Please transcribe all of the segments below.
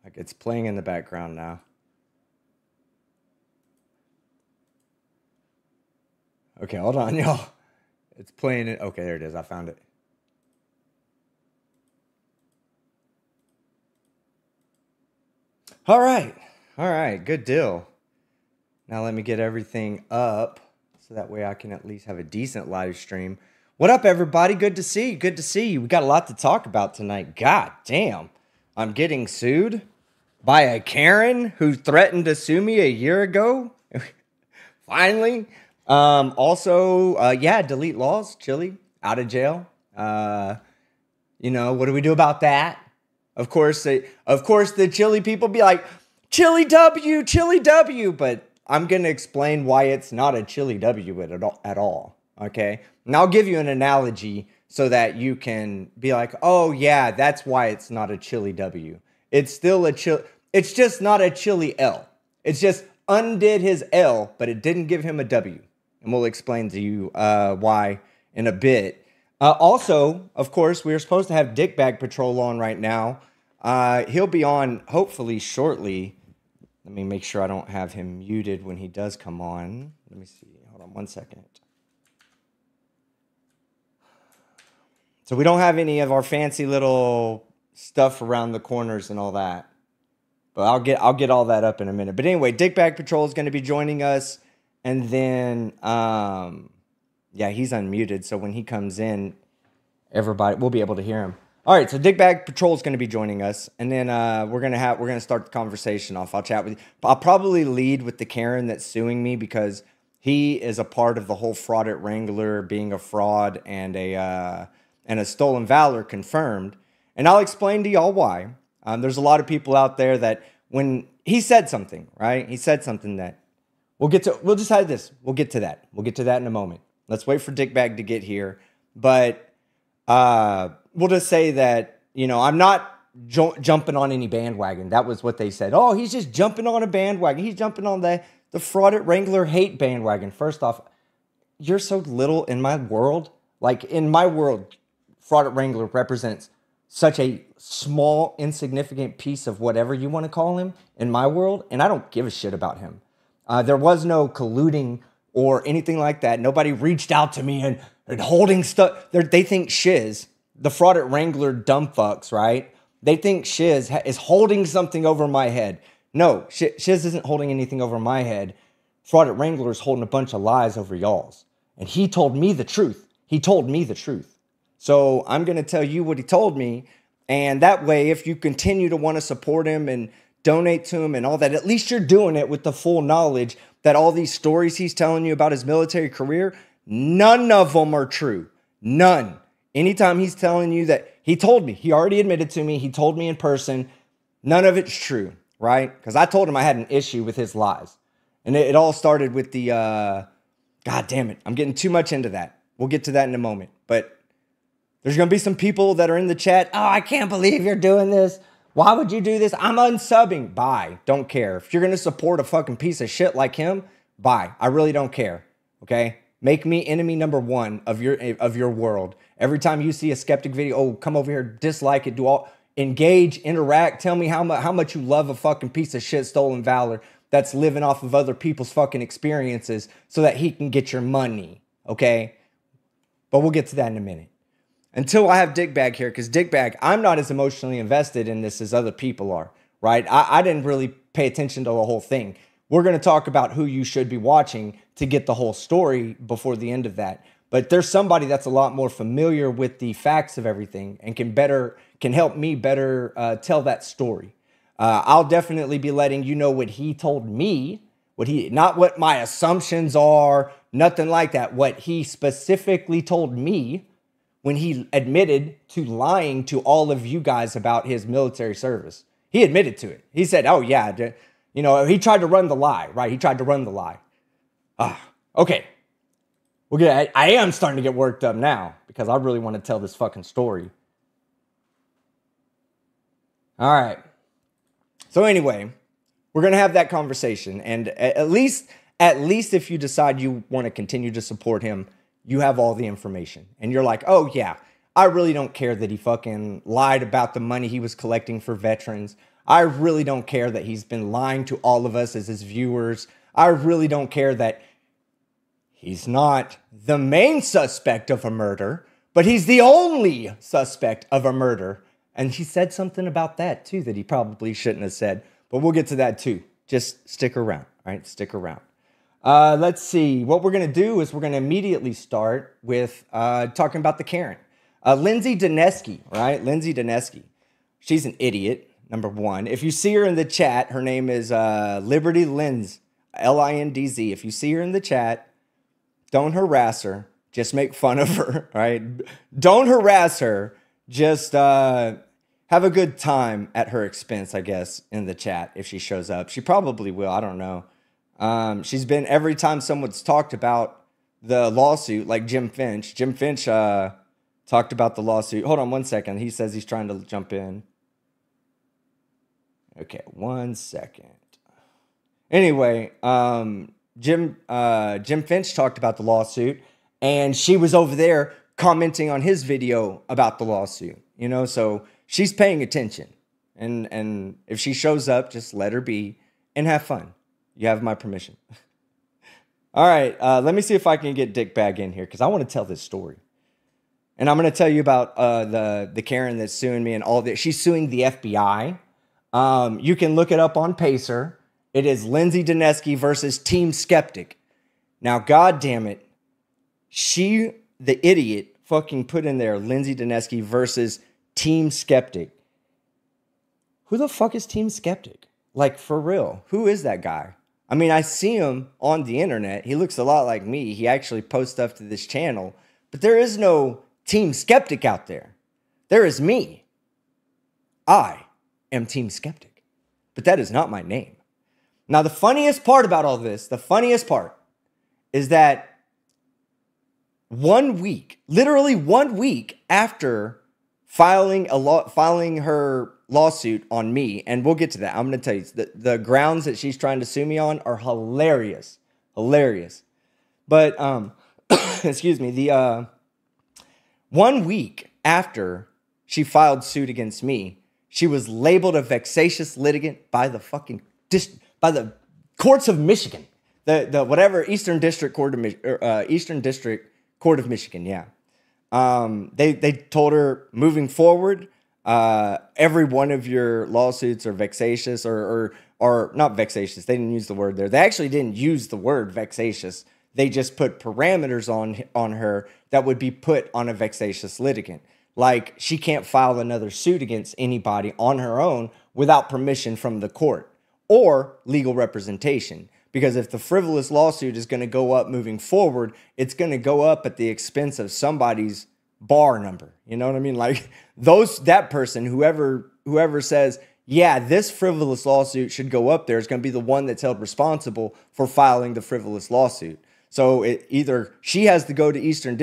Like it's playing in the background now. Okay, hold on, y'all. It's playing it. Okay, there it is. I found it. All right. All right. Good deal. Now let me get everything up so that way I can at least have a decent live stream. What up, everybody? Good to see you. Good to see you. We got a lot to talk about tonight. God damn. I'm getting sued by a Karen who threatened to sue me a year ago. Finally. Yeah, delete laws, Chili, out of jail. You know, what do we do about that? Of course, the Chili people be like, Chili W, but I'm going to explain why it's not a Chili W at all, okay? And I'll give you an analogy so that you can be like, oh, yeah, that's why it's not a Chili W. It's still it's just not a Chili L. It's just undid his L, but it didn't give him a W. And we'll explain to you why in a bit. Also, of course, we're supposed to have Dickbag Patrol on right now. He'll be on hopefully shortly. Let me make sure I don't have him muted when he does come on. Let me see. Hold on one second. So we don't have any of our fancy little stuff around the corners and all that. But I'll get all that up in a minute. But anyway, Dickbag Patrol is going to be joining us. And then, yeah, he's unmuted. So when he comes in, everybody will be able to hear him. All right, so Dickbag Patrol is going to be joining us, and then we're gonna start the conversation off. I'll chat with you. I'll probably lead with the Karen that's suing me because he is a part of the whole fraud at Wrangler being a fraud and a stolen Valor confirmed. And I'll explain to y'all why. There's a lot of people out there that when he said something, right? He said something that we'll decide this. We'll get to that. We'll get to that in a moment. Let's wait for Dickbag to get here, but. We'll just say that, you know, I'm not jumping on any bandwagon. That was what they said. Oh, he's just jumping on a bandwagon. He's jumping on the fraud at Wrangler hate bandwagon. First off, you're so little in my world. Like, in my world, fraud at Wrangler represents such a small, insignificant piece of whatever you want to call him in my world, and I don't give a shit about him. There was no colluding or anything like that. Nobody reached out to me and holding stuff. They think Shiz, the fraud at Wrangler dumb fucks, right? They think Shiz is holding something over my head. No, Shiz isn't holding anything over my head. Fraud at Wrangler is holding a bunch of lies over y'all's. And he told me the truth. He told me the truth. So I'm going to tell you what he told me. And that way, if you continue to want to support him and donate to him and all that, at least you're doing it with the full knowledge that all these stories he's telling you about his military career, none of them are true. None. Anytime he's telling you that, he told me, he already admitted to me, he told me in person, none of it's true, right? Because I told him I had an issue with his lies. And it all started with the, God damn it, I'm getting too much into that. We'll get to that in a moment. But there's going to be some people that are in the chat, oh, I can't believe you're doing this. Why would you do this? I'm unsubbing. Bye. Don't care. If you're going to support a fucking piece of shit like him, bye. I really don't care. Okay? Make me enemy number one of your world. Every time you see a skeptic video, oh, come over here, dislike it, engage, interact, tell me how much you love a fucking piece of shit stolen Valor that's living off of other people's fucking experiences so that he can get your money. Okay? But we'll get to that in a minute. Until I have Dickbag here, because Dickbag, I'm not as emotionally invested in this as other people are, right? I didn't really pay attention to the whole thing. We're going to talk about who you should be watching to get the whole story before the end of that. But there's somebody that's a lot more familiar with the facts of everything and can help me better tell that story. I'll definitely be letting you know what he told me, not what my assumptions are, nothing like that. What he specifically told me when he admitted to lying to all of you guys about his military service. He admitted to it. He said, oh yeah, you know, he tried to run the lie, right? He tried to run the lie. Okay. I am starting to get worked up now because I really want to tell this fucking story. All right. So anyway, we're going to have that conversation. And at least if you decide you want to continue to support him, you have all the information. And you're like, oh yeah, I really don't care that he fucking lied about the money he was collecting for veterans. I really don't care that he's been lying to all of us as his viewers. I really don't care that he's not the main suspect of a murder, but he's the only suspect of a murder. And he said something about that too that he probably shouldn't have said, but we'll get to that too. Just stick around, all right? Stick around. Let's see. What we're going to do is we're going to immediately start with talking about the Karen. Lindsay Dineski, right? Lindsay Dineski. She's an idiot, number one. If you see her in the chat, her name is Liberty Linz, L-I-N-D-Z. If you see her in the chat, don't harass her. Just make fun of her, right? Don't harass her. Just have a good time at her expense, I guess, in the chat if she shows up. She probably will. I don't know. She's been, every time someone's talked about the lawsuit, like Jim Finch talked about the lawsuit. Hold on one second. He says he's trying to jump in. Okay, 1 second. Anyway, Jim Finch talked about the lawsuit, and she was over there commenting on his video about the lawsuit, you know, so she's paying attention. And if she shows up, just let her be and have fun. You have my permission. All right, let me see if I can get Dick Bag in here because I want to tell this story. And I'm going to tell you about the Karen that's suing me and all that. She's suing the FBI. You can look it up on Pacer. It is Lindsay Dineski versus Team Skeptic. Now, God damn it, the idiot, fucking put in there Lindsay Dineski versus Team Skeptic. Who the fuck is Team Skeptic? Like, for real, who is that guy? I mean, I see him on the internet. He looks a lot like me. He actually posts stuff to this channel. But there is no Team Skeptic out there. There is me. I am Team Skeptic. But that is not my name. Now, the funniest part about all this, the funniest part, is that 1 week, literally 1 week after filing her lawsuit on me, and we'll get to that. I'm going to tell you, the grounds that she's trying to sue me on are hilarious. Hilarious. But, excuse me, the 1 week after she filed suit against me, she was labeled a vexatious litigant by the fucking by the courts of Michigan, the whatever Eastern District Court of Michigan. Yeah, they told her moving forward, every one of your lawsuits are vexatious or not vexatious. They didn't use the word there. They actually didn't use the word vexatious. They just put parameters on her that would be put on a vexatious litigant. Like, she can't file another suit against anybody on her own without permission from the court or legal representation. Because if the frivolous lawsuit is going to go up moving forward, it's going to go up at the expense of somebody's bar number. You know what I mean? Like, that person, whoever says, yeah, this frivolous lawsuit should go up there, is going to be the one that's held responsible for filing the frivolous lawsuit. So either she has to go to Eastern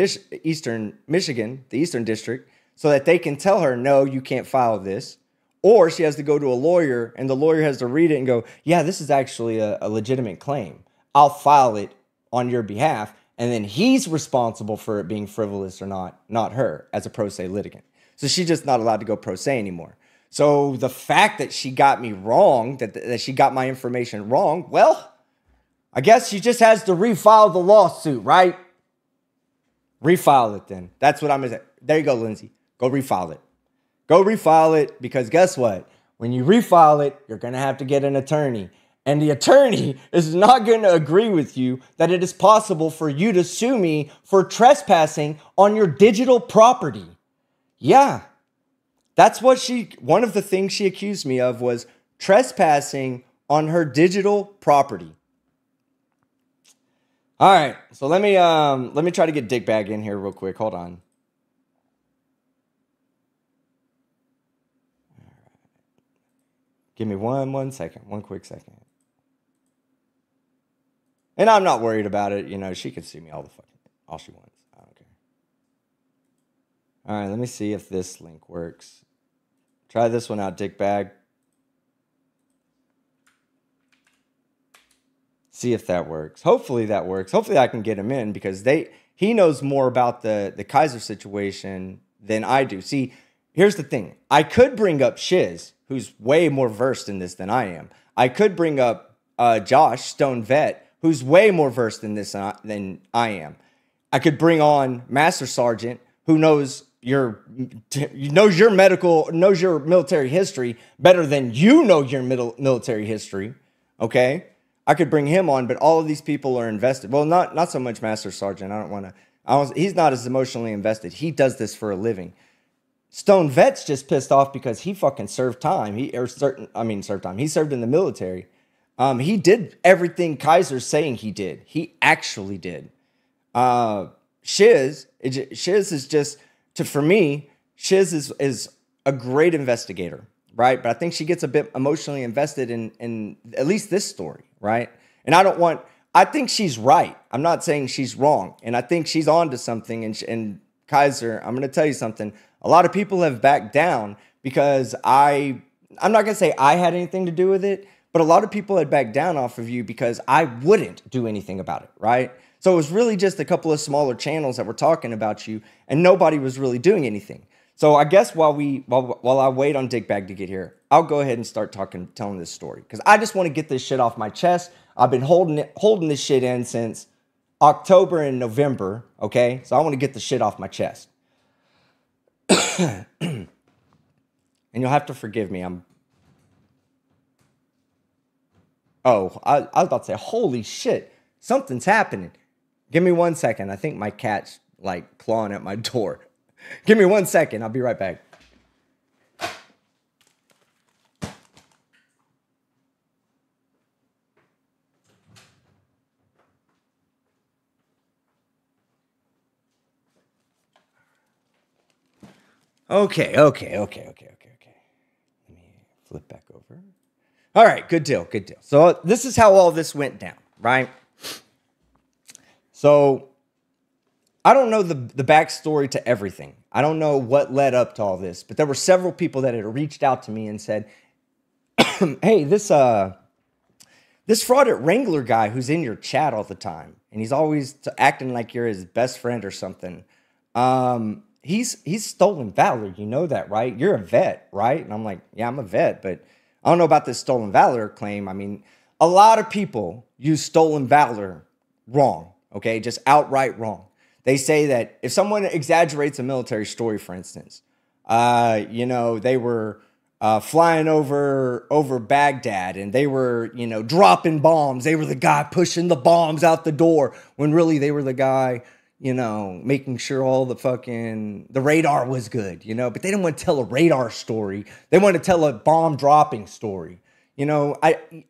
Michigan, the Eastern District, so that they can tell her, no, you can't file this. Or she has to go to a lawyer, and the lawyer has to read it and go, yeah, this is actually a legitimate claim. I'll file it on your behalf. And then he's responsible for it being frivolous or not her as a pro se litigant. So she's just not allowed to go pro se anymore. So the fact that she got me wrong, that she got my information wrong, well, I guess she just has to refile the lawsuit, right? Refile it then. That's what I'm going to say. There you go, Lindsay. Go refile it. Go refile it, because guess what? When you refile it, you're going to have to get an attorney. And the attorney is not going to agree with you that it is possible for you to sue me for trespassing on your digital property. Yeah. That's what one of the things she accused me of was trespassing on her digital property. All right. So let me try to get Dick Bag in here real quick. Hold on. Give me one second, one quick second. And I'm not worried about it. You know, she can sue me all she wants. I don't care. All right, let me see if this link works. Try this one out, Dick Bag. See if that works. Hopefully that works. Hopefully I can get him in, because he knows more about the Kaiser situation than I do. See, here's the thing. I could bring up Shiz, who's way more versed in this than I am. I could bring up Josh, Stone Vet, who's way more versed in this than I am. I could bring on Master Sergeant, who knows your military history better than you know your military history. Okay, I could bring him on, but all of these people are invested. Well, not so much Master Sergeant. I don't want to. He's not as emotionally invested. He does this for a living. Stone Vet's just pissed off because he fucking served time. He served time. He served in the military. He did everything Kaiser's saying he did. He actually did. Shiz is just for me. Shiz is a great investigator, right? But I think she gets a bit emotionally invested in at least this story, right? And I think she's right. I'm not saying she's wrong, and I think she's on to something. And Kaiser, I'm going to tell you something. A lot of people have backed down because I'm not going to say I had anything to do with it, but a lot of people had backed down off of you because I wouldn't do anything about it, right? So it was really just a couple of smaller channels that were talking about you, and nobody was really doing anything. So I guess while I wait on Dickbag to get here, I'll go ahead and start telling this story because I just want to get this shit off my chest. I've been holding this shit in since October and November, okay? So I want to get the shit off my chest. And you'll have to forgive me. I was about to say, holy shit, something's happening. Give me 1 second. I think my cat's like clawing at my door. Give me 1 second. I'll be right back. Okay. Let me flip back over. All right, good deal. So this is how all this went down, right? So I don't know the backstory to everything. I don't know what led up to all this, but there were several people that had reached out to me and said, hey, this fraud at Wrangler guy who's in your chat all the time, and he's always acting like you're his best friend or something. He's stolen valor. You know that, right? You're a vet, right? And I'm like, yeah, I'm a vet, but I don't know about this stolen valor claim. I mean, a lot of people use stolen valor wrong, okay? Just outright wrong. They say that if someone exaggerates a military story, for instance, they were flying over Baghdad and they were, dropping bombs. They were the guy pushing the bombs out the door when really they were the guy, making sure all the radar was good, but they didn't want to tell a radar story. They want to tell a bomb dropping story. How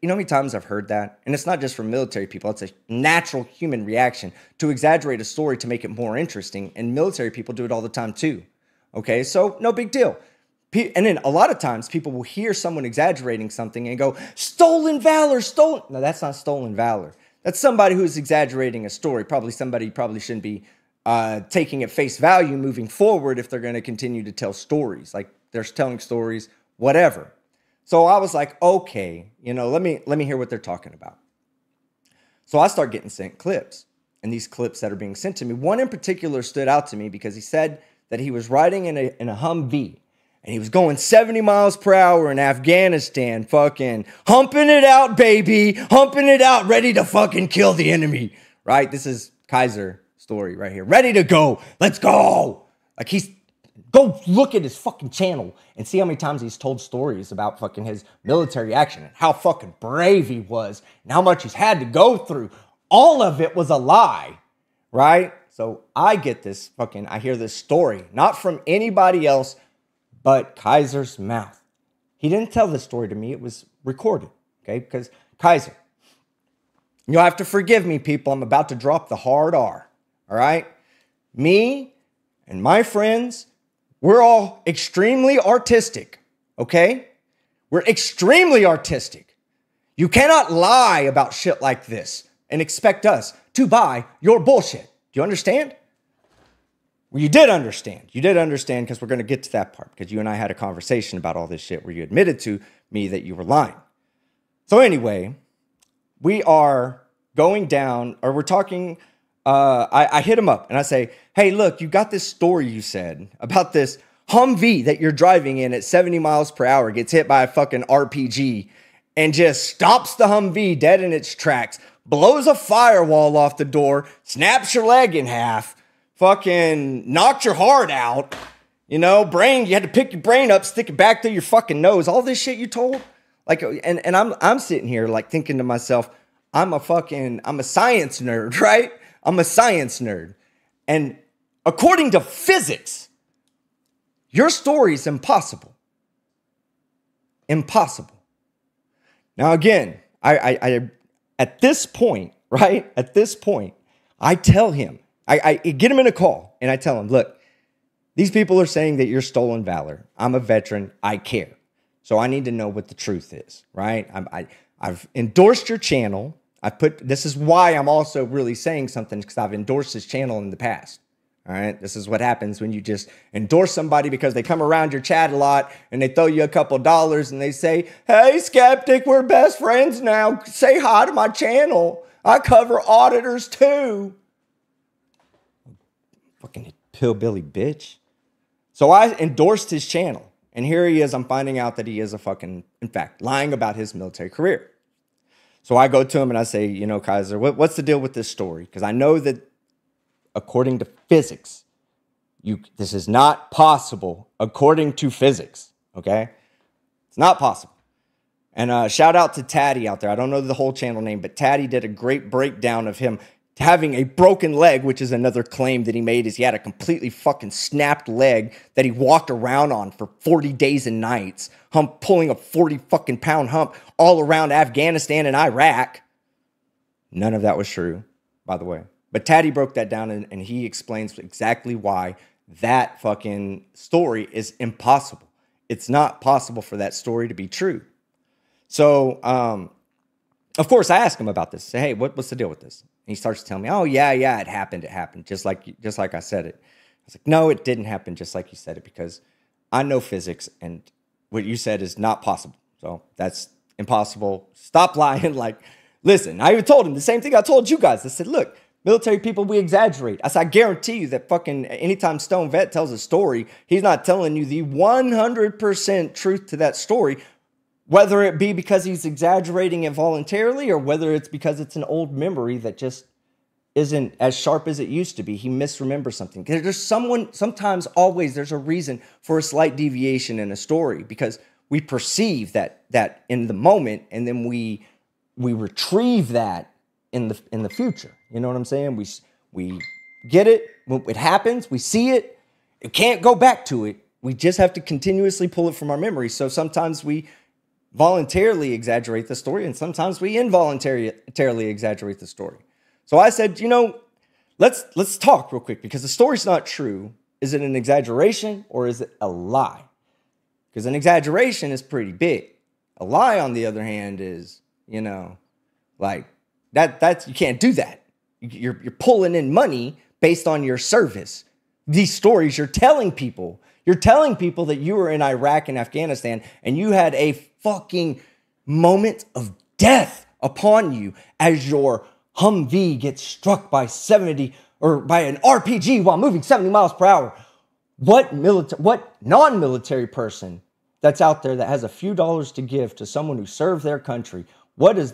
many times I've heard that? And it's not just from military people. It's a natural human reaction to exaggerate a story to make it more interesting. And military people do it all the time too. Okay, so no big deal. And then a lot of times people will hear someone exaggerating something and go, stolen valor, stolen. No, that's not stolen valor. That's somebody who's exaggerating a story. Probably somebody shouldn't be taking at face value moving forward if they're going to continue to tell stories. Like they're telling stories, whatever. So I was like, okay, let me hear what they're talking about. So I start getting sent clips, and these clips that are being sent to me, one in particular stood out to me because he said that he was riding in a Humvee, and he was going 70 miles per hour in Afghanistan, fucking humping it out, baby, humping it out, ready to fucking kill the enemy, right? This is Kaiser story right here, ready to go, let's go. Like go look at his fucking channel and see how many times he's told stories about fucking his military action and how fucking brave he was and how much he's had to go through. All of it was a lie, right? So I hear this story, not from anybody else but Kaiser's mouth. He didn't tell this story to me. It was recorded, okay? Because Kaiser, you'll have to forgive me, people. I'm about to drop the hard R, all right? Me and my friends, we're all extremely artistic, okay? We're extremely artistic. You cannot lie about shit like this and expect us to buy your bullshit. Do you understand? Well, you did understand. You did understand because we're going to get to that part because you and I had a conversation about all this shit where you admitted to me that you were lying. So anyway, we are going down, or we're talking. I hit him up and I say, hey, look, you got this story you said about this Humvee that you're driving in at 70 miles per hour gets hit by a fucking RPG and just stops the Humvee dead in its tracks, blows a firewall off the door, snaps your leg in half, fucking knocked your heart out, you had to pick your brain up, stick it back through your fucking nose, all this shit you told. Like, and I'm sitting here like thinking to myself, I'm a science nerd, right? I'm a science nerd. And according to physics, your story is impossible. Impossible. Now, again, I at this point, right? At this point, I tell him, I get him in a call and I tell him, look, these people are saying that you're stolen valor. I'm a veteran. I care. So I need to know what the truth is, right? I've endorsed your channel. This is why I'm also really saying something, because I've endorsed this channel in the past. All right. This is what happens when you just endorse somebody because they come around your chat a lot and they throw you a couple dollars and they say, hey, skeptic, we're best friends now. Say hi to my channel. I cover auditors too. Fucking hillbilly bitch. So I endorsed his channel. And here he is. I'm finding out that he is in fact, lying about his military career. So I go to him and I say, Kaiser, what's the deal with this story? Because I know that according to physics, this is not possible according to physics, okay? It's not possible. And shout out to Taddy out there. I don't know the whole channel name, but Taddy did a great breakdown of him having a broken leg, which is another claim that he made, is he had a completely fucking snapped leg that he walked around on for 40 days and nights, pulling a 40 fucking pound hump all around Afghanistan and Iraq. None of that was true, by the way. But Taddy broke that down and he explains exactly why that fucking story is impossible. It's not possible for that story to be true. So, of course, I asked him about this. Say, hey, what's the deal with this? And he starts telling me, oh, yeah, it happened. It happened just like I said it. I was like, no, it didn't happen just like you said it, because I know physics and what you said is not possible. So that's impossible. Stop lying. Like, listen, I even told him the same thing I told you guys. I said, look, military people, we exaggerate. I said, I guarantee you that fucking anytime Stone Vet tells a story, he's not telling you the 100% truth to that story, whether it be because he's exaggerating it voluntarily or whether it's because it's an old memory that just isn't as sharp as it used to be. He misremembers something. There's sometimes always there's a reason for a slight deviation in a story, because we perceive that in the moment, and then we retrieve that in the future. You know what I'm saying? We get it when it happens, we see it, it can't go back to it. We just have to continuously pull it from our memory. So sometimes we voluntarily exaggerate the story, and sometimes we involuntarily exaggerate the story. So I said, let's talk real quick, because the story's not true. Is it an exaggeration or is it a lie? Because an exaggeration is pretty big. A lie, on the other hand, is, like that's you can't do that. You're pulling in money based on your service. These stories you're telling people that you were in Iraq and Afghanistan and you had a fucking moment of death upon you as your Humvee gets struck by by an RPG while moving 70 miles per hour. What non-military person that's out there that has a few dollars to give to someone who served their country, what is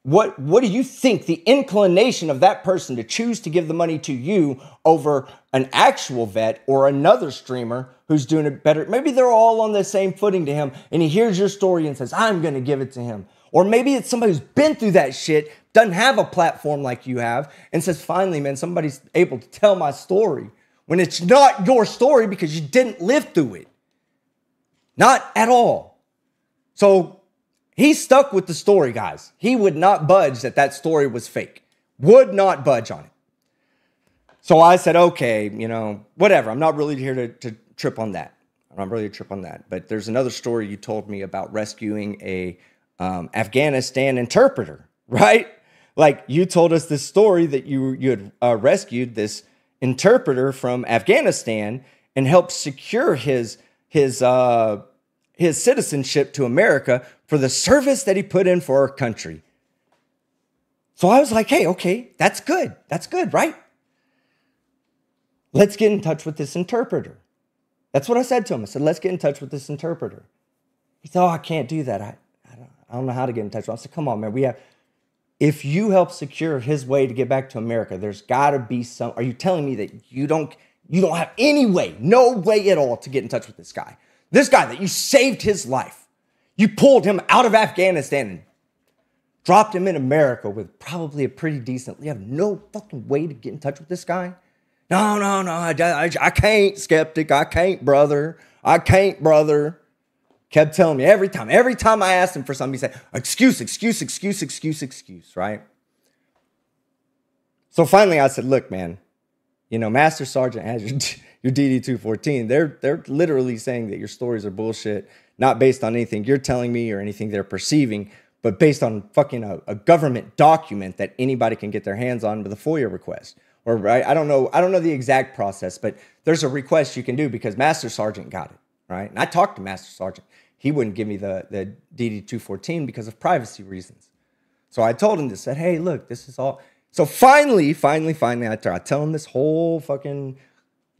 what do you think the inclination of that person to choose to give the money to you over an actual vet or another streamer who's doing it better? Maybe they're all on the same footing to him and he hears your story and says, I'm going to give it to him. Or maybe it's somebody who's been through that shit, doesn't have a platform like you have, and says, finally, man, somebody's able to tell my story, when it's not your story because you didn't live through it. Not at all. So he's stuck with the story, guys. He would not budge that story was fake. Would not budge on it. So I said, okay, whatever. I'm not really here to trip on that. I'm not really to trip on that. But there's another story you told me about rescuing a Afghanistan interpreter, right? Like, you told us this story that you had rescued this interpreter from Afghanistan and helped secure his citizenship to America for the service that he put in for our country. So I was like, hey, okay, that's good. That's good, right? let's get in touch with this interpreter. That's what I said to him. I said, let's get in touch with this interpreter. He said, oh, I can't do that. I don't know how to get in touch with him. I said, come on, man. If you help secure his way to get back to America, there's got to be some. Are you telling me that you don't have any way, no way at all to get in touch with this guy? This guy that you saved his life. You pulled him out of Afghanistan and dropped him in America with probably a pretty decent. You have no fucking way to get in touch with this guy? No, I can't, skeptic. I can't, brother. I can't, brother. Kept telling me every time I asked him for something, he said, excuse, right? So finally I said, look, man, Master Sergeant has your DD-214. They're literally saying that your stories are bullshit, not based on anything you're telling me or anything they're perceiving, but based on fucking a government document that anybody can get their hands on with a FOIA request. Or right, I don't know the exact process, but there's a request you can do because Master Sergeant got it, right? And I talked to Master Sergeant. He wouldn't give me the DD-214 because of privacy reasons. So I told him this, said, hey, look, this is all. So finally, I tell him this whole fucking,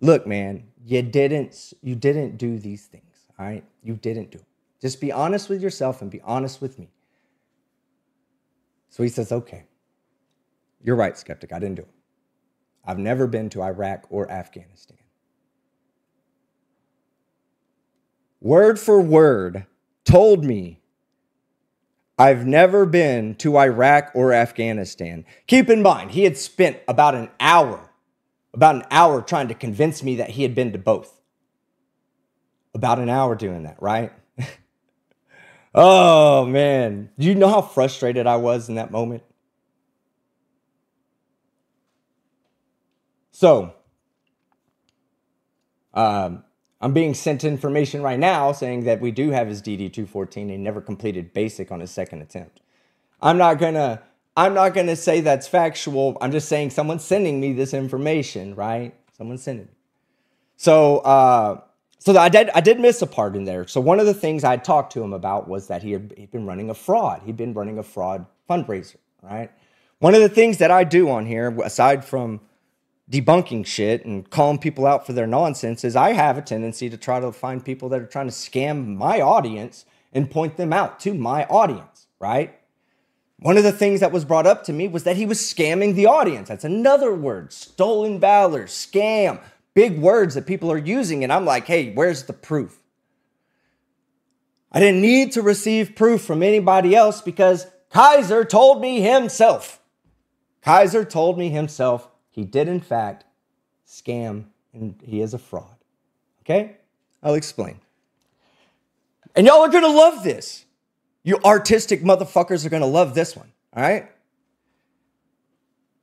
look, man, you didn't do these things, all right? You didn't do it. Just be honest with yourself and be honest with me. So he says, okay, you're right, skeptic, I didn't do it. I've never been to Iraq or Afghanistan. Word for word, told me I've never been to Iraq or Afghanistan. Keep in mind, he had spent about an hour trying to convince me that he had been to both. About an hour doing that, right? Oh, man. Do you know how frustrated I was in that moment? So, I'm being sent information right now saying that we do have his DD-214 and he never completed basic on his second attempt. I'm not gonna say that's factual. I'm just saying someone's sending me this information, right? Someone's sending me. So I did miss a part in there. So one of the things I talked to him about was that he'd been running a fraud. He'd been running a fraud fundraiser, right? One of the things that I do on here, aside from debunking shit and calling people out for their nonsense, is I have a tendency to try to find people that are trying to scam my audience and point them out to my audience, right? One of the things that was brought up to me was that he was scamming the audience. That's another word, stolen valor, scam, big words that people are using. And I'm like, hey, where's the proof? I didn't need to receive proof from anybody else because Kaiser told me himself. Kaiser told me himself he did, in fact, scam, and he is a fraud. Okay? I'll explain. And y'all are going to love this. You artistic motherfuckers are going to love this one. All right?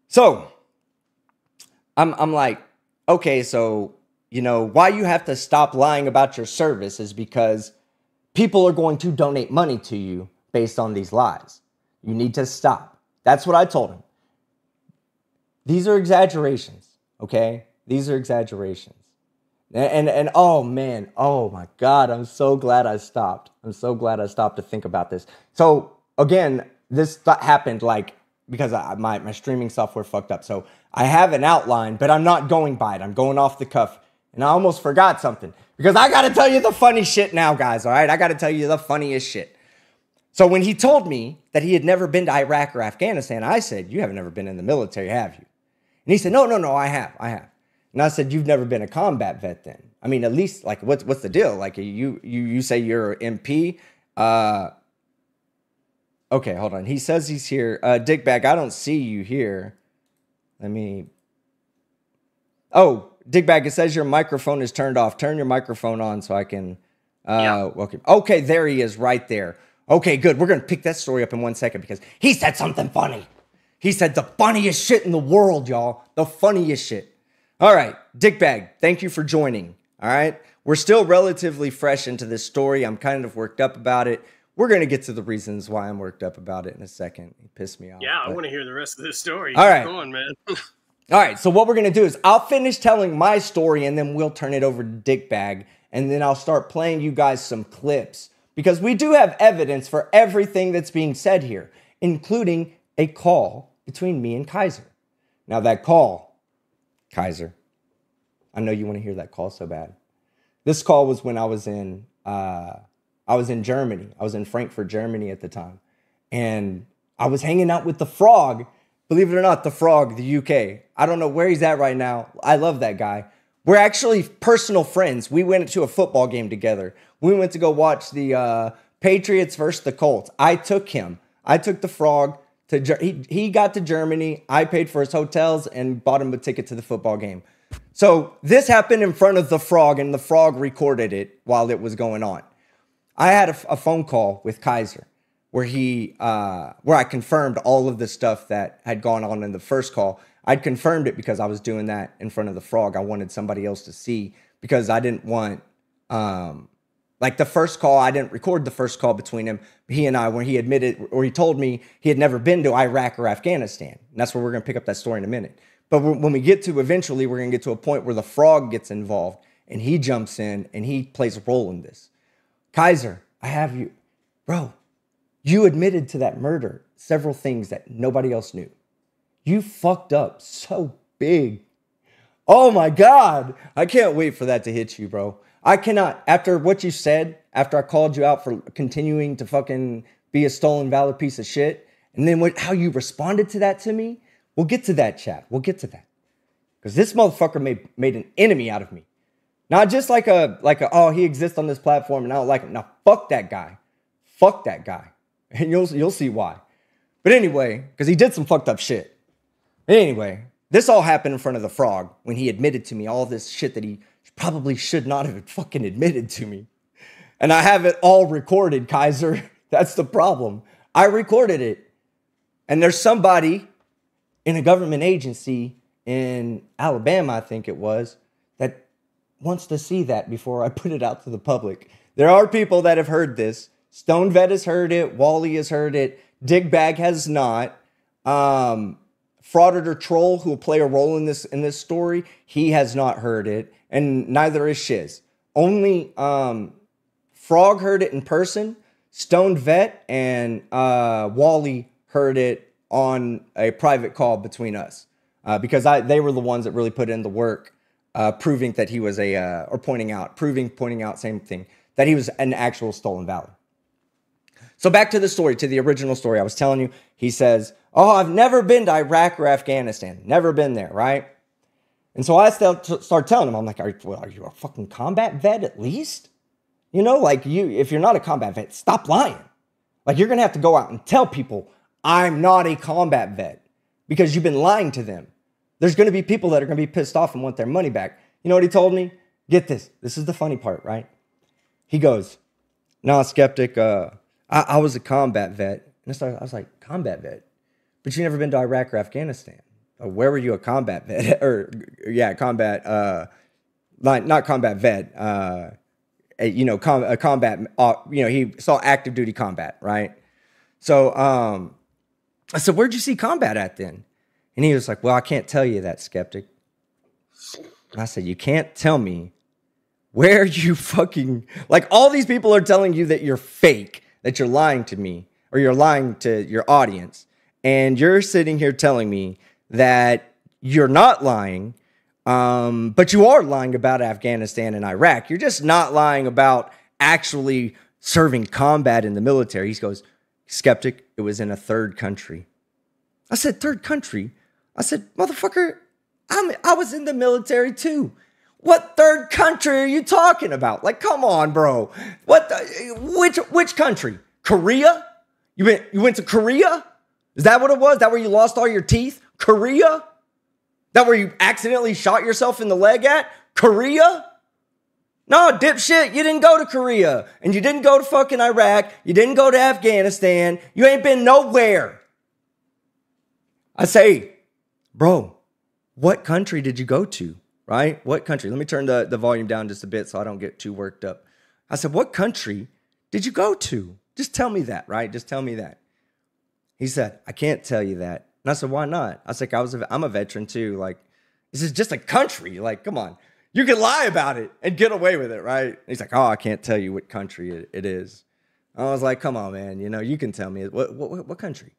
So, I'm like, okay, so, why you have to stop lying about your service is because people are going to donate money to you based on these lies. You need to stop. That's what I told him. These are exaggerations, okay? These are exaggerations. And oh man, oh my God, I'm so glad I stopped. I'm so glad I stopped to think about this. So again, this happened because my streaming software fucked up. So I have an outline, but I'm not going by it. I'm going off the cuff. And I almost forgot something because I got to tell you the funny shit now, guys, all right? I got to tell you the funniest shit. So when he told me that he had never been to Iraq or Afghanistan, I said, you haven't never been in the military, have you? And he said, no, I have. And I said, you've never been a combat vet then? I mean, at least, what's the deal? Like, you say you're an MP? Okay, hold on. He says he's here. Dickbag, I don't see you here. Dickbag, it says your microphone is turned off. Turn your microphone on so I can welcome. Okay, there he is right there. Okay, good. We're going to pick that story up in 1 second because he said something funny. He said the funniest shit in the world, y'all. The funniest shit. All right, Dickbag, thank you for joining. All right, we're still relatively fresh into this story. I'm kind of worked up about it. We're going to get to the reasons why I'm worked up about it in a second. He pissed me off. Yeah, I want to hear the rest of this story. All right. Go on, man. All right, so what we're going to do is I'll finish telling my story and then we'll turn it over to Dickbag and then I'll start playing you guys some clips because we do have evidence for everything that's being said here, including a call between me and Kaiser. Now that call, Kaiser, I know you want to hear that call so bad. This call was when I was in Germany. I was in Frankfurt, Germany at the time. And I was hanging out with the Frog. Believe it or not, the Frog, the UK. I don't know where he's at right now. I love that guy. We're actually personal friends. We went to a football game together. We went to go watch the Patriots versus the Colts. I took him. I took the Frog he got to Germany. I paid for his hotels and bought him a ticket to the football game. So this happened in front of the Frog, and the Frog recorded it while it was going on. I had a phone call with Kaiser where I confirmed all of the stuff that had gone on in the first call. I'd confirmed it because I was doing that in front of the Frog. I wanted somebody else to see because I didn't want, like the first call, I didn't record the first call between him, he and I, when he admitted, or he told me he had never been to Iraq or Afghanistan. And that's where we're going to pick up that story in a minute. But when we get to, eventually, we're going to get to a point where the Frog gets involved and he jumps in and he plays a role in this. Kaiser, I have you. Bro, you admitted to that murder, several things that nobody else knew. You fucked up so big. Oh my God. I can't wait for that to hit you, bro. I cannot, after what you said, after I called you out for continuing to fucking be a stolen valor piece of shit, and then how you responded to that to me, we'll get to that, chat. We'll get to that. Because this motherfucker made an enemy out of me. Not just like a, oh, he exists on this platform and I don't like him. Now, fuck that guy. Fuck that guy. And you'll see why. But anyway, because he did some fucked up shit. Anyway, this all happened in front of the Frog when he admitted to me all this shit that he probably should not have fucking admitted to me. And I have it all recorded, Kaiser. That's the problem. I recorded it. And there's somebody in a government agency in Alabama, I think it was, that wants to see that before I put it out to the public. There are people that have heard this. Stone Vet has heard it. Wally has heard it. Digbag has not. Frauded or Troll, who will play a role in this story, he has not heard it. And neither is Shiz. Only Frog heard it in person. Stone Vet and Wally heard it on a private call between us. Because they were the ones that really put in the work, proving that he was pointing out, same thing, that he was an actual stolen valor. So back to the story, to the original story. I was telling you, he says, oh, I've never been to Iraq or Afghanistan. Never been there, right? And so I start telling him, I'm like, are you a fucking combat vet at least? You know, like if you're not a combat vet, stop lying. Like you're going to have to go out and tell people, I'm not a combat vet, because you've been lying to them. There's going to be people that are going to be pissed off and want their money back. You know what he told me? Get this. This is the funny part, right? He goes, no, Skeptic, I was a combat vet. And I was like, combat vet? But you never been to Iraq or Afghanistan. Where were you a combat vet? Combat, not combat vet. A combat, he saw active duty combat, right? So I said, where'd you see combat at then? And he was like, well, I can't tell you that, Skeptic. And I said, you can't tell me where you fucking, like all these people are telling you that you're fake, that you're lying to me, or you're lying to your audience. And you're sitting here telling me that you're not lying, but you are lying about Afghanistan and Iraq. You're just not lying about actually serving combat in the military. He goes, Skeptic, it was in a third country. I said, third country? I said, motherfucker, I was in the military too. What third country are you talking about? Like, come on, bro. Which country? Korea? You went to Korea? Is that what it was? That where you lost all your teeth? Korea? That where you accidentally shot yourself in the leg at? Korea? No, dipshit, you didn't go to Korea. And you didn't go to fucking Iraq. You didn't go to Afghanistan. You ain't been nowhere. I say, bro, what country did you go to? Right? What country? Let me turn the volume down just a bit so I don't get too worked up. I said, what country did you go to? Just tell me that, right? Just tell me that. He said, I can't tell you that. And I said, why not? I said, I'm a veteran too. Like, this is just a country. Like, come on. You can lie about it and get away with it, right? And he's like, oh, I can't tell you what country it is. I was like, come on, man. You can tell me. What country?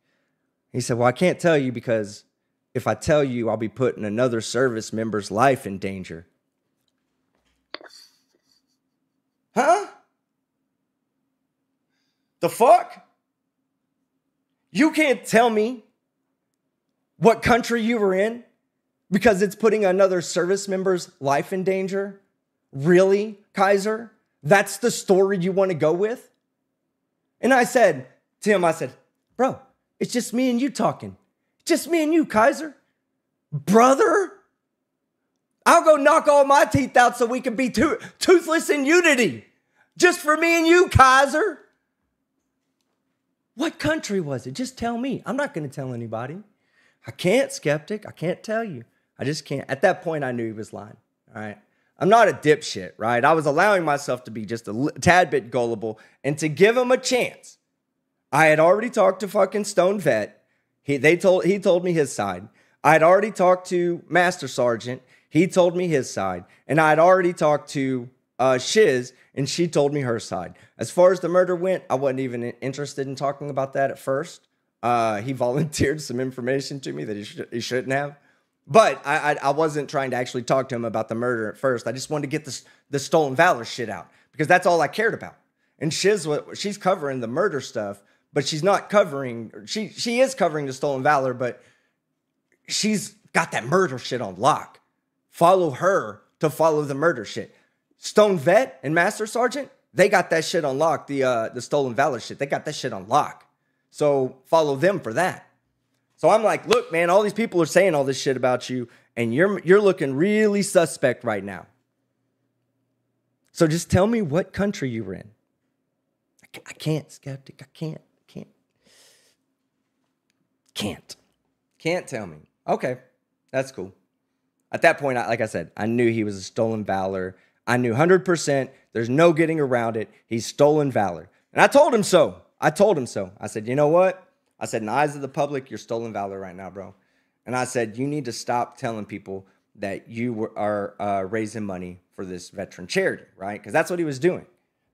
He said, well, I can't tell you because if I tell you, I'll be putting another service member's life in danger. The fuck? You can't tell me what country you were in because it's putting another service member's life in danger? Really, Kaiser? That's the story you want to go with? And I said to him, I said, bro, it's just me and you talking. Just me and you, Kaiser. Brother, I'll go knock all my teeth out so we can be toothless in unity. Just for me and you, Kaiser. What country was it? Just tell me. I'm not going to tell anybody. I can't, skeptic. I can't tell you. I just can't. At that point, I knew he was lying. All right. I'm not a dipshit, right? I was allowing myself to be just a tad bit gullible and to give him a chance. I had already talked to fucking Stone Vet. He told me his side. I had already talked to Master Sergeant. He told me his side. And I had already talked to Shiz, and she told me her side. As far as the murder went, I wasn't even interested in talking about that at first. He volunteered some information to me that he shouldn't have. But I wasn't trying to actually talk to him about the murder at first. I just wanted to get the stolen valor shit out because that's all I cared about. And she's covering the murder stuff, but she's not covering, she is covering the stolen valor, but she's got that murder shit on lock. Follow her to follow the murder shit. Stone Vet and Master Sergeant, they got that shit on lock, the stolen valor shit. They got that shit on lock. So follow them for that. So I'm like, look, man, all these people are saying all this shit about you, and you're looking really suspect right now. So just tell me what country you were in. I can't, skeptic. I can't tell me. Okay, that's cool. At that point, like I said, I knew he was a stolen valor. I knew 100%. There's no getting around it. He's stolen valor. And I told him so. I said, you know what? I said, in the eyes of the public, you're stolen valor right now, bro. And I said, you need to stop telling people that you are raising money for this veteran charity, right? Because that's what he was doing.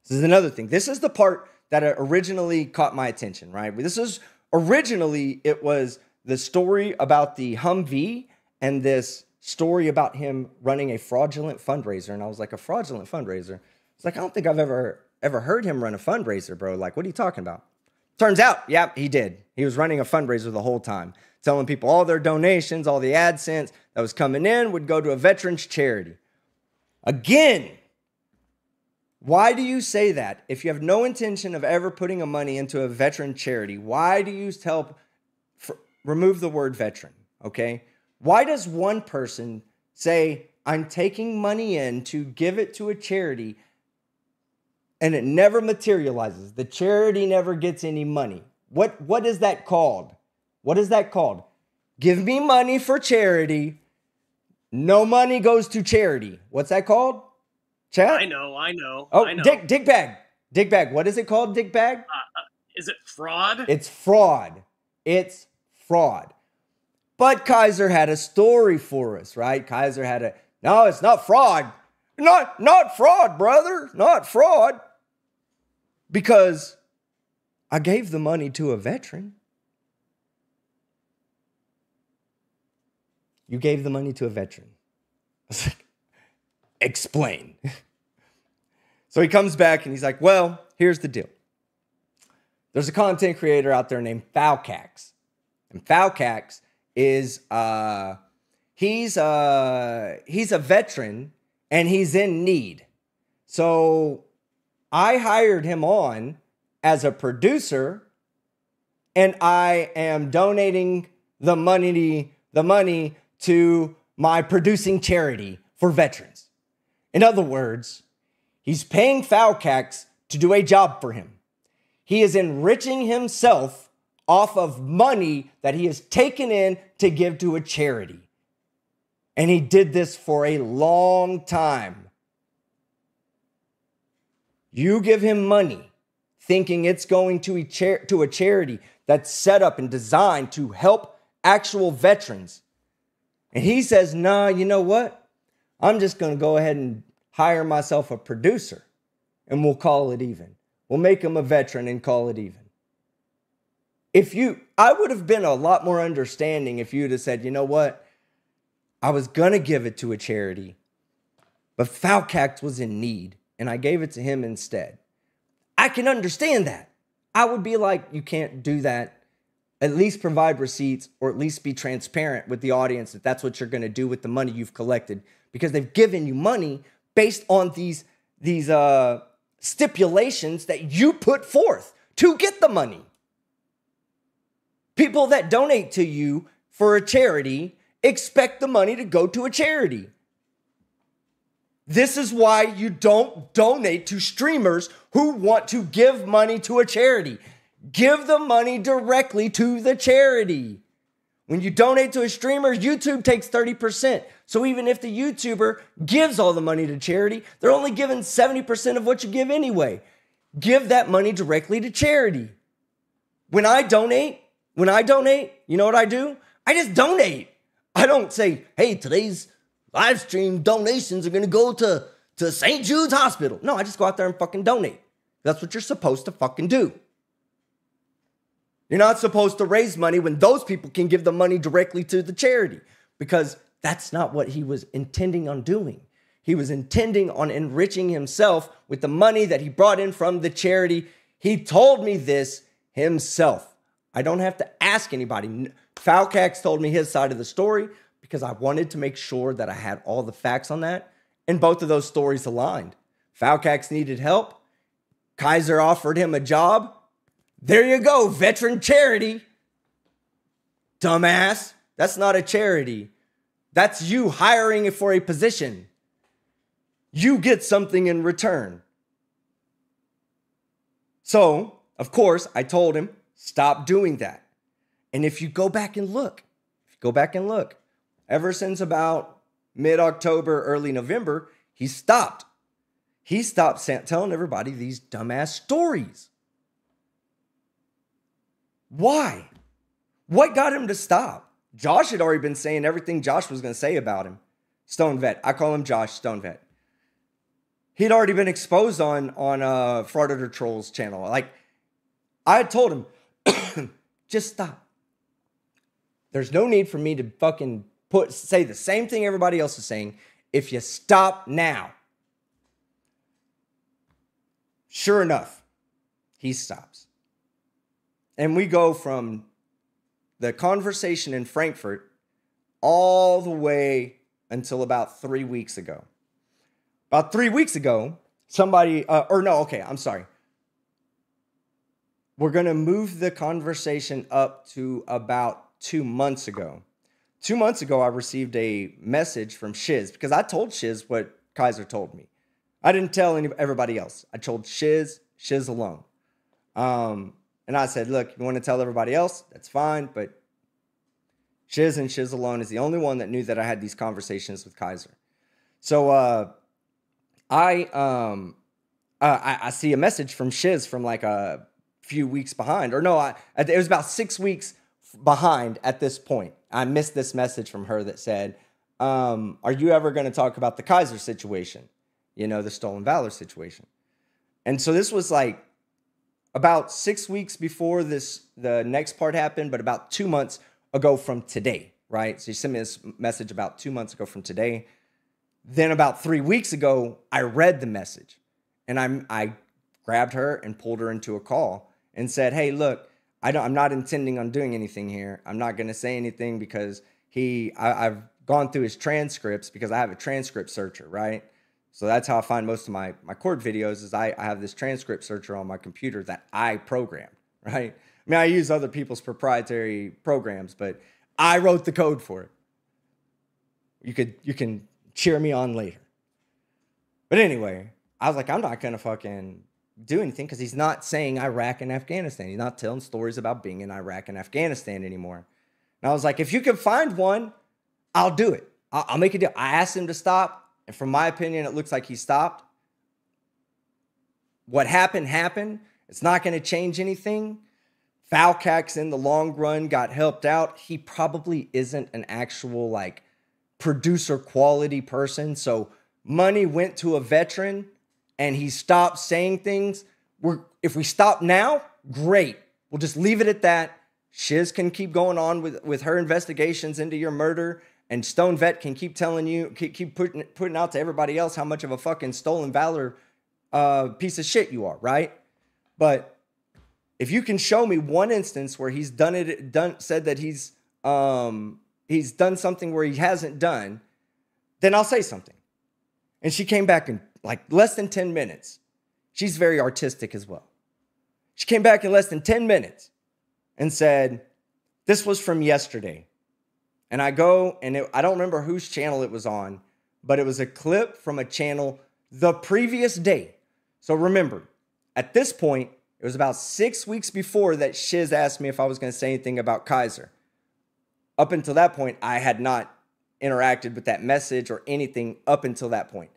This is another thing. This is the part that originally caught my attention, right? It was the story about the Humvee and this story about him running a fraudulent fundraiser. And I was like, a fraudulent fundraiser? It's like, I don't think I've ever heard him run a fundraiser, bro. Like, what are you talking about? Turns out, yeah, he did. He was running a fundraiser the whole time, telling people all their donations, all the AdSense that was coming in would go to a veterans charity. Again, why do you say that? If you have no intention of ever putting money into a veteran charity, why do you remove the word veteran, okay? Why does one person say, I'm taking money in to give it to a charity, and it never materializes? The charity never gets any money. What is that called? What is that called? Give me money for charity. No money goes to charity. What's that called? Chat? I know. Oh, I know. Dick bag. Dick bag. What is it called, Dick bag? Is it fraud? It's fraud. It's fraud. But Kaiser had a story for us, right? Kaiser had no, it's not fraud. Not fraud, brother. Not fraud. Because I gave the money to a veteran. You gave the money to a veteran. I was like, explain. So he comes back and he's like, well, here's the deal. There's a content creator out there named Falcax. And Falcax is he's a veteran and he's in need. So I hired him on as a producer, and I am donating the money to my producing charity for veterans. In other words, he's paying Falcax to do a job for him. He is enriching himself off of money that he has taken in to give to a charity. And he did this for a long time. You give him money thinking it's going to a charity that's set up and designed to help actual veterans. And he says, nah, you know what? I'm just going to go ahead and hire myself a producer and we'll call it even. We'll make him a veteran and call it even. I would have been a lot more understanding if you'd have said, you know what? I was going to give it to a charity, but Falcax was in need and I gave it to him instead. I can understand that. I would be like, you can't do that. At least provide receipts, or at least be transparent with the audience that that's what you're going to do with the money you've collected, because they've given you money based on these stipulations that you put forth to get the money. People that donate to you for a charity expect the money to go to a charity. This is why you don't donate to streamers who want to give money to a charity. Give the money directly to the charity. When you donate to a streamer, YouTube takes 30%. So even if the YouTuber gives all the money to charity, they're only giving 70% of what you give anyway. Give that money directly to charity. When I donate, you know what I do? I just donate. I don't say, hey, today's live stream donations are going to go to St. Jude's Hospital. No, I just go out there and fucking donate. That's what you're supposed to fucking do. You're not supposed to raise money when those people can give the money directly to the charity, because that's not what he was intending on doing. He was intending on enriching himself with the money that he brought in from the charity. He told me this himself. I don't have to ask anybody. Falcax told me his side of the story because I wanted to make sure that I had all the facts on that, and both of those stories aligned. Falcax needed help. Kaiser offered him a job. There you go, veteran charity. Dumbass. That's not a charity. That's you hiring for a position. You get something in return. So, of course, I told him, stop doing that. And if you go back and look, ever since about mid-October, early November, he stopped. He stopped telling everybody these dumbass stories. Why? What got him to stop? Josh had already been saying everything Josh was going to say about him. Stone Vet. I call him Josh Stone Vet. He'd already been exposed on Frauditor Troll's channel. Like, I had told him, just stop. There's no need for me to fucking say the same thing everybody else is saying. If you stop now. Sure enough, he stops. And we go from the conversation in Frankfurt all the way until about 3 weeks ago. About 3 weeks ago, I'm sorry. We're going to move the conversation up to about 2 months ago. 2 months ago, I received a message from Shiz, because I told Shiz what Kaiser told me. I didn't tell everybody else. I told Shiz alone. And I said, look, if you want to tell everybody else, that's fine. But Shiz and Shiz alone is the only one that knew that I had these conversations with Kaiser. So I see a message from Shiz from like a few weeks behind. Or no, it was about 6 weeks behind at this point. I missed this message from her that said, are you ever going to talk about the Kaiser situation? You know, the stolen Valor situation. And so this was like about 6 weeks before the next part happened, but about 2 months ago from today, right? So you sent me this message about 2 months ago from today. Then about 3 weeks ago, I read the message, and I grabbed her and pulled her into a call and said, hey, look, I'm not intending on doing anything here. I'm not going to say anything because I've gone through his transcripts because I have a transcript searcher, right? So that's how I find most of my court videos is I have this transcript searcher on my computer that I programmed, right? I mean, I use other people's proprietary programs, but I wrote the code for it. You can cheer me on later. But anyway, I was like, I'm not going to fucking do anything because he's not saying Iraq and Afghanistan. He's not telling stories about being in Iraq and Afghanistan anymore. And I was like, if you can find one, I'll do it. I'll make a deal. I asked him to stop. And from my opinion, it looks like he stopped. What happened, happened. It's not going to change anything. Falcax in the long run got helped out. He probably isn't an actual like producer quality person. So money went to a veteran and he stopped saying things. If we stop now, great. We'll just leave it at that. Shiz can keep going on with her investigations into your murder. And Stone Vet can keep telling you, keep putting out to everybody else how much of a fucking stolen Valor piece of shit you are, right? But if you can show me one instance where he's said that he's done something where he hasn't done, then I'll say something. And she came back in like less than 10 minutes. She's very artistic as well. She came back in less than 10 minutes and said, this was from yesterday. And I go, and I don't remember whose channel it was on, but it was a clip from a channel the previous day. So remember, at this point, it was about 6 weeks before that Shiz asked me if I was going to say anything about Kaiser. Up until that point, I had not interacted with that message or anything up until that point.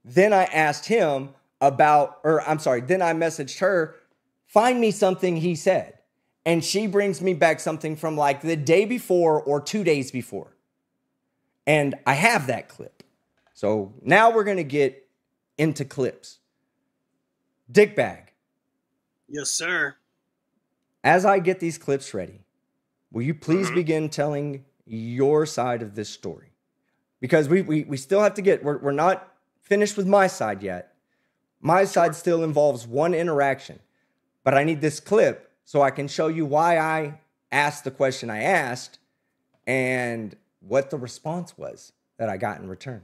Then I asked him then I messaged her, find me something he said. And she brings me back something from like the day before or 2 days before. And I have that clip. So now we're going to get into clips. Dickbag. Yes, sir. As I get these clips ready, will you please begin telling your side of this story? Because we still have to we're not finished with my side yet. My side still involves one interaction. But I need this clip so I can show you why I asked the question I asked and what the response was that I got in return.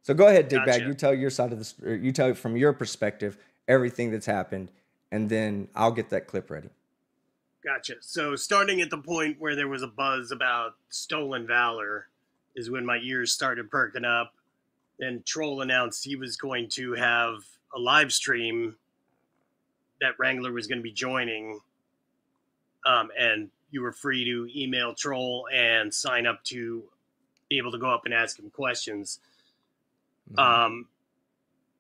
So go ahead, Dickbag. Gotcha. You tell your side of the you tell it from your perspective everything that's happened, and then I'll get that clip ready. Gotcha. So starting at the point where there was a buzz about stolen valor is when my ears started perking up. Then Troll announced he was going to have a live stream that Wrangler was going to be joining. And you were free to email Troll and sign up to be able to go up and ask him questions.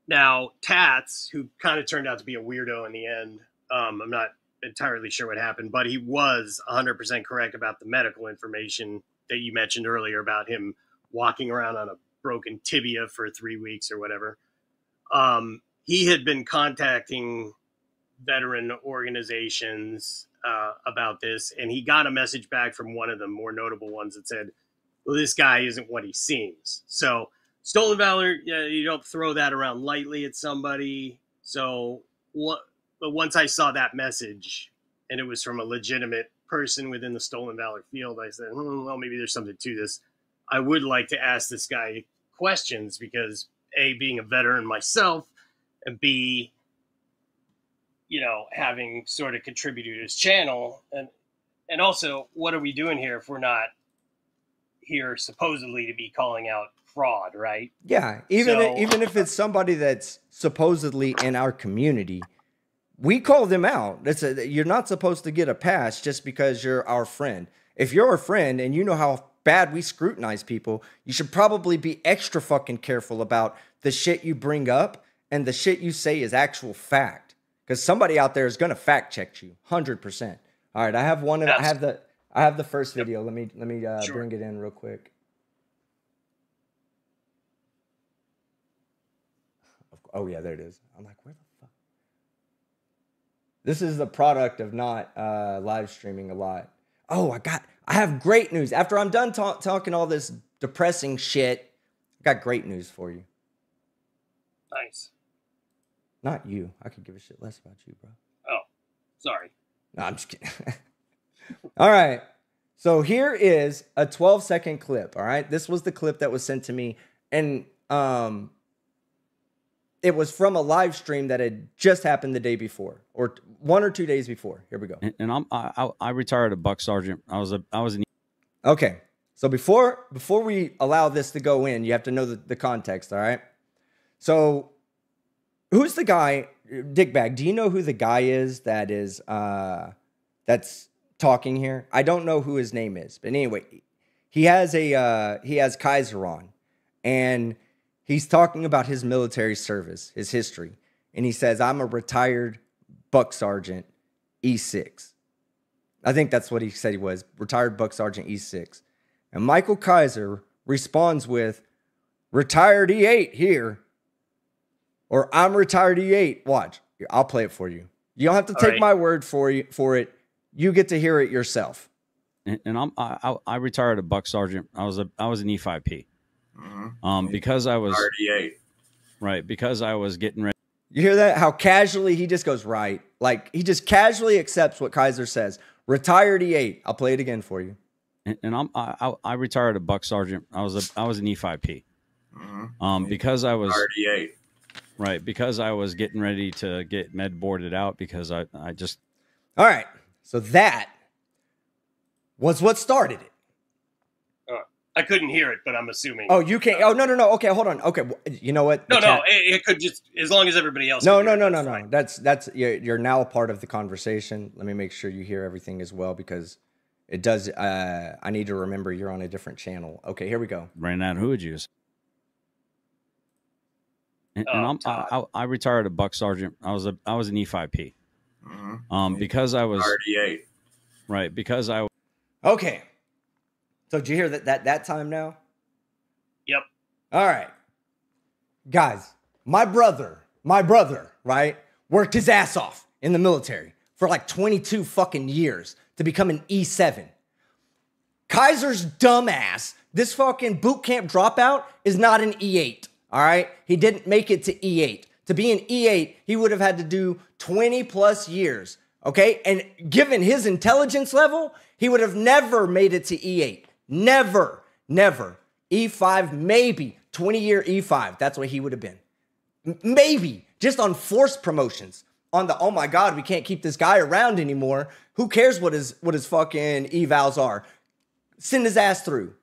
Now, Tats, who kind of turned out to be a weirdo in the end, I'm not entirely sure what happened, but he was 100% correct about the medical information that you mentioned earlier about him walking around on a broken tibia for 3 weeks or whatever. He had been contacting veteran organizations about this, and he got a message back from one of the more notable ones that said, well, this guy isn't what he seems. So stolen valor, you don't throw that around lightly at somebody. So but once I saw that message and it was from a legitimate person within the stolen valor field, I said, well, maybe there's something to this. I would like to ask this guy questions because A, being a veteran myself, and B, having sort of contributed to his channel, and also, what are we doing here if we're not here supposedly to be calling out fraud, right? Yeah, even if it's somebody that's supposedly in our community, we call them out. You're not supposed to get a pass just because you're our friend. If you're a friend and you know how bad we scrutinize people, you should probably be extra fucking careful about the shit you bring up and the shit you say is actual fact. Because somebody out there is going to fact check you 100%. All right, I have one. I have the first video. Let me Sure. bring it in real quick. Oh yeah, there it is. I'm like, where the fuck? This is the product of not live streaming a lot. Oh, I have great news. After I'm done talking all this depressing shit, I got great news for you. Nice. Not you. I could give a shit less about you, bro. Oh, sorry. No, I'm just kidding. All right. So here is a 12-second clip. All right. This was the clip that was sent to me. And it was from a live stream that had just happened the day before, or 1 or 2 days before. Here we go. And I retired a buck sergeant. I was an Okay. So before we allow this to go in, you have to know the context. All right. So who's the guy, Dickbag? Do you know who the guy is that's talking here? I don't know who his name is, but anyway, he has Kaiser on, and he's talking about his military service, his history, and he says, "I'm a retired buck sergeant, E6." I think that's what he said he was, retired buck sergeant E6. And Michael Kaiser responds with, "Retired E8 here." Or I'm retired E8. Watch. I'll play it for you. You don't have to take my word for it. You get to hear it yourself. And I retired a buck sergeant. I was an E5P. Because I was E8. Right, because I was getting ready. You hear that? How casually he just goes, right. Like, he just casually accepts what Kaiser says. Retired E8. I'll play it again for you. And I retired a buck sergeant. I was an E5P. Because I was E8. Right, because I was getting ready to get med boarded out because I just... All right. So that was what started it. I couldn't hear it, but I'm assuming. Oh, you can't. Oh, no. Okay, hold on. Okay, you know what? No. It could just, as long as everybody else. No. Fine. That's you're now a part of the conversation. Let me make sure you hear everything as well because it does. I need to remember you're on a different channel. Okay, here we go. Ran out of who would use. And I retired a buck sergeant. I was an E5P. Because I was E8. Right, because I. Okay. So did you hear that time now? Yep. All right. Guys, my brother, right, worked his ass off in the military for like 22 fucking years to become an E7. Kaiser's dumbass, this fucking boot camp dropout is not an E8, all right? He didn't make it to E8. To be an E8, he would have had to do 20 plus years, okay? And given his intelligence level, he would have never made it to E8. Never. E5, maybe 20-year E5. That's what he would have been. Maybe just on forced promotions. On the, oh my God, we can't keep this guy around anymore. Who cares what his fucking evals are? Send his ass through.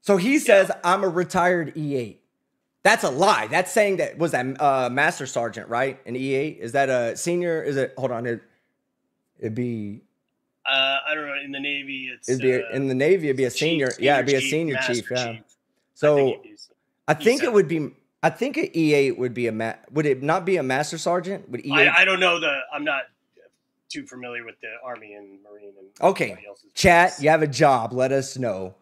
So he says, I'm a retired E8. That's a lie. That's saying that, was that Master Sergeant, right? An E8? Is that a senior? Is it, hold on, it'd be... I don't know. In the Navy, in the Navy, it'd be a senior. Yeah, it'd be a senior chief. Yeah. Chief. So I think it would be. I think an E8 would be would it not be a master sergeant? Would E8? I don't know I'm not too familiar with the Army and Marine. And okay, chat. You have a job. Let us know.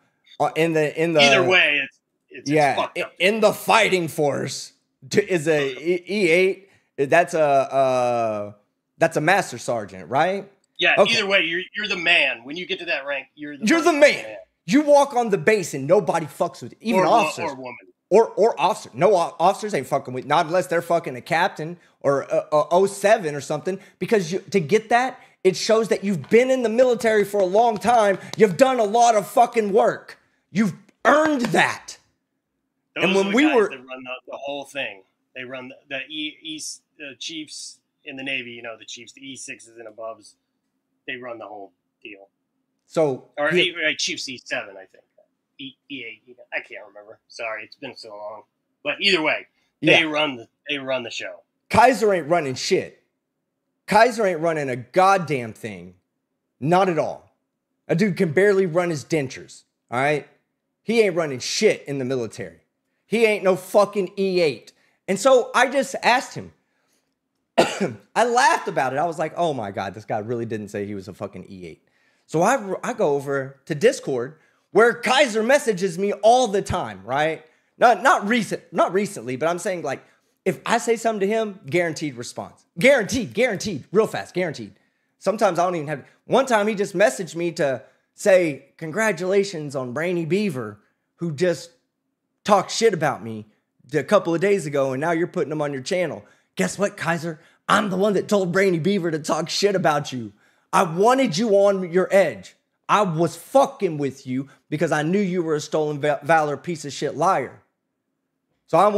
In the either way, it's fucked up. In the fighting force is a E8. That's a master sergeant, right? Yeah, okay. Either way, you're the man. When you get to that rank, you're the man. You walk on the base and nobody fucks with you. Even officers. Or woman. Or officers. No, officers ain't fucking with, not unless they're fucking a captain or a 07 or something. Because to get that, it shows that you've been in the military for a long time. You've done a lot of fucking work. You've earned that. Those and when we were... that run the whole thing. They run the chiefs in the Navy, the chiefs, the E6s and aboves. They run the whole deal. So, or Chief C7, I think. E8, I can't remember. Sorry, it's been so long. But either way, they run the show. Kaiser ain't running shit. Kaiser ain't running a goddamn thing. Not at all. A dude can barely run his dentures. All right? He ain't running shit in the military. He ain't no fucking E8. And so I just asked him. I laughed about it. I was like, oh my God, this guy really didn't say he was a fucking E8. So I go over to Discord where Kaiser messages me all the time, right? Not recently, but I'm saying like, if I say something to him, guaranteed response. Guaranteed, real fast, guaranteed. Sometimes I don't even have, one time he just messaged me to say, congratulations on Brainy Beaver, who just talked shit about me a couple of days ago, and now you're putting him on your channel. Guess what, Kaiser? I'm the one that told Brainy Beaver to talk shit about you. I wanted you on your edge. I was fucking with you because I knew you were a stolen valor piece of shit liar. So I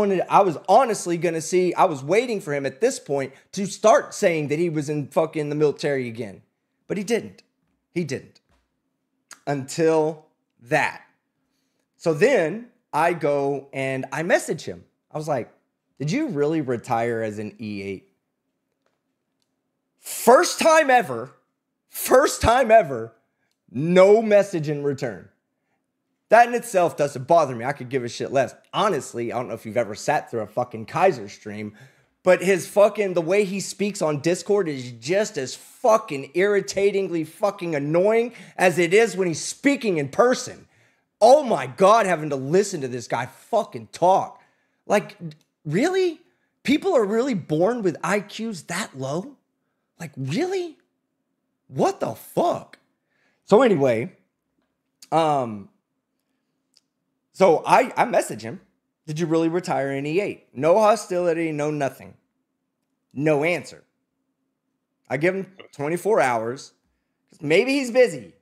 was honestly going to see, I was waiting for him at this point to start saying that he was in fucking the military again. But he didn't. He didn't. Until that. So then I go and I message him. I was like, did you really retire as an E8? First time ever, no message in return. That in itself doesn't bother me. I could give a shit less. Honestly, I don't know if you've ever sat through a fucking Kaiser stream, but the way he speaks on Discord is just as fucking irritatingly fucking annoying as it is when he's speaking in person. Oh my God, having to listen to this guy fucking talk. Like, really? People are really born with IQs that low? Like, really? What the fuck? So anyway, so I message him. did you really retire in E8? No hostility, no nothing. No answer. I give him 24 hours. Maybe he's busy.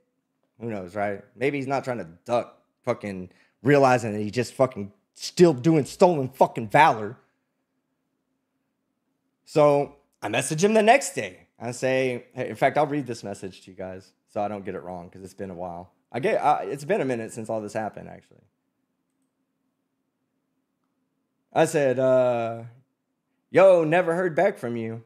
Who knows, right? Maybe he's not trying to duck fucking realizing that he's just fucking still doing stolen fucking Valor. So I message him the next day. I say, hey, in fact, I'll read this message to you guys so I don't get it wrong because it's been a while. It's been a minute since all this happened, actually. I said, yo, never heard back from you.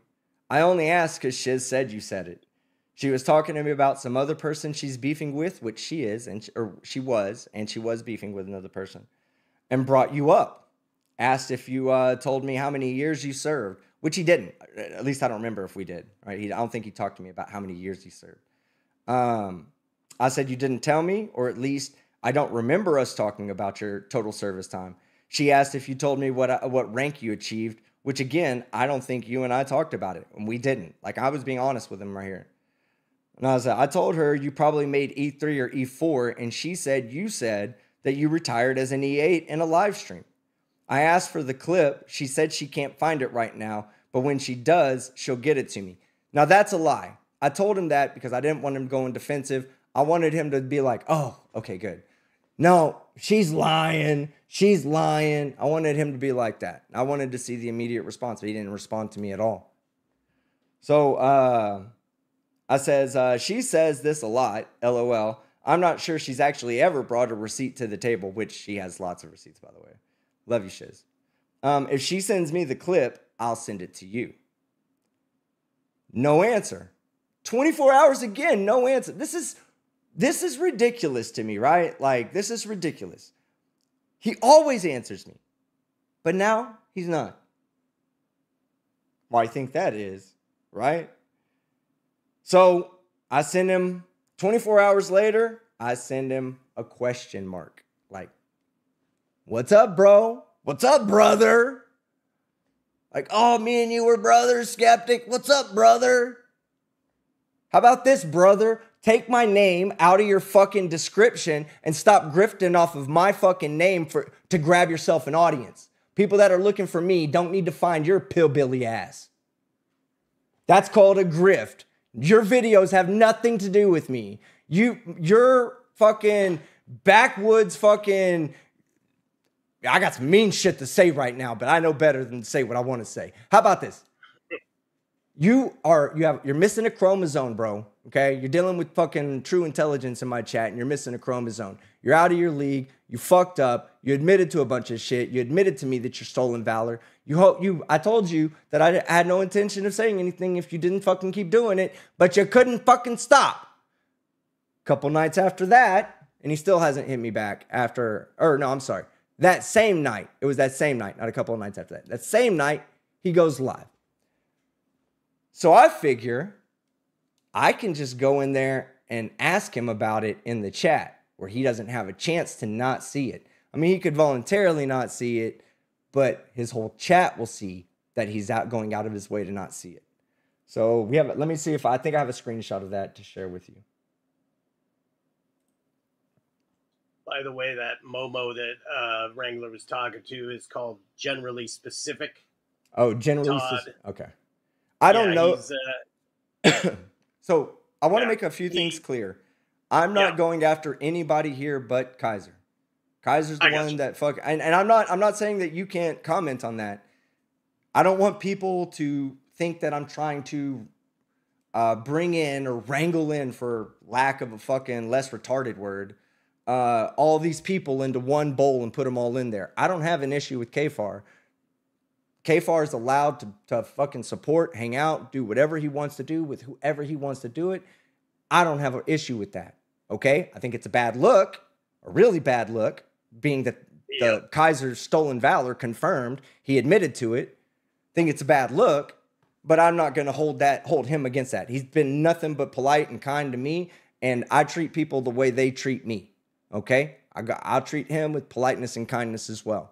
I only asked because Shiz said you said it. She was talking to me about some other person she's beefing with, which she is, she was beefing with another person, and brought you up. Asked if you told me how many years you served, which he didn't. At least I don't remember if we did. Right? I don't think he talked to me about how many years he served. I said you didn't tell me, or at least I don't remember us talking about your total service time. She asked if you told me what rank you achieved, which again, I don't think you and I talked about it, and we didn't. Like, I was being honest with him right here. And I told her you probably made E3 or E4, and she said you said that you retired as an E8 in a live stream. I asked for the clip. She said she can't find it right now, but when she does, she'll get it to me. Now, that's a lie. I told him that because I didn't want him going defensive. I wanted him to be like, oh, okay, good. No, she's lying. She's lying. I wanted him to be like that. I wanted to see the immediate response, but he didn't respond to me at all. So I says, she says this a lot, LOL. I'm not sure she's actually ever brought a receipt to the table, which she has lots of receipts, by the way. Love you, Shiz. If she sends me the clip, I'll send it to you. No answer. 24 hours again, no answer. This is ridiculous to me, right? Like, this is ridiculous. He always answers me, but now he's not. Why I think that is, right? So I send him 24 hours later, I send him a question mark. Like, what's up, bro? What's up, brother? Like, oh, me and you were brothers, skeptic. What's up, brother? How about this, brother? Take my name out of your fucking description and stop grifting off of my fucking name to grab yourself an audience. People that are looking for me don't need to find your pillbilly ass. That's called a grift. Your videos have nothing to do with me. You're fucking backwoods fucking... I got some mean shit to say right now, but I know better than to say what I want to say. How about this? You're missing a chromosome, bro. Okay? You're dealing with fucking true intelligence in my chat, and you're missing a chromosome. You're out of your league. You fucked up. You admitted to a bunch of shit. You admitted to me that you're stolen Valor. I told you that I had no intention of saying anything if you didn't fucking keep doing it, but you couldn't fucking stop. Couple nights after that, and he still hasn't hit me back that same night. It was that same night, not a couple of nights after that. That same night, he goes live. So I figure I can just go in there and ask him about it in the chat where he doesn't have a chance to not see it. I mean, he could voluntarily not see it, but his whole chat will see that he's going out of his way to not see it. So let me see I think I have a screenshot of that to share with you. By the way, that Momo that Wrangler was talking to is called Generally Specific. Oh, Generally Specific. Okay. I don't know. So I want to make a few things clear. I'm not going after anybody here but Kaiser. Kaiser's the one that and I'm not saying that you can't comment on that. I don't want people to think that I'm trying to bring in or wrangle in, for lack of a fucking less retarded word, all these people into one bowl and put them all in there. I don't have an issue with KFAR. KFAR is allowed to fucking support, hang out, do whatever he wants to do with whoever he wants to do it. I don't have an issue with that. Okay? I think it's a bad look, a really bad look, being that the Kaiser's stolen Valor confirmed. He admitted to it. I think it's a bad look, but I'm not going to hold him against that. He's been nothing but polite and kind to me, and I treat people the way they treat me. Okay? I'll treat him with politeness and kindness as well.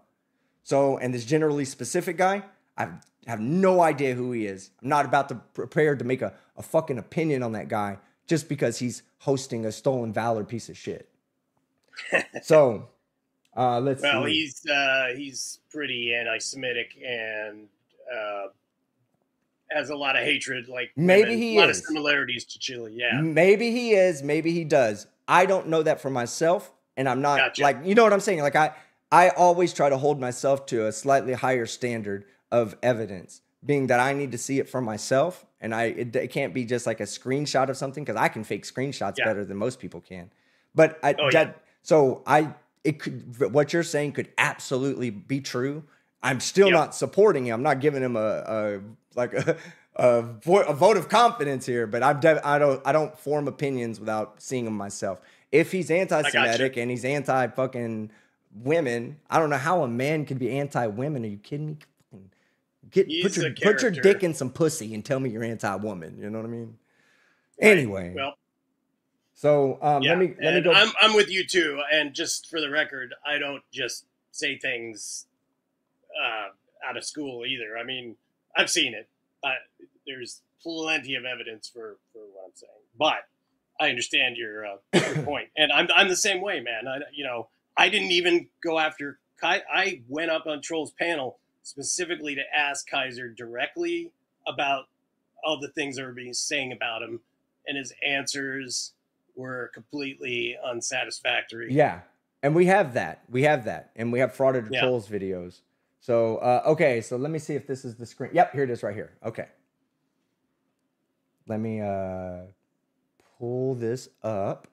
So, and this Generally Specific guy, I have no idea who he is. I'm not about to prepare to make a fucking opinion on that guy just because he's hosting a stolen Valor piece of shit. So, Let's Well, see. he's pretty anti-Semitic and has a lot of hatred, like Maybe women. A he lot of is. similarities to Chile. Yeah, Maybe he is. Maybe he does. I don't know that for myself, and I'm not gotcha. like, you know what I'm saying? Like I always try to hold myself to a slightly higher standard of evidence, being that I need to see it for myself, and it can't be just like a screenshot of something, because I can fake screenshots Yeah. better than most people can. But Oh yeah. it could, what you're saying could absolutely be true. I'm still Yep. not supporting him. I'm not giving him a vote of confidence here, but I don't form opinions without seeing them myself. If he's anti-Semitic and he's anti-fucking women, I don't know how a man could be anti-women. Are you kidding me? Put your dick in some pussy and tell me you're anti-woman. You know what I mean? Right. Anyway, well, so yeah, let me go. I'm with you too. And just for the record, I don't just say things out of school either. I mean, I've seen it. There's plenty of evidence for what I'm saying, but I understand your point, and I'm the same way, man. I didn't even go after Kai. I went up on Troll's panel specifically to ask Kaiser directly about all the things that were being saying about him, and his answers were completely unsatisfactory. Yeah, and we have that, and we have Frauded Trolls videos. So okay, so let me see if this is the screen. Yep, here it is right here. Okay, let me pull this up.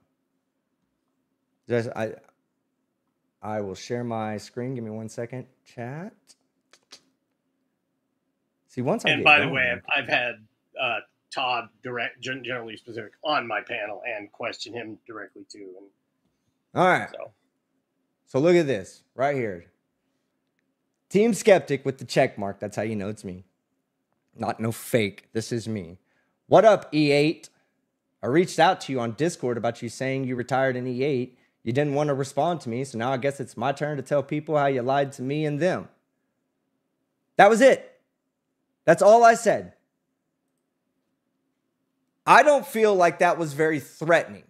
I will share my screen. Give me 1 second. Chat. See, once I and get by going, the way, I've had Todd generally specific on my panel and question him directly too. And all right. So look at this right here. Team Skeptic with the check mark. That's how you know it's me. Not no fake. This is me. What up, E8? I reached out to you on Discord about you saying you retired in E8. You didn't want to respond to me, so now I guess it's my turn to tell people how you lied to me and them. That was it. That's all I said. I don't feel like that was very threatening,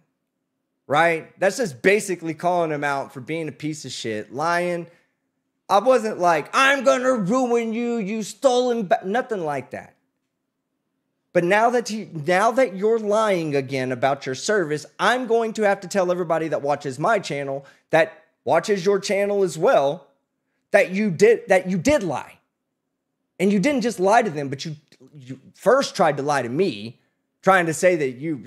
right? That's just basically calling him out for being a piece of shit, lying. I wasn't like, I'm going to ruin you, you stolen, nothing like that. But now that you're lying again about your service, I'm going to have to tell everybody that watches my channel, that watches your channel as well, that you did lie. And you didn't just lie to them, but you first tried to lie to me, trying to say that you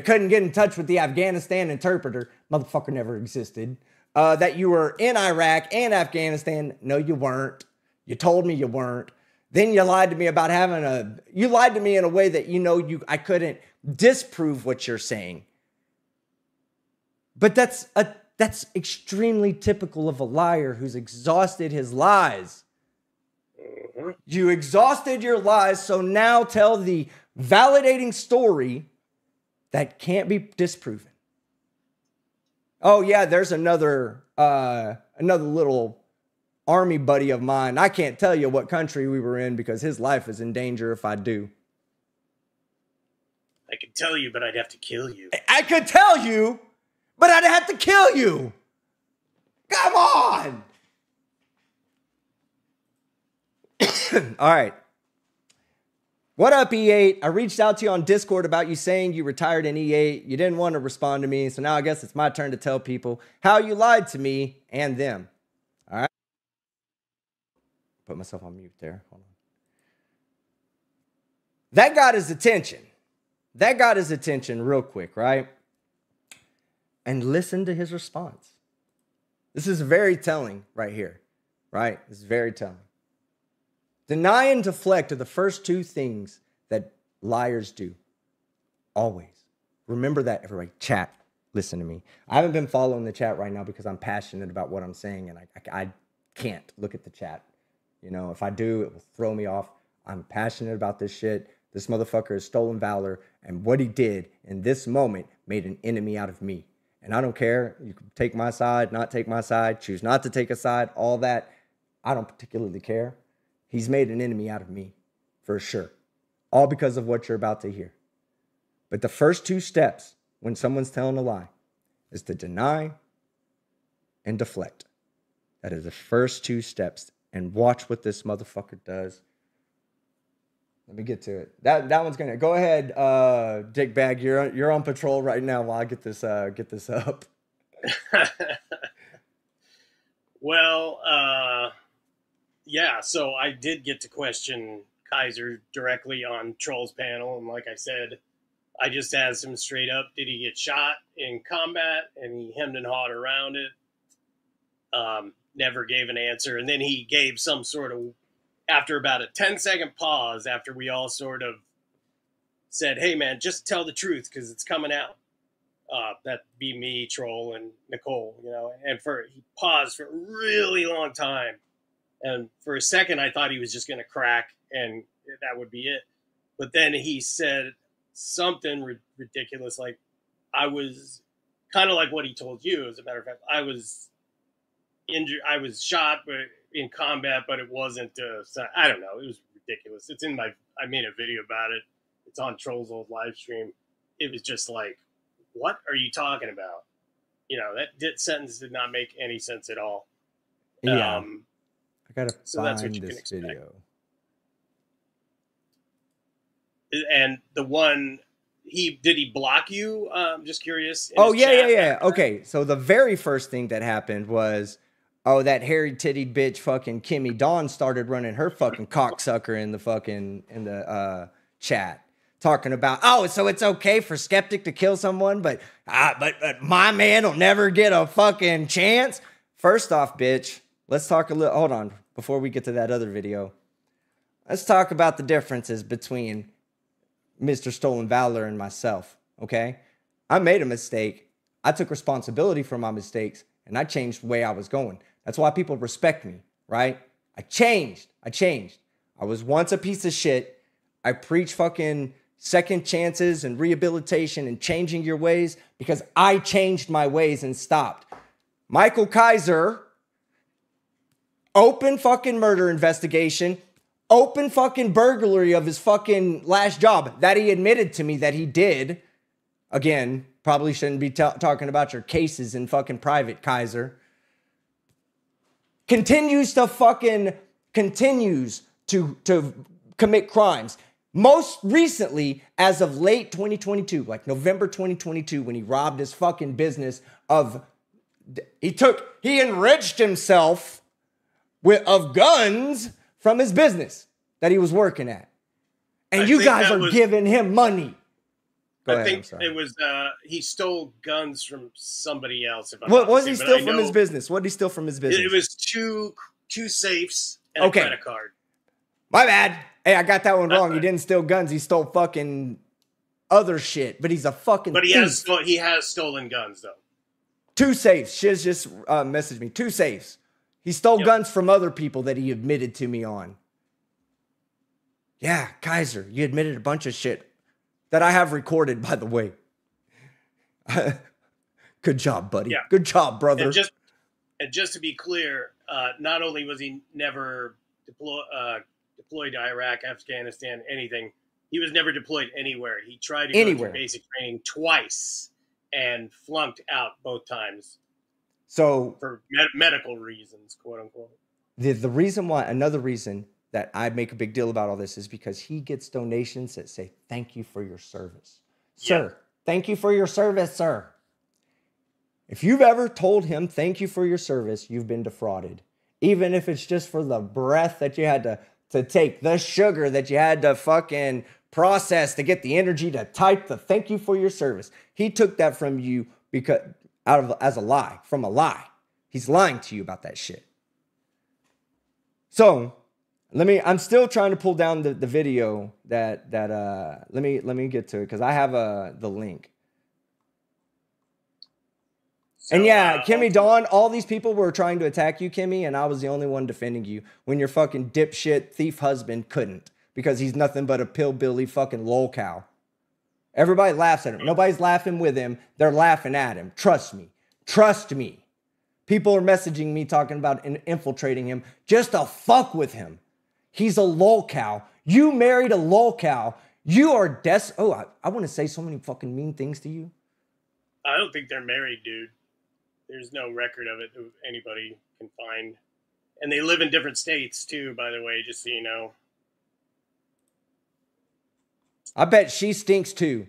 couldn't get in touch with the Afghanistan interpreter. Motherfucker never existed. That you were in Iraq and Afghanistan. No, you weren't. You told me you weren't. Then you lied to me about you lied to me in a way that I couldn't disprove what you're saying. But that's extremely typical of a liar who's exhausted his lies. You exhausted your lies, so now tell the validating story that can't be disproven. Oh yeah, there's another little army buddy of mine. I can't tell you what country we were in because his life is in danger if I do. I could tell you, but I'd have to kill you. I could tell you, but I'd have to kill you. Come on. All right. What up, E8? I reached out to you on Discord about you saying you retired in E8. You didn't want to respond to me, so now I guess it's my turn to tell people how you lied to me and them. All right. Put myself on mute there. Hold on. That got his attention. Real quick, right? And listen to his response. This is very telling right here, right? This is very telling. Deny and deflect are the first two things that liars do. Always. Remember that, everybody. Chat, listen to me. I haven't been following the chat right now because I'm passionate about what I'm saying, and I can't look at the chat. If I do, it will throw me off. I'm passionate about this shit. This motherfucker has stolen Valor, and what he did in this moment made an enemy out of me. And I don't care. You can take my side, not take my side, choose not to take a side, all that. I don't particularly care. He's made an enemy out of me, for sure. All because of what you're about to hear. But the first two steps when someone's telling a lie is to deny and deflect. That is the first 2 steps. And watch what this motherfucker does. Let me get to it. That one's gonna go ahead, Dick Bag. You're on patrol right now while I get this up. Well, yeah. So I did get to question Kaiser directly on Troll's panel, and like I said, I just asked him straight up: did he get shot in combat? And he hemmed and hawed around it. Never gave an answer, and then he gave some sort of, after about a 10-second pause, after we all sort of said, "Hey man, just tell the truth because it's coming out." That'd be me, Troll, and Nicole, and he paused for a really long time. And for a second, I thought he was just going to crack and that would be it. But then he said something ridiculous, like, I was kind of like what he told you, as a matter of fact. I was injured. I was shot in combat, but it wasn't, I don't know. It was ridiculous. It's I made a video about it. It's on Troll's old live stream. It was just like, what are you talking about? That sentence did not make any sense at all. Yeah. I gotta that's what find you can this expect. video. And the one, did he block you? Just curious. Oh, yeah. Okay, so the very first thing that happened was, that hairy titty bitch fucking Kimmy Dawn started running her fucking cocksucker in the chat, talking about, so it's okay for Skeptic to kill someone, but my man will never get a fucking chance. First off, bitch, let's talk hold on, before we get to that other video. Let's talk about the differences between Mr. Stolen Valor and myself, okay? I made a mistake. I took responsibility for my mistakes, and I changed the way I was going. That's why people respect me, right? I changed. I was once a piece of shit. I preach fucking second chances and rehabilitation and changing your ways because I changed my ways and stopped. Michael Kaiser, open fucking murder investigation, open fucking burglary of his fucking last job that he admitted to me that he did. Again, probably shouldn't be talking about your cases in fucking private, Kaiser. Continues to commit crimes. Most recently, as of late 2022, like November 2022, when he robbed his fucking business he enriched himself of guns from his business that he was working at. And you guys are giving him money. I think it was, he stole guns from somebody else. What was he steal from his business? What did he steal from his business? It was two safes and a credit card. My bad. Hey, I got that one wrong. He didn't steal guns. He stole fucking other shit. But he's a fucking thief. He has stolen guns, though. 2 safes. Shiz just messaged me. 2 safes. He stole guns from other people that he admitted to me on. Yeah, Kaiser, you admitted a bunch of shit that I have recorded, by the way. Good job, buddy. Yeah. Good job, brother. And just to be clear, not only was he never deployed to Iraq, Afghanistan, anything, he was never deployed anywhere. He tried to go through basic training twice and flunked out both times. So for medical reasons, quote unquote. The reason why, another reason that I make a big deal about all this is because he gets donations that say, thank you for your service. Sir, thank you for your service, sir. If you've ever told him thank you for your service, you've been defrauded. Even if it's just for the breath that you had to take, the sugar that you had to fucking process to get the energy to type the thank you for your service. He took that from you as a lie, from a lie. He's lying to you about that shit. So I'm still trying to pull down the video let me get to it because I have the link. So, and yeah, Kimmy Dawn, all these people were trying to attack you, Kimmy, and I was the only one defending you when your fucking dipshit thief husband couldn't because he's nothing but a pillbilly fucking lol cow. Everybody laughs at him. Nobody's laughing with him. They're laughing at him. Trust me. Trust me. People are messaging me talking about infiltrating him just to fuck with him. He's a lol cow. You married a lol cow. You are I want to say so many fucking mean things to you. I don't think they're married, dude. there's no record of it that anybody can find. And they live in different states too, by the way, just so you know. I bet she stinks too.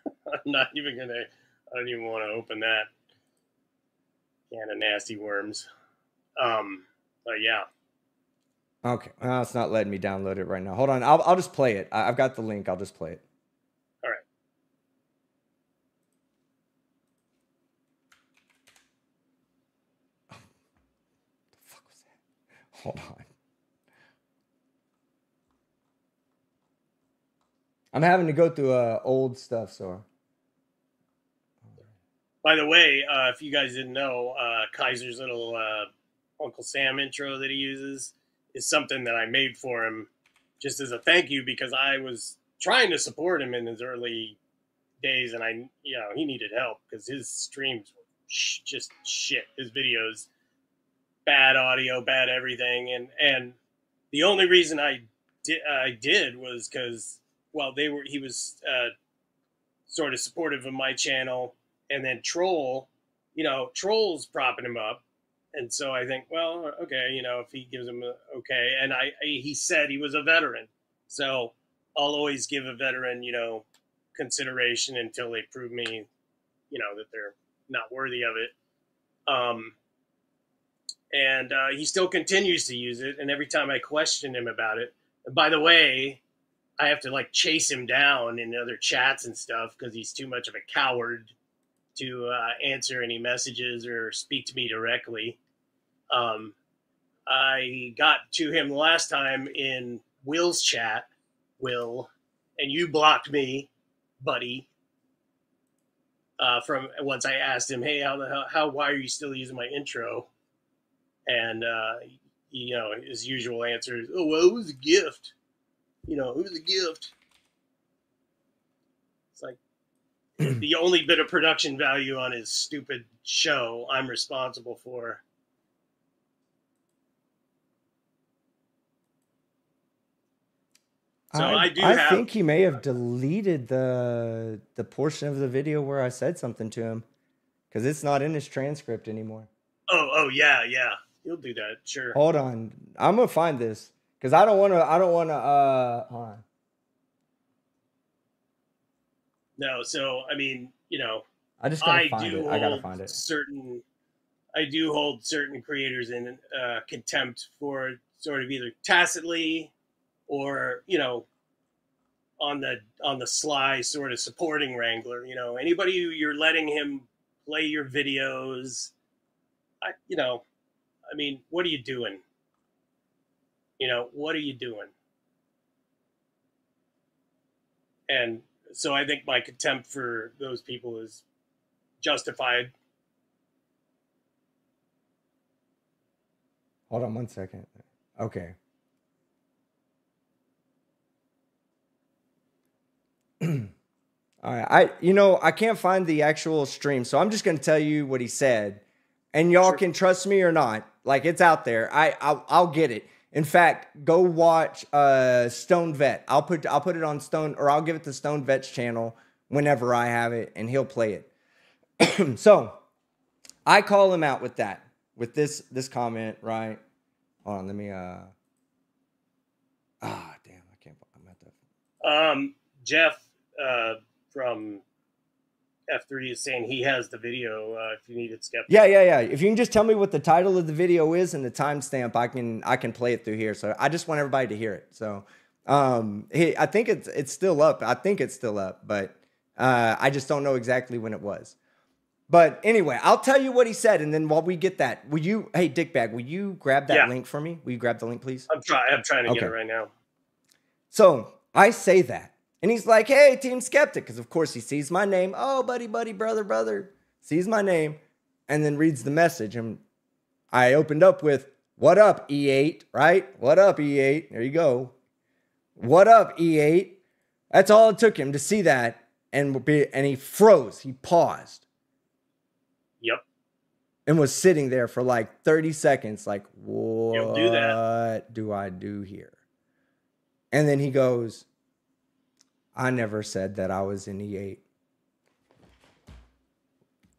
I'm not even gonna. I don't even want to open that can of nasty worms. But yeah. Okay, well, it's not letting me download it right now. Hold on, I'll just play it. I've got the link. I'll just play it. All right. The fuck was that? Hold on. I'm having to go through old stuff, so. By the way, if you guys didn't know, Kaiser's little Uncle Sam intro that he uses is something that I made for him just as a thank you because I was trying to support him in his early days and he needed help because his streams were just shit. His videos, bad audio, bad everything. And the only reason I did was because, well, he was sort of supportive of my channel. And then Troll's propping him up. And so I think, well, okay, if he gives him okay. And he said he was a veteran. So I'll always give a veteran, consideration until they prove me, that they're not worthy of it. And he still continues to use it. And every time I question him about it, and by the way, I have to chase him down in other chats and stuff because he's too much of a coward to answer any messages or speak to me directly. I got to him last time in Will's chat, Will, and you blocked me, buddy. From once I asked him, hey, why are you still using my intro? And his usual answer is, oh well, it was a gift. It was a gift. It's like, the only bit of production value on his stupid show I'm responsible for. So I think he may have deleted the portion of the video where I said something to him because it's not in his transcript anymore. Oh yeah. He'll do that, sure. Hold on. I'm gonna find this because I don't wanna hold on. No, so I mean, I just gotta find it. I gotta find it. I do hold certain creators in contempt for sort of either tacitly or on the sly sort of supporting Wrangler. Anybody who you're letting him play your videos. I mean, what are you doing? What are you doing? And so I think my contempt for those people is justified. Hold on 1 second. Okay. All right. I can't find the actual stream, so I'm just going to tell you what he said. And y'all can trust me or not. It's out there. I'll get it. In fact, go watch Stone Vet. I'll put it on Stone, or I'll give it to Stone Vet's channel whenever I have it, and he'll play it. So I call him out with this comment, right? Hold on, let me damn, I can't. I'm at the Jeff from F3 is saying he has the video if you need it, Skeptic. Yeah. If you can just tell me what the title of the video is and the timestamp, I can play it through here. So I just want everybody to hear it. So I think it's still up. I think it's still up, but I just don't know exactly when it was. But anyway, I'll tell you what he said, and then while we get that, hey Dickbag, will you grab that link for me? Will you grab the link, please? I'm trying to get it right now. So I say that. And he's like, hey, Team Skeptic, because of course he sees my name. Oh, buddy, brother, sees my name, and then reads the message. And I opened up with, what up, E8, right? What up, E8? There you go. What up, E8? That's all it took him to see that, and he froze. He paused. Yep. And was sitting there for 30 seconds, what do I do here? And then he goes, I never said that I was in E8.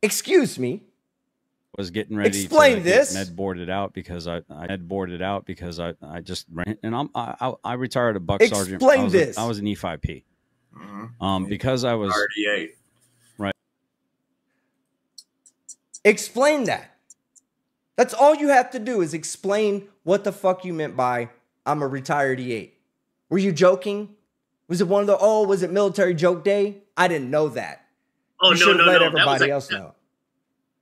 Excuse me. Was getting ready Explain to this. get med boarded out because I just ran, and I retired a buck sergeant. Explain this. I was an E5P. Because I was RDA. right. Explain that. That's all you have to do is explain what the fuck you meant by I'm a retired E8. Were you joking? Was it one of the, was it military joke day? I didn't know that. Oh, you no. let everybody else know.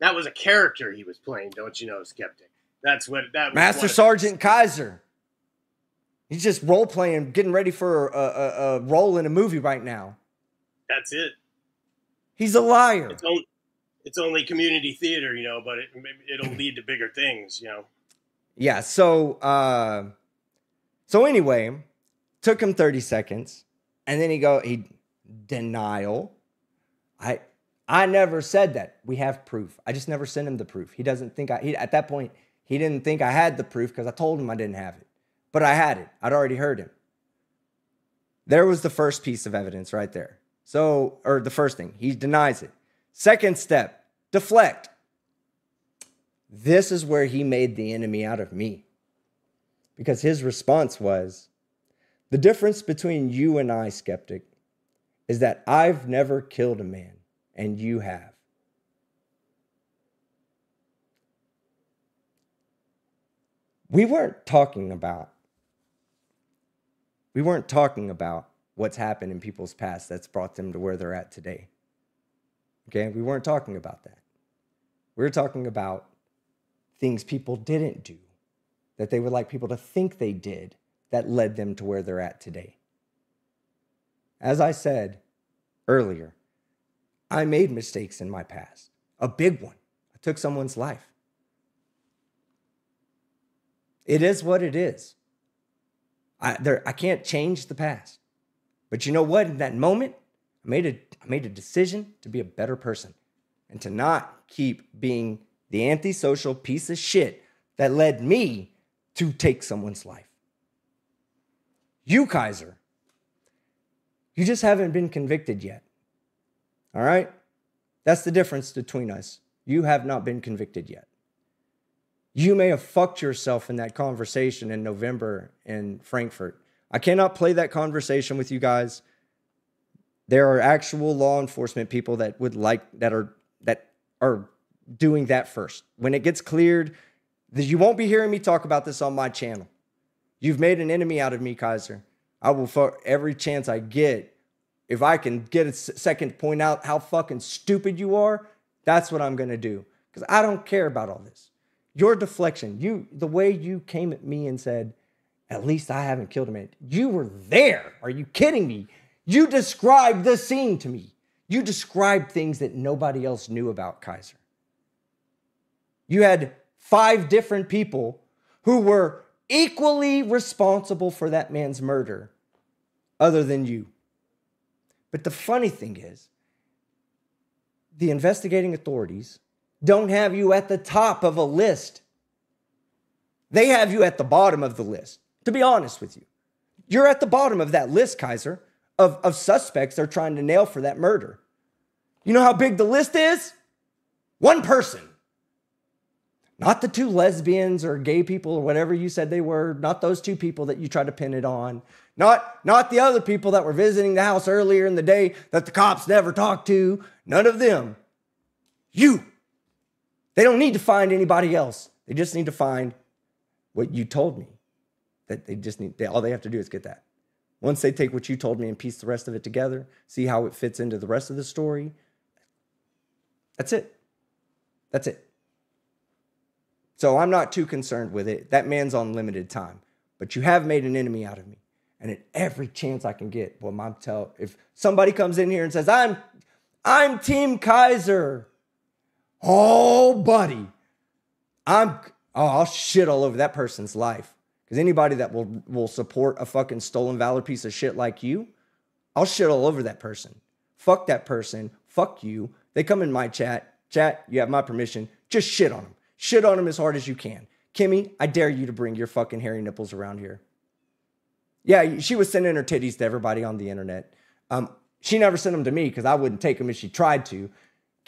That was a character he was playing, don't you know, Skeptic? That was Master Sergeant Kaiser. He's just role playing, getting ready for a role in a movie right now. That's it. He's a liar. It's only community theater, you know, but it'll lead to bigger things, you know. Yeah. So anyway, took him 30 seconds, and then he denial. I never said that. We have proof. I just never sent him the proof. He doesn't think at that point, he didn't think I had the proof because I told him I didn't have it. But I had it. I'd already heard him. There was the first piece of evidence right there. Or the first thing, he denies it. Second step, deflect. This is where he made the enemy out of me. Because his response was, the difference between you and I, Skeptic, is that I've never killed a man. And you have. We weren't talking about what's happened in people's past that's brought them to where they're at today. Okay? We weren't talking about that. We were talking about things people didn't do that they would like people to think they did that led them to where they're at today. As I said earlier, I made mistakes in my past. A big one. I took someone's life. It is what it is. I can't change the past. But you know what? In that moment, I made a decision to be a better person and to not keep being the antisocial piece of shit that led me to take someone's life. You, Kaiser, you just haven't been convicted yet. All right? That's the difference between us. You have not been convicted yet. You may have fucked yourself in that conversation in November in Frankfurt. I cannot play that conversation with you guys. There are actual law enforcement people that are doing that first. When it gets cleared, you won't be hearing me talk about this on my channel. You've made an enemy out of me, Kaiser. I will fuck every chance I get. If I can get a second to point out how fucking stupid you are, that's what I'm going to do. Because I don't care about all this. Your deflection, the way you came at me and said, at least I haven't killed a man. You were there. Are you kidding me? You described the scene to me. You described things that nobody else knew about, Kaiser. You had 5 different people who were equally responsible for that man's murder other than you. But the funny thing is, the investigating authorities don't have you at the top of a list. They have you at the bottom of the list, to be honest with you. You're at the bottom of that list, Kaiser, of suspects they're trying to nail for that murder. You know how big the list is? 1 person. Not the 2 lesbians or gay people or whatever you said they were. Not those 2 people that you tried to pin it on. Not the other people that were visiting the house earlier in the day that the cops never talked to. None of them. You. They don't need to find anybody else. They just need to find what you told me. All they have to do is get that. Once they take what you told me and piece the rest of it together, see how it fits into the rest of the story, that's it. That's it. So I'm not too concerned with it. That man's on limited time. But you have made an enemy out of me. And at every chance I can get, if somebody comes in here and says, I'm Team Kaiser. Oh, buddy. I'll shit all over that person's life. Because anybody that will support a fucking stolen valor piece of shit like you, I'll shit all over that person. Fuck that person. Fuck you. They come in my chat. Chat, you have my permission. Just shit on them. Shit on them as hard as you can. Kimmy, I dare you to bring your fucking hairy nipples around here. Yeah, she was sending her titties to everybody on the internet. She never sent them to me because I wouldn't take them if she tried to.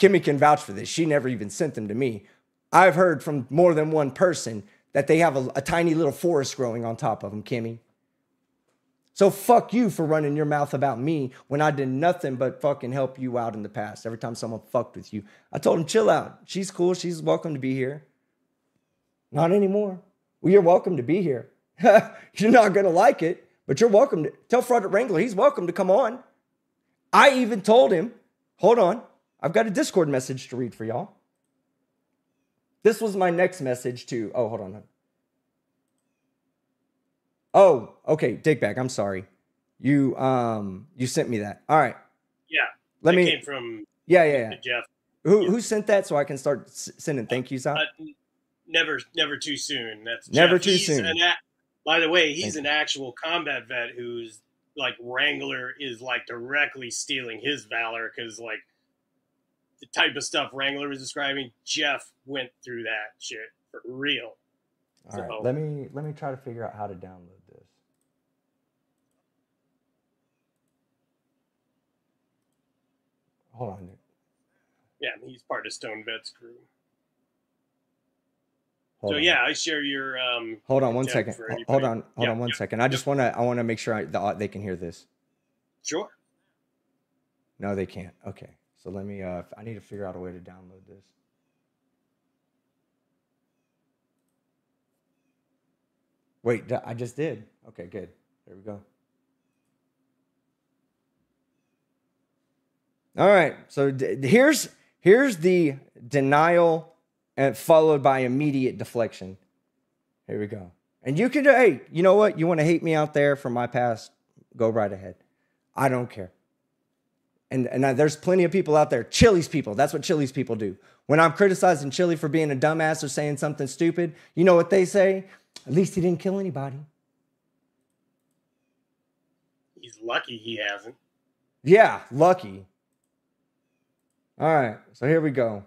Kimmy can vouch for this. She never even sent them to me. I've heard from more than one person that they have a tiny little forest growing on top of them, Kimmy. So fuck you for running your mouth about me when I did nothing but fucking help you out in the past. Every time someone fucked with you, I told him, chill out. She's cool. She's welcome to be here. Not anymore. Well, you're welcome to be here. You're not going to like it, but you're welcome to. Tell Frederick Wrangler he's welcome to come on. I even told him, hold on, I've got a Discord message to read for y'all. This was my next message to, oh, hold on. Oh, okay, Dickbag, I'm sorry. You sent me that. All right. Yeah. Came from Yeah. Jeff. Who sent that so I can start sending thank yous out? Never too soon. That's never Jeff. too soon. By the way, he's an actual combat vet who's like Wrangler is like directly stealing his Valor because like the type of stuff Wrangler was describing, Jeff went through that shit for real. All right, let me try to figure out how to download this. Hold on, dude. Yeah, he's part of Stone Vet's crew. Hold on. Yeah, I share your. Hold on one second. Hold on one second. I just want to make sure they can hear this. Sure. No, they can't. Okay, so let me. I need to figure out a way to download this. Wait, I just did. Okay, good. There we go. All right. So here's the denial and followed by immediate deflection. Here we go. And you can, hey, you know what? You want to hate me out there for my past? Go right ahead. I don't care. And there's plenty of people out there. Chili's people. That's what Chili's people do. When I'm criticizing Chili for being a dumbass or saying something stupid, you know what they say? At least he didn't kill anybody. He's lucky he hasn't. Yeah, lucky. All right, so here we go.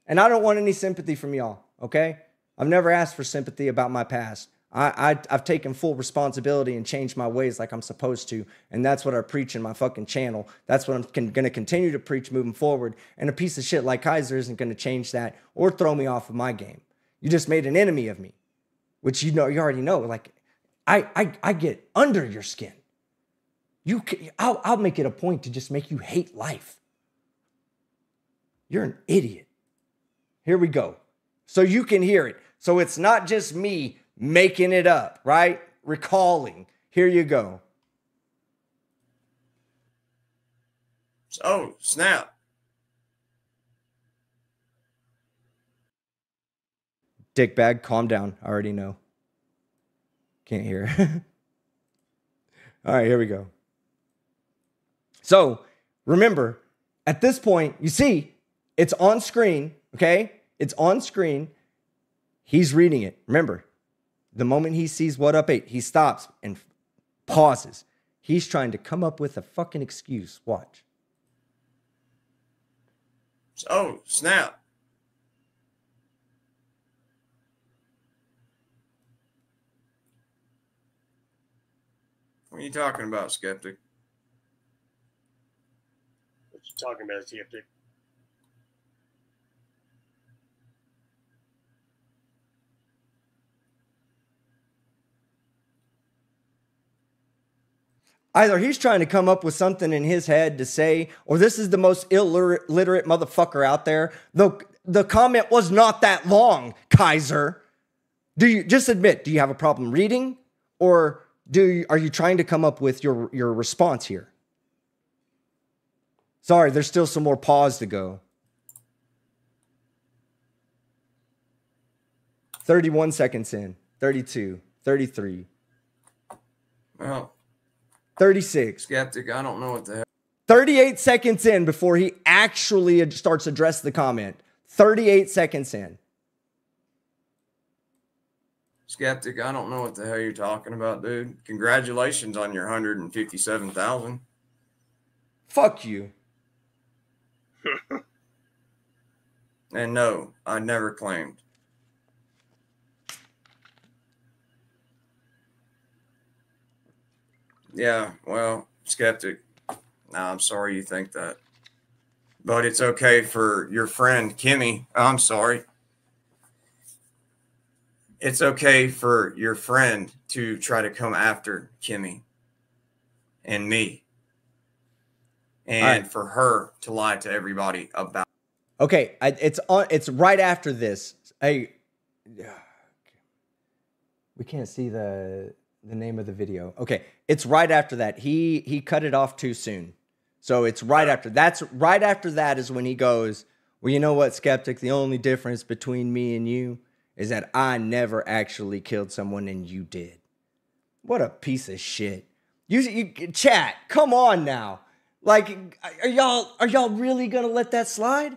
And I don't want any sympathy from y'all, okay? I've never asked for sympathy about my past. I've taken full responsibility and changed my ways like I'm supposed to. And that's what I preach in my fucking channel. That's what I'm going to continue to preach moving forward. And a piece of shit like Kaiser isn't going to change that or throw me off of my game. You just made an enemy of me, which you already know. Like, I get under your skin. I'll make it a point to just make you hate life. You're an idiot. Here we go. So you can hear it. So it's not just me making it up, right? Recalling. Here you go. Oh, snap. Dickbag, calm down. I already know. Can't hear. All right, here we go. So remember, at this point, you see, it's on screen, okay? It's on screen. He's reading it. Remember, the moment he sees what up 8, he stops and pauses. He's trying to come up with a fucking excuse. Watch. Oh, snap. What are you talking about, Skeptic? What you talking about, Skeptic? Either he's trying to come up with something in his head to say, or this is the most illiterate motherfucker out there. The comment was not that long, Kaiser. Do you just admit, do you have a problem reading? Or are you trying to come up with your response here? Sorry, there's still some more pause to go. 31 seconds in, 32, 33. Well, 36. Skeptic, I don't know what the hell. 38 seconds in before he actually starts to address the comment. 38 seconds in. Skeptic, I don't know what the hell you're talking about, dude. Congratulations on your 157,000. Fuck you. And no, I never claimed. Yeah, well, Skeptic, nah, I'm sorry you think that. But it's okay for your friend Kimmy. I'm sorry. It's okay for your friend to try to come after Kimmy and me, and for her to lie to everybody about. Okay, it's right after this. Hey, we can't see the name of the video. Okay, it's right after that. He cut it off too soon. So it's right after. That's right after that is when he goes, well, you know what, Skeptic? The only difference between me and you is that I never actually killed someone and you did. What a piece of shit. You chat, come on now. Like, are y'all really gonna let that slide?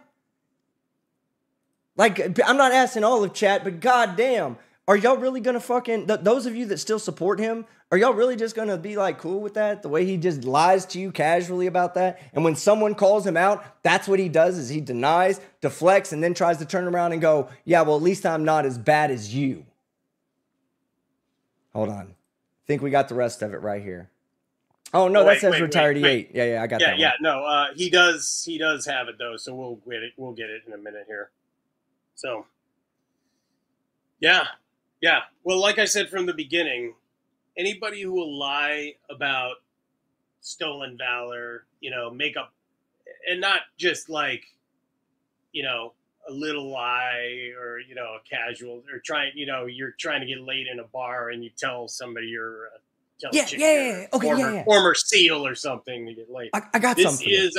Like, I'm not asking all of chat, but goddamn, are y'all really gonna fucking, those of you that still support him, are y'all really just gonna be like cool with that? The way he just lies to you casually about that? And when someone calls him out, that's what he does, is he denies, deflects, and then tries to turn around and go, yeah, well, at least I'm not as bad as you. Hold on. I think we got the rest of it right here. Oh, no, that says retired E8. Yeah, I got that one. Yeah, no, he does have it, though, so we'll get it in a minute here. So, yeah. Well, like I said from the beginning, anybody who will lie about stolen valor, make up, and not just like, a little lie or, a casual, or you're trying to get laid in a bar and you tell somebody you're former SEAL or something to get laid. I got something.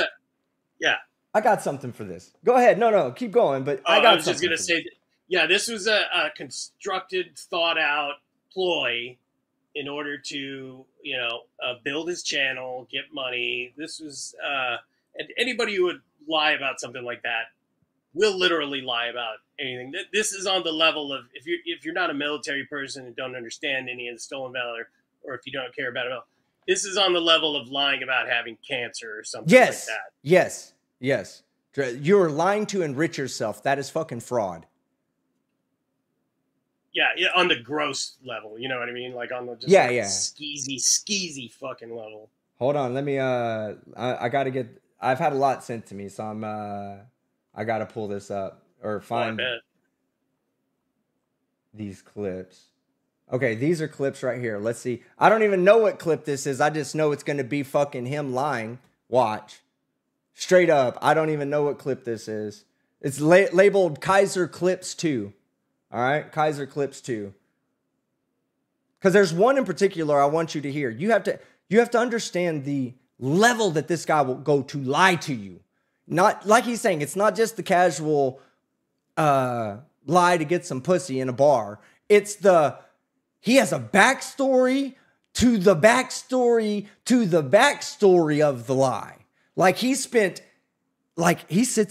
I got something for this. Go ahead. No, keep going. But I was just gonna say, this was a constructed, thought out ploy in order to, build his channel, get money. This was, and anybody who would lie about something like that will literally lie about anything. This is on the level of, if you're not a military person and don't understand any of the stolen valor, or if you don't care about it at all, this is on the level of lying about having cancer or something like that. Yes. You're lying to enrich yourself. That is fucking fraud. Yeah, on the gross level, you know what I mean? Like on the just skeezy fucking level. Hold on, let me I gotta get, I've had a lot sent to me, so I gotta pull this up or find these clips. Okay, these are clips right here. Let's see. I don't even know what clip this is. I just know it's gonna be fucking him lying. Watch. Straight up, I don't even know what clip this is. It's labeled Kaiser Clips 2. All right, Kaiser Clips 2. Because there's one in particular I want you to hear. You have to understand the level that this guy will go to lie to you. Not like he's saying, it's not just the casual lie to get some pussy in a bar. It's he has a backstory to the backstory to the backstory of the lie. Like he sits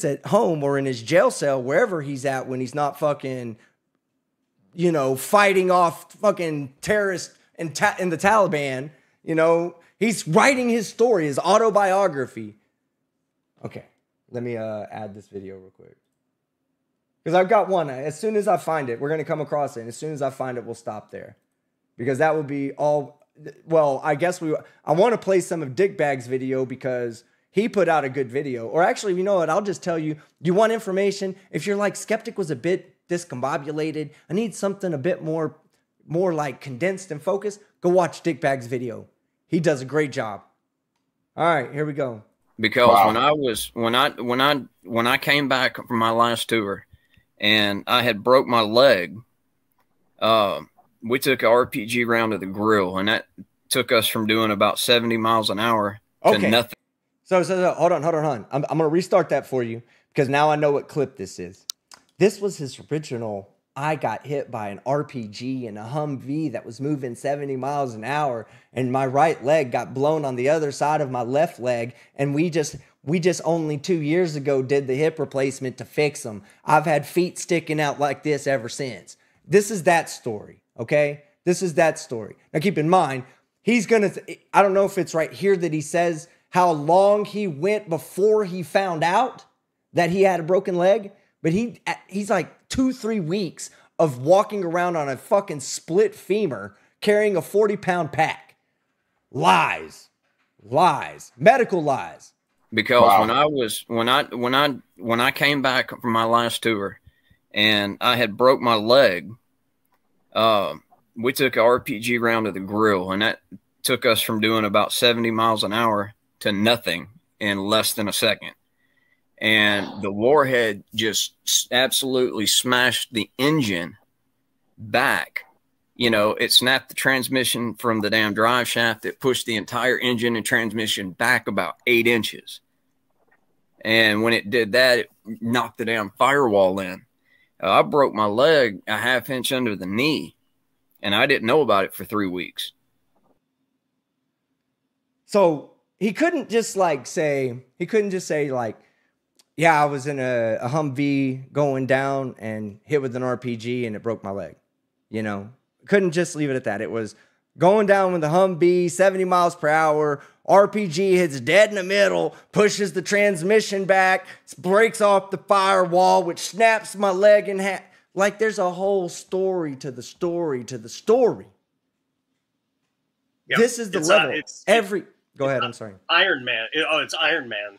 at home or in his jail cell, wherever he's at when he's not fucking, fighting off fucking terrorists in the Taliban. He's writing his story, his autobiography. Okay, let me add this video real quick. Because I've got one. As soon as I find it, we're going to come across it. And as soon as I find it, we'll stop there. Because that would be all. Well, I guess I want to play some of Dickbag's video because he put out a good video. Or actually, you know what? I'll just tell you. You want information? If you're like, Skeptic was a bit discombobulated, I need something a bit more like condensed and focused, go watch Dickbag's video. He does a great job. All right, here we go. Because when I came back from my last tour and I had broke my leg, we took an RPG round to the grill, and that took us from doing about 70 miles an hour to nothing. So hold on. I'm going to restart that for you because now I know what clip this is. This was his original, I got hit by an RPG in a Humvee that was moving 70 miles an hour, and my right leg got blown on the other side of my left leg, and we just only 2 years ago did the hip replacement to fix them. I've had feet sticking out like this ever since. This is that story, okay? This is that story. Now keep in mind, I don't know if it's right here that he says how long he went before he found out that he had a broken leg, but he's like 2-3 weeks of walking around on a fucking split femur carrying a 40-pound pack. Lies. Medical lies. because when I came back from my last tour and I had broke my leg, we took an RPG round to the grill, and that took us from doing about 70 miles an hour to nothing in less than a second. And the warhead just absolutely smashed the engine back. You know, it snapped the transmission from the damn drive shaft. It pushed the entire engine and transmission back about 8 inches. And when it did that, it knocked the damn firewall in. I broke my leg a half inch under the knee, and I didn't know about it for 3 weeks. So he couldn't just say, yeah, I was in a Humvee going down and hit with an RPG and it broke my leg. You know, couldn't just leave it at that. It was going down with the Humvee, 70 miles per hour. RPG hits dead in the middle, pushes the transmission back, breaks off the firewall, which snaps my leg in half. Like, there's a whole story to the story to the story. Yep. This is the level. Go ahead. I'm sorry. Iron Man. It's Iron Man.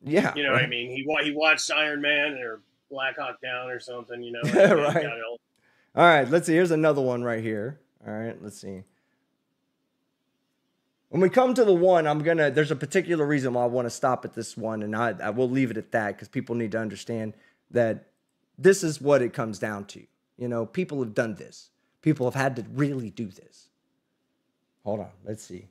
Yeah. You know what I mean? He watched Iron Man or Black Hawk Down or something, you know. Right. All right, let's see. Here's another one right here. All right, let's see. When we come to the one, there's a particular reason why I want to stop at this one, and I will leave it at that because people need to understand that this is what it comes down to. You know, people have done this. People have had to really do this. Hold on, let's see.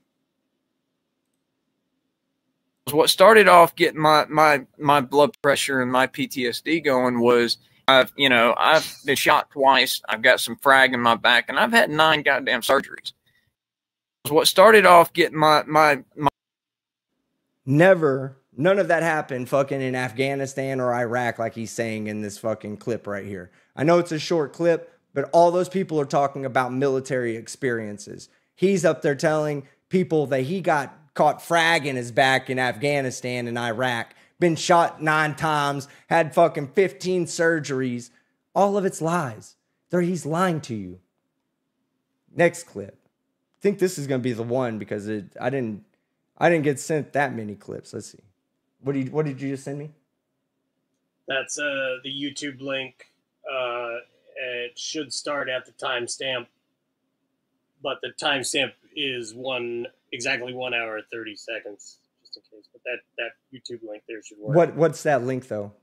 What started off getting my blood pressure and my PTSD going was I've been shot twice. I've got some frag in my back, and I've had 9 goddamn surgeries. What started off getting my none of that happened fucking in Afghanistan or Iraq like he's saying in this fucking clip right here. I know it's a short clip, but all those people are talking about military experiences. He's up there telling people that he got caught frag in his back in Afghanistan and Iraq, been shot 9 times, had fucking 15 surgeries. All of it's lies. He's lying to you. Next clip. I think this is going to be the one because I didn't get sent that many clips. Let's see. What did you just send me? That's the YouTube link. It should start at the timestamp, but the timestamp is exactly 1 hour 30 seconds, just in case. But that YouTube link there should work. What's that link though?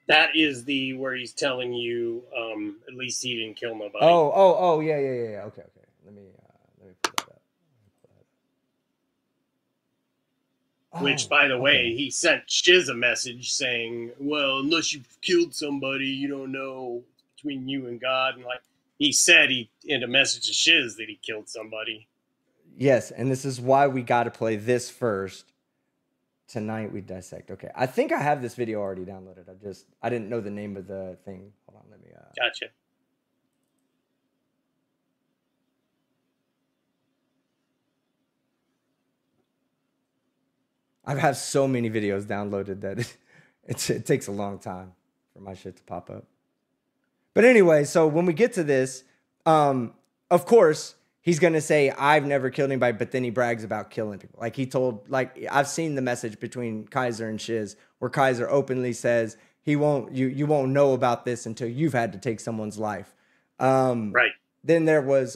That is where he's telling you at least he didn't kill nobody. Oh yeah. Okay. Let me pull that up. Which, by the way, he sent Shiz a message saying, well, unless you've killed somebody, you don't know between you and God. And like he said in a message to Shiz that he killed somebody. Yes, and this is why we got to play this first. Tonight we dissect. Okay, I think I have this video already downloaded. I didn't know the name of the thing. Hold on, let me. Gotcha. I have so many videos downloaded that it takes a long time for my shit to pop up. But anyway, so when we get to this, of course, he's going to say, I've never killed anybody, but then he brags about killing people. I've seen the message between Kaiser and Shiz where Kaiser openly says you won't know about this until you've had to take someone's life. Right. Then there was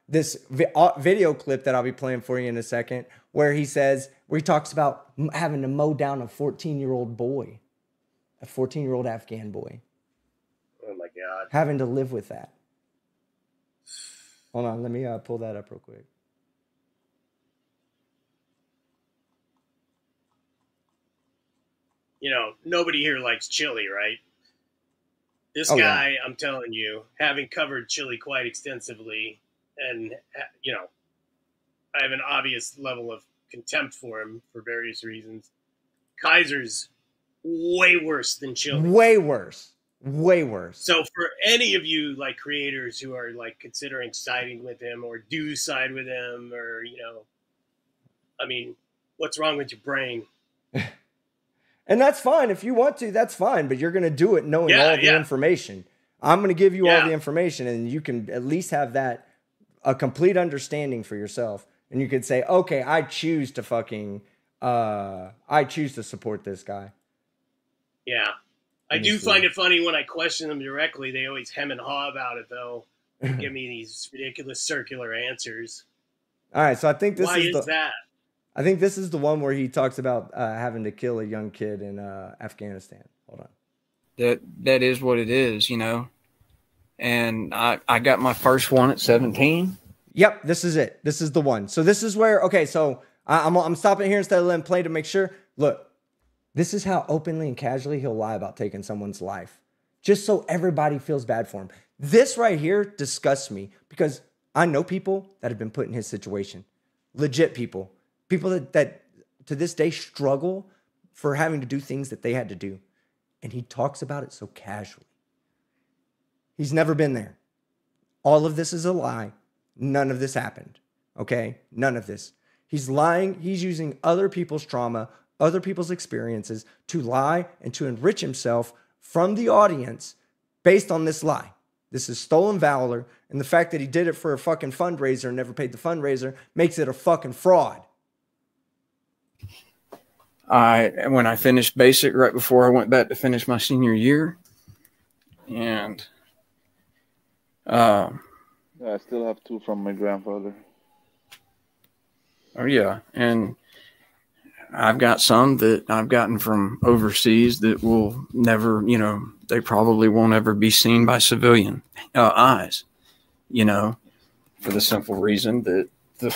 this video clip that I'll be playing for you in a second where he talks about having to mow down a 14-year-old boy, a 14-year-old Afghan boy. Oh, my God. Having to live with that. Hold on, let me pull that up real quick. You know, nobody here likes chili, right? This guy, yeah. I'm telling you, having covered chili quite extensively, and, you know, I have an obvious level of contempt for him for various reasons. Kaiser's way worse than chili. Way worse. Way worse. So for any of you like creators who are like considering siding with him or do side with him, or, you know, I mean, what's wrong with your brain? And that's fine. If you want to, that's fine. But you're going to do it knowing all the information. I'm going to give you all the information, and you can at least have a complete understanding for yourself. And you could say, okay, I choose to fucking I choose to support this guy. Yeah. I do find it funny when I question them directly. They always hem and haw about it, though. They give me these ridiculous circular answers. All right, so I think this Why is that? I think this is the one where he talks about having to kill a young kid in Afghanistan. Hold on. That is what it is, you know. And I got my first one at 17. Yep, this is it. This is the one. So this is where, okay, so I'm stopping here instead of letting play to make sure. Look, this is how openly and casually he'll lie about taking someone's life, just so everybody feels bad for him. This right here disgusts me because I know people that have been put in his situation. Legit people that to this day struggle for having to do things that they had to do. And he talks about it so casually. He's never been there. All of this is a lie. None of this happened. Okay? None of this. He's lying. He's using other people's trauma, other people's experiences to lie and to enrich himself from the audience based on this lie. This is stolen valor. And the fact that he did it for a fucking fundraiser and never paid the fundraiser makes it a fucking fraud. When I finished basic right before I went back to finish my senior year, and I still have 2 from my grandfather. Oh yeah, and I've got some that I've gotten from overseas that will never, you know, they probably won't ever be seen by civilian eyes, you know, for the simple reason that the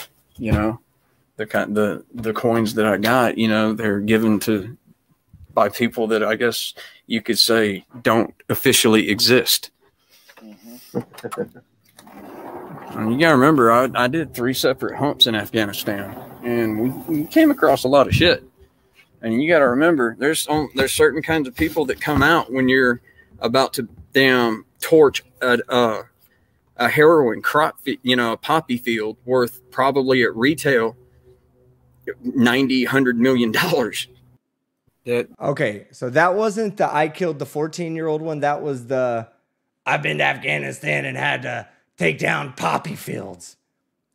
coins that I got, you know, they're given to by people that I guess you could say don't officially exist. Mm-hmm. And you gotta remember, I did 3 separate humps in Afghanistan, and we came across a lot of shit. And you gotta remember, there's certain kinds of people that come out when you're about to damn torch a heroin crop, a poppy field worth probably at retail $90-100 million. Okay, so that wasn't the I killed the 14-year-old one. That was the I've been to Afghanistan and had to take down poppy fields.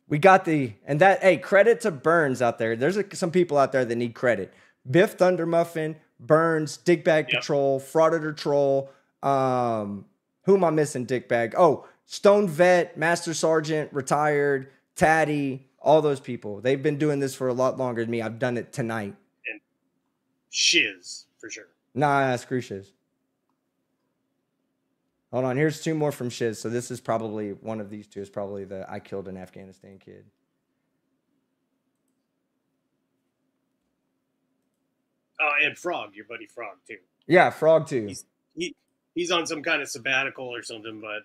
We got hey, credit to Burns out there. There's some people out there that need credit. Biff Thundermuffin, Burns, Dickbag Patrol, Frauditor Troll. Who am I missing, Dickbag? Oh, Stone Vet, Master Sergeant, Retired, Tatty, all those people. They've been doing this for a lot longer than me. I've done it tonight. And Shiz, for sure. Nah, screw Shiz. Hold on, here's 2 more from Shiz. So this is probably, one of these 2 is probably the I killed an Afghanistan kid. And Frog, your buddy Frog, too. Yeah, Frog, too. He's on some kind of sabbatical or something, but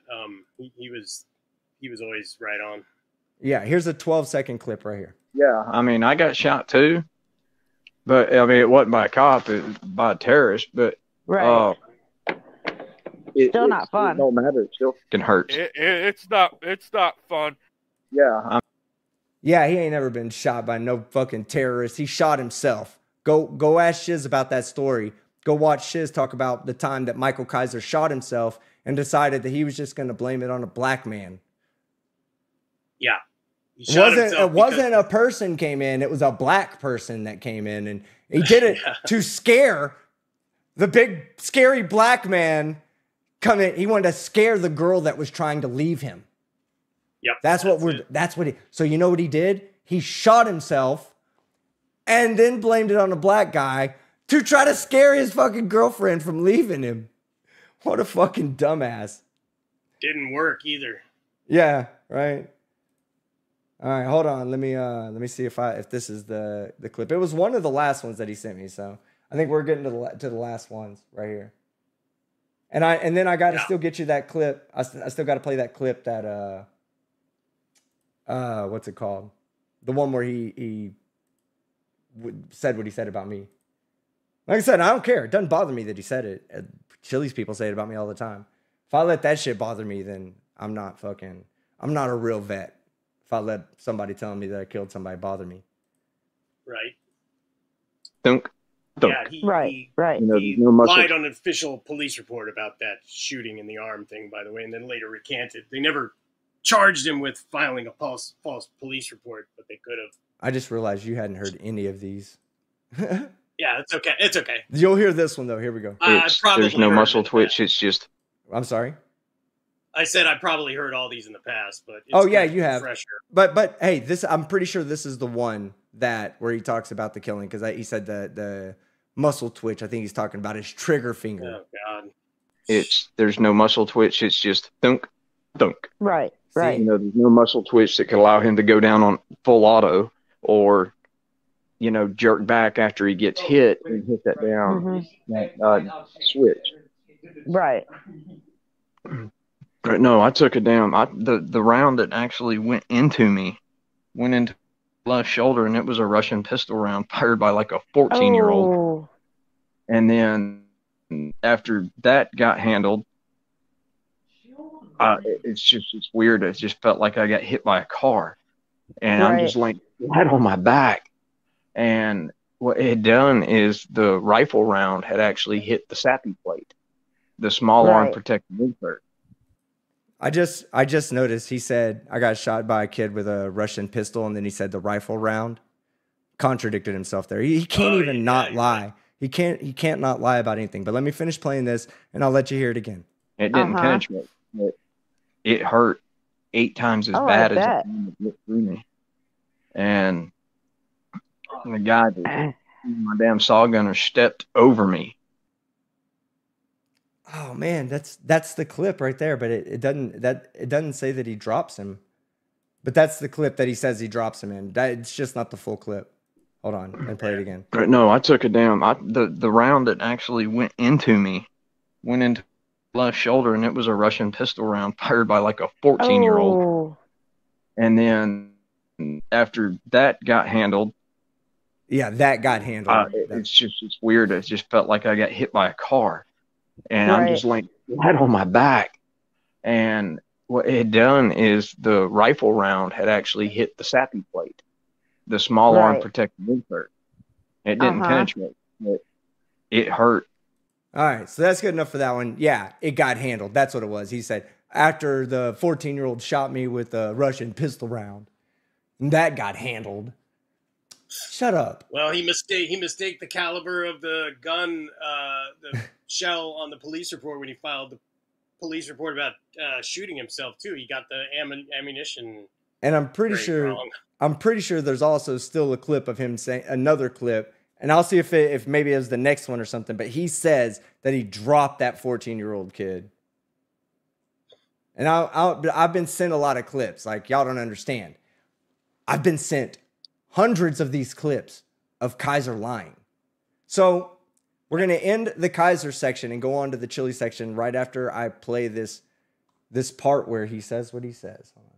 he was always right on. Yeah, here's a 12-second clip right here. Yeah, I mean, I got shot too, but I mean, it wasn't by a cop, it was by a terrorist. But right, still not fun. It don't matter. It still can hurt. It's not fun. Yeah, yeah, he ain't never been shot by no fucking terrorist. He shot himself. Go ask Shiz about that story. Go watch Shiz talk about the time that Michael Kaiser shot himself and decided that he was just going to blame it on a black man. Yeah. It wasn't a person came in. It was a black person that came in, and he did it to scare the big, scary black man come in. He wanted to scare the girl that was trying to leave him. Yep. So you know what he did? He shot himself and then blamed it on a black guy to try to scare his fucking girlfriend from leaving him. What a fucking dumbass. Didn't work either. Yeah, right. All right, hold on. Let me see if this is the clip. It was one of the last ones that he sent me, so I think we're getting to the last ones right here. And then I got to still get you that clip. I still got to play that clip that what's it called? The one where he said what he said about me. Like I said, I don't care. It doesn't bother me that he said it. Chili's people say it about me all the time. If I let that shit bother me, then I'm not a real vet. If I let somebody telling me that I killed somebody bother me. Right. Dunk. Yeah, right. He lied on an official police report about that shooting in the arm thing, by the way, and then later recanted. They never charged him with filing a false police report, but they could have. I just realized you hadn't heard any of these. Yeah, it's okay. It's okay. You'll hear this one though. Here we go. There's no muscle twitch. It's just. I'm sorry. I said I probably heard all these in the past, but it's oh yeah, you have. Fresher. But hey, this I'm pretty sure this is the one that where he talks about the killing because he said the muscle twitch. I think he's talking about his trigger finger. Oh God. There's no muscle twitch. It's just thunk, thunk. Right. Right. You know, there's no muscle twitch that could allow him to go down on full auto or, you know, jerk back after he gets hit and hit that down that switch. Right. But no, I took it down. The round that actually went into me went into the left shoulder, and it was a Russian pistol round fired by like a 14-year-old. Oh. And then after that got handled, it's weird. It just felt like I got hit by a car, and I'm just like flat on my back. And what it had done is the rifle round had actually hit the SAPI plate, the small arm protective insert. I just noticed he said I got shot by a kid with a Russian pistol, and then he said the rifle round. Contradicted himself there. He can't even not lie. He can't not lie about anything. But let me finish playing this, and I'll let you hear it again. It didn't penetrate. It hurt 8 times as bad as it went through me. And the guy that my damn saw gunner stepped over me. Oh man, that's the clip right there, but it doesn't say that he drops him. But that's the clip that he says he drops him in. It's just not the full clip. Hold on, and play it again. But no, I took it down. The round that actually went into me went into the left shoulder, and it was a Russian pistol round fired by like a 14-year-old. Oh. And then after that got handled, that got handled. It's weird. It just felt like I got hit by a car. And I'm just like flat on my back. And what it had done is the rifle round had actually hit the SAPI plate, the small arm protective insert. It didn't penetrate. It hurt. All right, so that's good enough for that one. Yeah, it got handled. That's what it was. He said, after the 14-year-old shot me with a Russian pistol round, that got handled. Shut up. Well, he mistake the caliber of the gun, the shell on the police report when he filed the police report about shooting himself too. He got the ammunition. And I'm pretty sure there's also still a clip of him saying another clip, and I'll see if maybe it was the next one or something. But he says that he dropped that 14-year-old kid. And I've been sent a lot of clips. Like y'all don't understand. I've been sent hundreds of these clips of Kaiser lying. So we're going to end the Kaiser section and go on to the chili section right after I play this part where he says what he says. Hold on.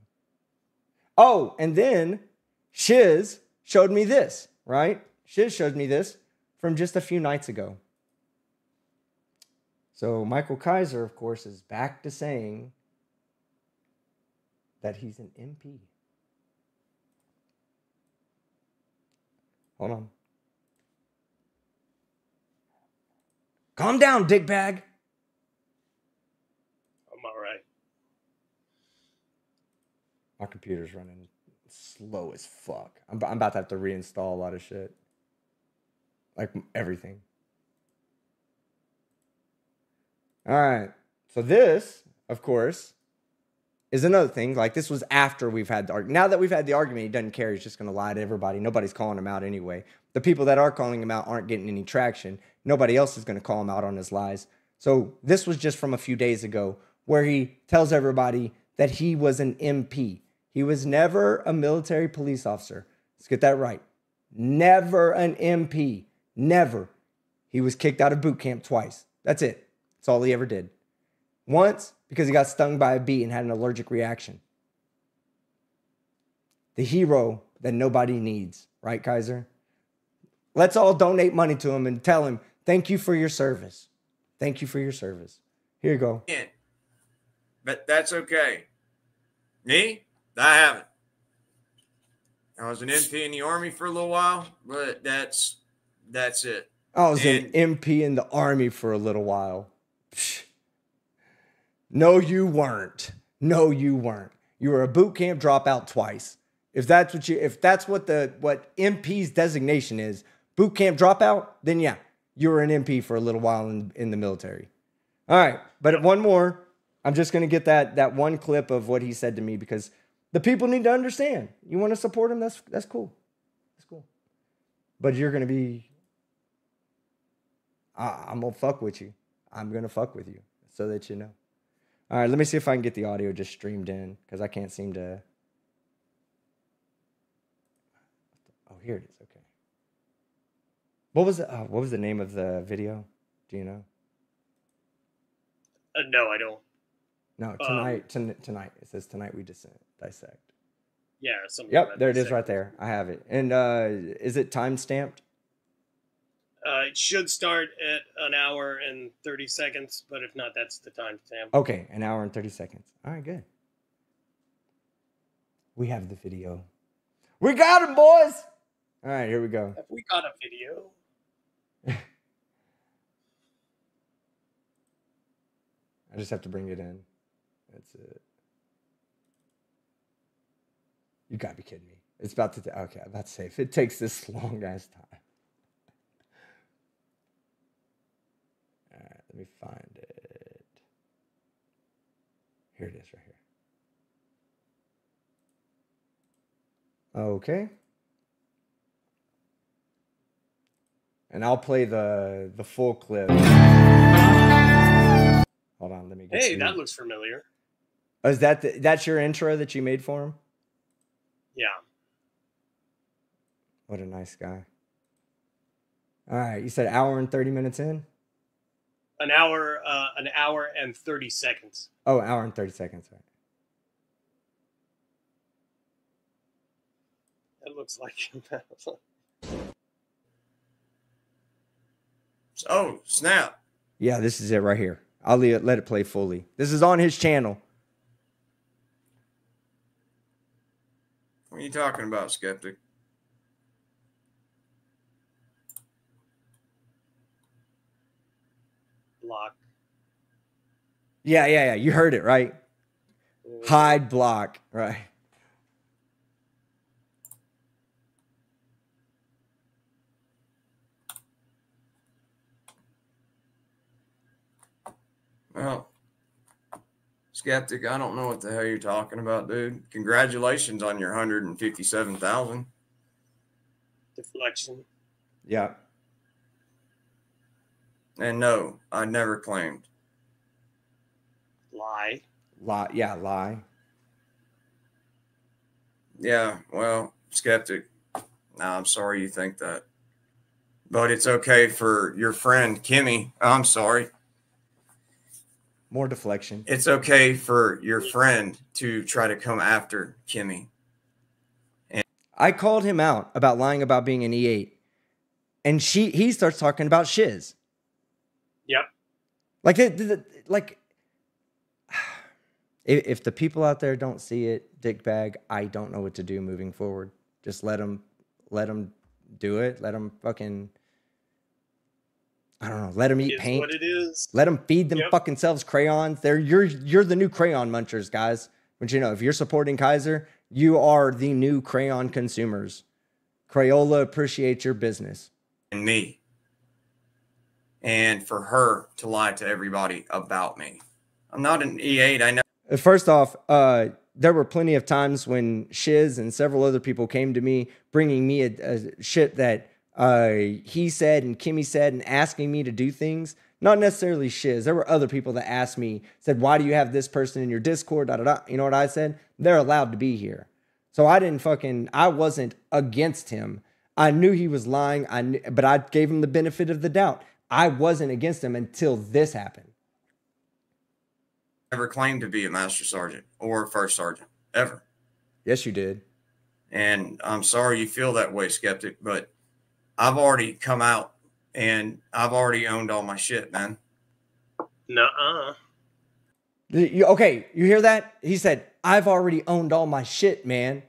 Oh, and then Shiz showed me this, right? Shiz showed me this from just a few nights ago. So Michael Kaiser, of course, is back to saying that he's an MP. Hold on. Calm down, dickbag. I'm all right. My computer's running slow as fuck. I'm about to have to reinstall a lot of shit. Like everything. All right. So this, of course, is another thing. Like this was after we've had the argument. Now that we've had the argument, he doesn't care. He's just going to lie to everybody. Nobody's calling him out anyway. The people that are calling him out aren't getting any traction. Nobody else is going to call him out on his lies. So this was just from a few days ago where he tells everybody that he was an MP. He was never a military police officer. Let's get that right. Never an MP. Never. He was kicked out of boot camp twice. That's it. That's all he ever did. Once, because he got stung by a bee and had an allergic reaction. The hero that nobody needs. Right, Kaiser? Let's all donate money to him and tell him, thank you for your service. Thank you for your service. Here you go. But that's okay. Me? I haven't. I was an MP in the Army for a little while, but that's it. I was an MP in the Army for a little while. Psh. No, you weren't. No, you weren't. You were a boot camp dropout twice. If that's what MP's designation is, boot camp dropout, then yeah, you were an MP for a little while in the military. All right, but one more. I'm just gonna get that one clip of what he said to me because the people need to understand. You want to support him? That's cool. That's cool. But you're gonna be. I'm gonna fuck with you. I'm gonna fuck with you so that you know. All right, let me see if I can get the audio just streamed in because I can't seem to. Oh, here it is. Okay. What was the name of the video? Do you know? No, I don't. No, tonight. It says tonight we dissect. Yeah. Something Yep, about there it is dissect. right there. I have it. And is it time stamped? It should start at 1 hour and 30 seconds, but if not, that's the timestamp. Okay, 1 hour and 30 seconds. All right, good. We have the video. We got him, boys. All right, here we go. Have we got a video? I just have to bring it in. That's it. You gotta be kidding me. It's about to. Okay, I'm about to say if it takes this long ass time. All right, let me find it. Here it is, right here. Okay. And I'll play the full clip. Hold on, let me get Hey, that looks familiar. Oh, is that's your intro that you made for him? Yeah. What a nice guy. All right, you said 1 hour and 30 minutes in? 1 hour and 30 seconds. Oh, 1 hour and 30 seconds. Right. That looks like. Oh, snap. Yeah, this is it right here. I'll let it play fully. This is on his channel. What are you talking about, Skeptic? Block. Yeah. You heard it, right? Hide, block, right? Well, Skeptic, I don't know what the hell you're talking about, dude. Congratulations on your 157,000. Deflection. Yeah. And no, I never claimed. Lie. Lie. Yeah, lie. Yeah, well, Skeptic, I'm sorry you think that. But it's okay for your friend, Kimmy. I'm sorry. More deflection. It's okay for your friend to try to come after Kimmy. And I called him out about lying about being an E8. And he starts talking about shiz. Yep. If the people out there don't see it, dickbag, I don't know what to do moving forward. Just let them do it. Let them fucking, I don't know. Let them eat paint. What it is. Let them feed them fucking selves crayons. You're the new crayon munchers, guys. But you know, if you're supporting Kaiser, you are the new crayon consumers. Crayola appreciates your business. And me. And for her to lie to everybody about me. I'm not an E8. I know. First off, there were plenty of times when Shiz and several other people came to me bringing me a shit that he said and Kimmy said and asking me to do things. Not necessarily Shiz. There were other people that asked me, said, why do you have this person in your Discord? You know what I said? They're allowed to be here. So I wasn't against him. I knew he was lying, but I gave him the benefit of the doubt. I wasn't against him until this happened. Never claimed to be a master sergeant or first sergeant, ever. Yes, you did. And I'm sorry you feel that way, Skeptic, but I've already come out and I've already owned all my shit, man. Nuh-uh. Okay, you hear that? He said, I've already owned all my shit, man.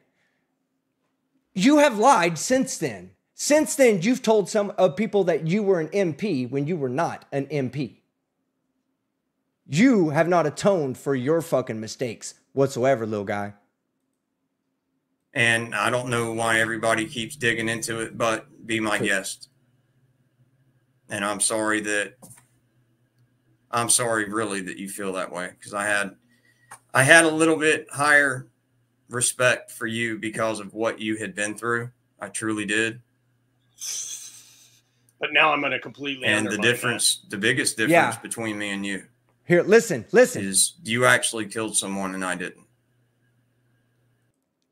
You have lied since then. Since then, you've told some people that you were an MP when you were not an MP. You have not atoned for your fucking mistakes whatsoever, little guy. And I don't know why everybody keeps digging into it, but be my guest. And I'm sorry really that you feel that way, because I had a little bit higher respect for you because of what you had been through. I truly did. But now I'm going to completely and the biggest difference between me and you here, listen, is you actually killed someone and I didn't.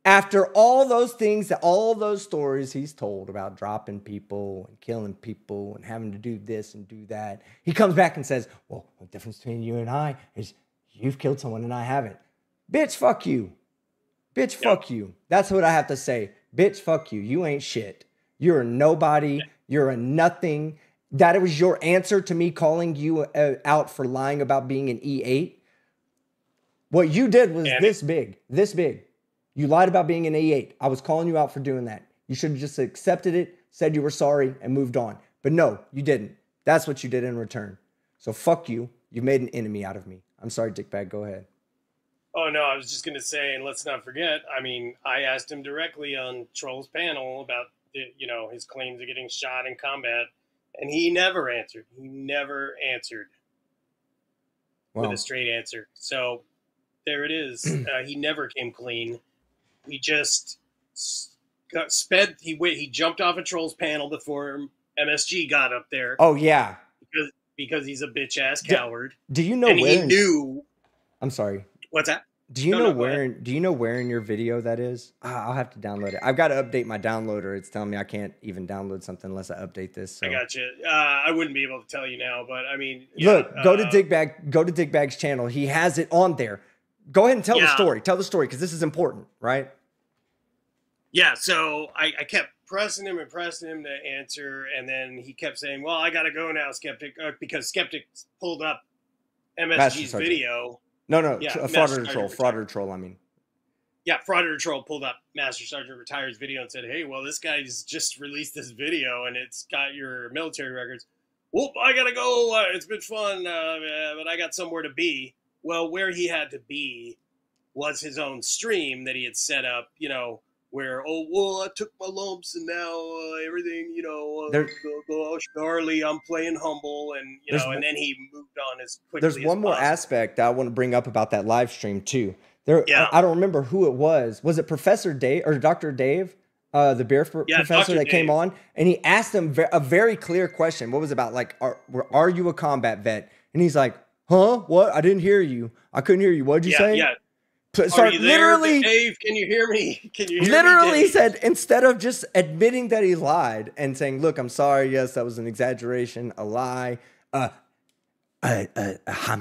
After all those things, all those stories he's told about dropping people and killing people and having to do this and do that, he comes back and says, well, the difference between you and I is you've killed someone and I haven't. Bitch, fuck you. Bitch, fuck you. That's what I have to say. Bitch, fuck you. You ain't shit. You're a nobody. You're a nothing. That was your answer to me calling you out for lying about being an E8. What you did was this big. You lied about being an E8. I was calling you out for doing that. You should have just accepted it, said you were sorry, and moved on. But no, you didn't. That's what you did in return. So fuck you. You made an enemy out of me. I'm sorry, Dickbag. Go ahead. Oh, no, I was just going to say, and let's not forget, I mean, I asked him directly on Troll's panel about, his claims of getting shot in combat, and he never answered. He never answered with a straight answer. So there it is. He never came clean. He just got sped. He jumped off a Troll's panel before MSG got up there. Oh, yeah. Because he's a bitch-ass coward. Do you know and where? He knew. I'm sorry. What's that? Do you know where in your video that is? I'll have to download it. I've got to update my downloader. It's telling me I can't even download something unless I update this. So. I got you. I wouldn't be able to tell you now, but I mean, look, go to Dickbag's channel. He has it on there. Go ahead and tell the story. Tell the story because this is important, right? Yeah. So I kept pressing him to answer, and then he kept saying, "Well, I got to go now, Skeptic," because Skeptic pulled up MSG's video. No, yeah, Frauder Troll, I mean. Yeah, Frauder Troll pulled up Master Sergeant Retired's video and said, hey, well, this guy's just released this video and it's got your military records. Well, I got to go. It's been fun, but I got somewhere to be. Well, where he had to be was his own stream that he had set up, where, I took my lumps and now everything, Charlie, I'm playing humble. And, and then he moved on as quickly as There's one more aspect that I want to bring up about that live stream too. I don't remember who it was. Was it Professor Dave or Dr. Dave, the beer professor that came on? And he asked him a very clear question. What was it about? Like, are you a combat vet? And he's like, huh? What? I didn't hear you. I couldn't hear you. What'd you say? Yeah. Are you there, Dave? Can you hear me? Literally said, instead of just admitting that he lied and saying, look, I'm sorry. Yes, that was an exaggeration, a lie. I'm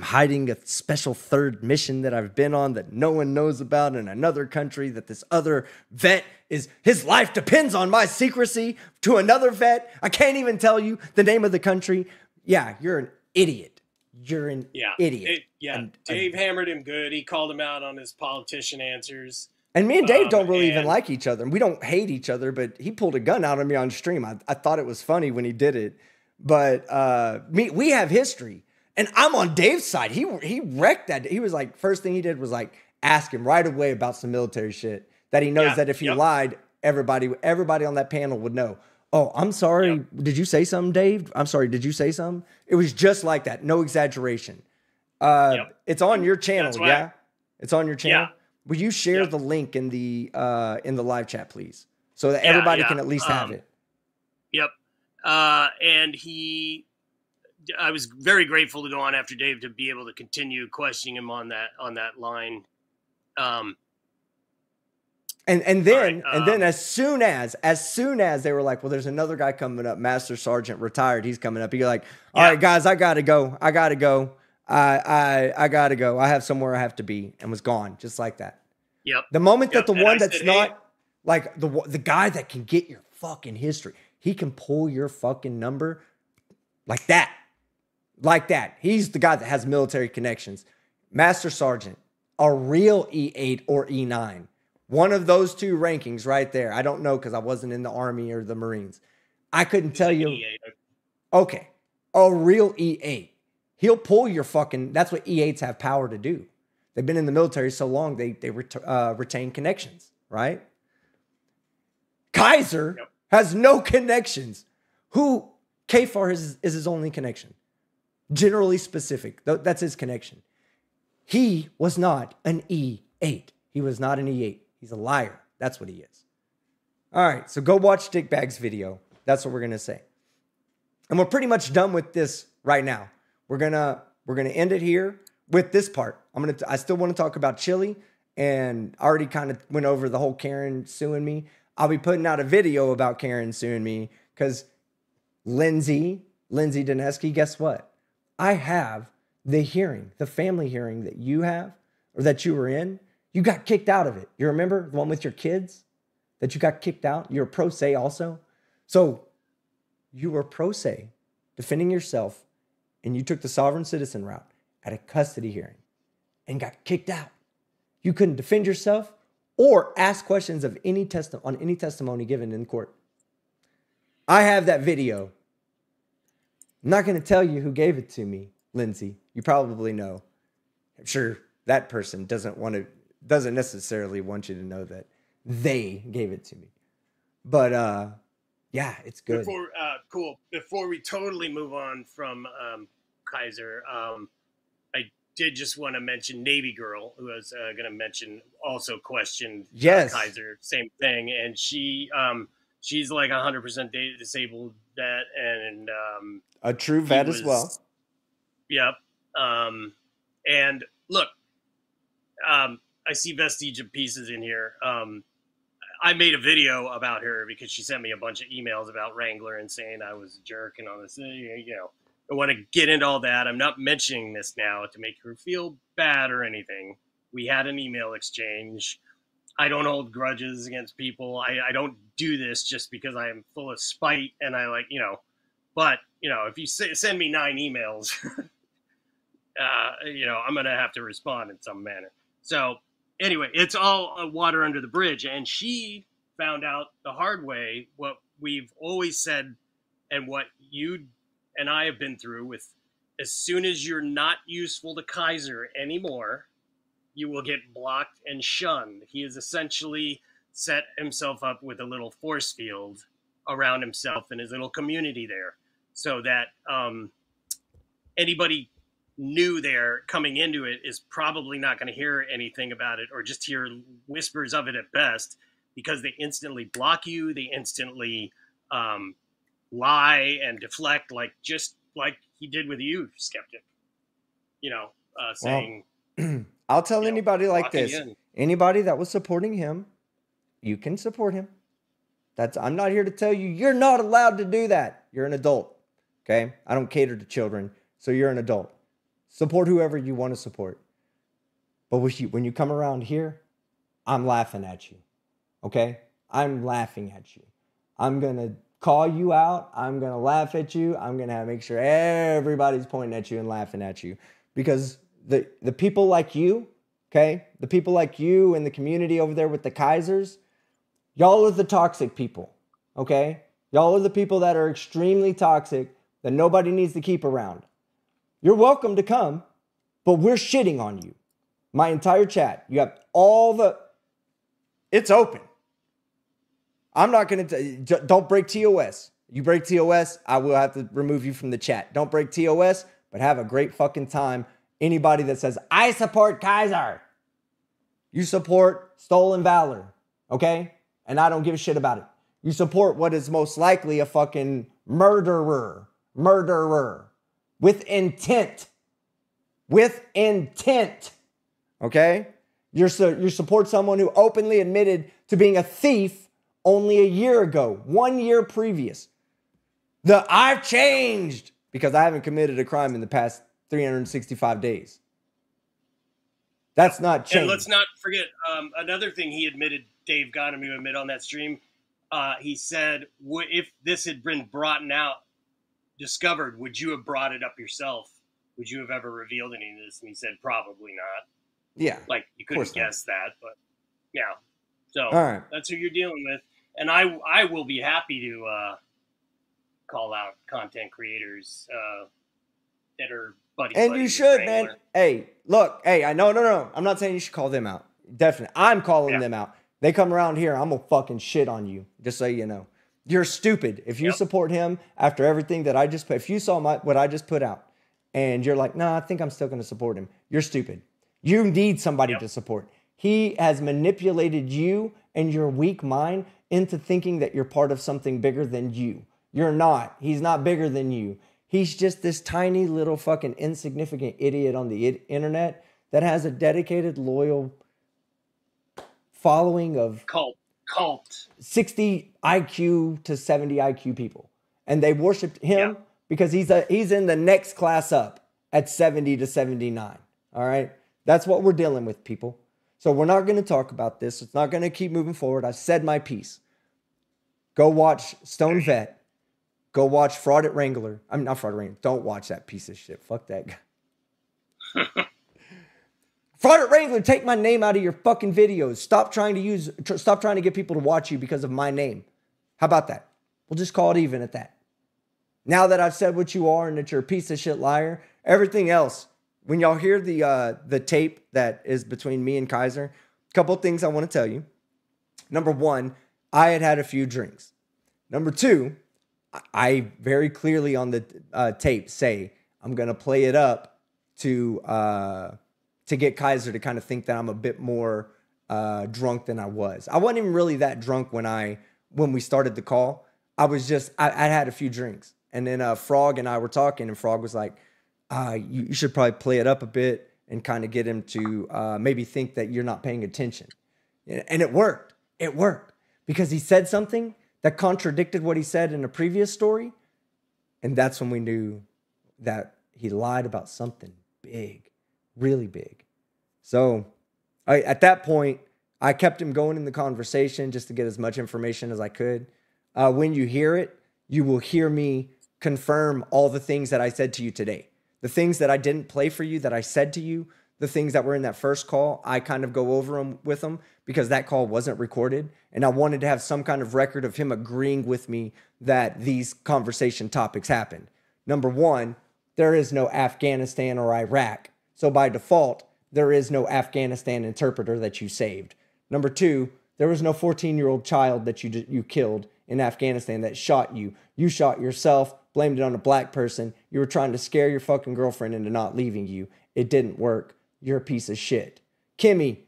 hiding a special third mission that I've been on that no one knows about in another country, that this other vet his life depends on my secrecy to another vet. I can't even tell you the name of the country. Yeah, you're an idiot. You're an idiot. Dave hammered him good. He called him out on his politician answers. And me and Dave don't really even like each other. We don't hate each other, but he pulled a gun out on me on stream. I thought it was funny when he did it. But we have history. And I'm on Dave's side. He wrecked that. He was like, first thing he did was like ask him right away about some military shit that he knows that if he lied, everybody on that panel would know. Oh, I'm sorry. Yep. Did you say something, Dave? I'm sorry. Did you say something? It was just like that. No exaggeration. It's on your channel. Yeah. It's on your channel. Yeah. Will you share the link in the live chat, please? So that everybody can at least have it. Yep. And I was very grateful to go on after Dave to be able to continue questioning him on that line. And then as soon as they were like, well, there's another guy coming up, Master Sergeant Retired, he's coming up. You're like, all right, guys, I gotta go. I gotta go. I have somewhere I have to be, and was gone just like that. Yep. The moment that the one that's not like the guy that can get your fucking history, he can pull your fucking number like that. Like that. He's the guy that has military connections. Master Sergeant, a real E8 or E9. One of those two rankings right there. I don't know because I wasn't in the Army or the Marines. I couldn't tell you. E8. Okay. A real E8. He'll pull your fucking... That's what E8s have power to do. They've been in the military so long, they retain connections, right? Kaiser has no connections. Who Kfar is his only connection. Generally specific. That's his connection. He was not an E8. He was not an E8. He's a liar. That's what he is. All right, so go watch Dickbag's video. That's what we're going to say. And we're pretty much done with this right now. We're gonna end it here with this part. I still want to talk about Chili, and I already kind of went over the whole Karen suing me. I'll be putting out a video about Karen suing me because Lindsay Dineski, guess what? I have the hearing, the family hearing that you have, or that you were in. You got kicked out of it. You remember the one with your kids that you got kicked out? You're pro se also. So you were pro se defending yourself, and you took the sovereign citizen route at a custody hearing and got kicked out. You couldn't defend yourself or ask questions of any testimony given in court. I have that video. I'm not going to tell you who gave it to me, Lindsay. You probably know. I'm sure that person doesn't necessarily want you to know that they gave it to me. But yeah, it's good. Cool. Before we totally move on from Kaiser, I did just want to mention Navy Girl, who I was going to mention, also questioned Kaiser, same thing, and she's like 100% disabled vet, and a true vet as well. Yep. And look, I see vestige of pieces in here. I made a video about her because she sent me a bunch of emails about Wrangler and saying I was a jerk and all this. I want to get into all that. I'm not mentioning this now to make her feel bad or anything. We had an email exchange. I don't hold grudges against people. I don't do this just because I am full of spite and I but if you send me 9 emails, I'm going to have to respond in some manner. So anyway, it's all water under the bridge. And she found out the hard way what we've always said and what you and I have been through with, as soon as you're not useful to Kaiser anymore, you will get blocked and shunned. He has essentially set himself up with a little force field around himself and his little community there, so that anybody new there coming into it is probably not going to hear anything about it, or just hear whispers of it at best, because they instantly block you. They instantly lie and deflect, just like he did with you, Skeptic. Saying, I'll tell anybody like this. Anybody that was supporting him, you can support him. I'm not here to tell you you're not allowed to do that. You're an adult. Okay? I don't cater to children, so you're an adult. Support whoever you want to support. But when you come around here, I'm laughing at you. Okay? I'm laughing at you. I'm going to call you out. I'm going to laugh at you. I'm going to make sure everybody's pointing at you and laughing at you. Because the people like you, okay? The people like you in the community over there with the Kaisers, y'all are the toxic people, okay? Y'all are the people that are extremely toxic that nobody needs to keep around. You're welcome to come, but we're shitting on you. My entire chat. You have it's open. I'm not going to, don't break TOS. You break TOS, I will have to remove you from the chat. Don't break TOS, but have a great fucking time. Anybody that says, I support Kaiser, you support stolen valor, okay? And I don't give a shit about it. You support what is most likely a fucking murderer. With intent. Okay? You support someone who openly admitted to being a thief only a year ago, 1 year previous. I've changed because I haven't committed a crime in the past 365 days. That's not change. And let's not forget another thing he admitted, Dave got him to admit on that stream. He said, if this had been discovered, would you have brought it up yourself? Would you have ever revealed any of this? And he said, probably not. Yeah. You couldn't guess that, but yeah. So all right. That's who you're dealing with. And I will be happy to call out content creators that are buddies. And you should, man. Hey, look. Hey, no. I'm not saying you should call them out. Definitely. I'm calling them out. They come around here, I'm going to fucking shit on you. Just so you know. You're stupid. If you support him after everything that I just put, if you saw what I just put out and you're like, nah, I think I'm still going to support him, you're stupid. You need somebody to support. He has manipulated you and your weak mind into thinking that you're part of something bigger than you. You're not. He's not bigger than you. He's just this tiny little fucking insignificant idiot on the internet that has a dedicated, loyal following of cult 60 IQ to 70 IQ people. And they worshiped him because he's in the next class up at 70 to 79. All right. That's what we're dealing with, people. So we're not going to talk about this. It's not going to keep moving forward. I've said my piece. Go watch Stone Vet. Go watch Fraud at Wrangler. I'm not Fraud at Wrangler. Don't watch that piece of shit. Fuck that guy. Fraud at Wrangler, take my name out of your fucking videos. Stop trying to get people to watch you because of my name. How about that? We'll just call it even at that. Now that I've said what you are and that you're a piece of shit liar, everything else, when y'all hear the tape that is between me and Kaiser, a couple of things I want to tell you. Number one, I had a few drinks. Number two, I very clearly on the tape say I'm going to play it up to get Kaiser to kind of think that I'm a bit more drunk than I was. I wasn't even really that drunk when we started the call. I had a few drinks. And then Frog and I were talking, and Frog was like, you should probably play it up a bit and kind of get him to maybe think that you're not paying attention. And it worked. It worked because he said something that contradicted what he said in a previous story. And that's when we knew that he lied about something big, really big. So at that point, I kept him going in the conversation just to get as much information as I could. When you hear it, you will hear me confirm all the things that I said to you today. The things that I didn't play for you that I said to you, the things that were in that first call, I kind of go over them with him because that call wasn't recorded. And I wanted to have some kind of record of him agreeing with me that these conversation topics happened. Number one, there is no Afghanistan or Iraq. So by default, there is no Afghanistan interpreter that you saved. Number two, there was no 14-year-old child that you killed in Afghanistan that shot you. You shot yourself, blamed it on a black person. You were trying to scare your fucking girlfriend into not leaving you. It didn't work. You're a piece of shit. Kimmy,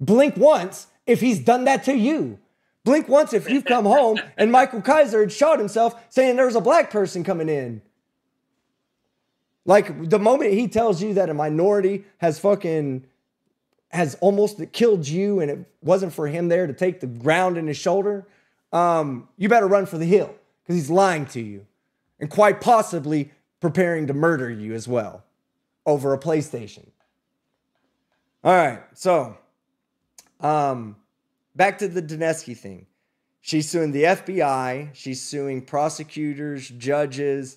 blink once if he's done that to you. Blink once if you've come home and Michael Kaiser had shot himself saying there was a black person coming in. Like the moment he tells you that a minority has almost killed you and it wasn't for him there to take the ground in his shoulder, you better run for the hill because he's lying to you and quite possibly preparing to murder you as well over a PlayStation. All right, so back to the Dineski thing. She's suing the FBI. She's suing prosecutors, judges,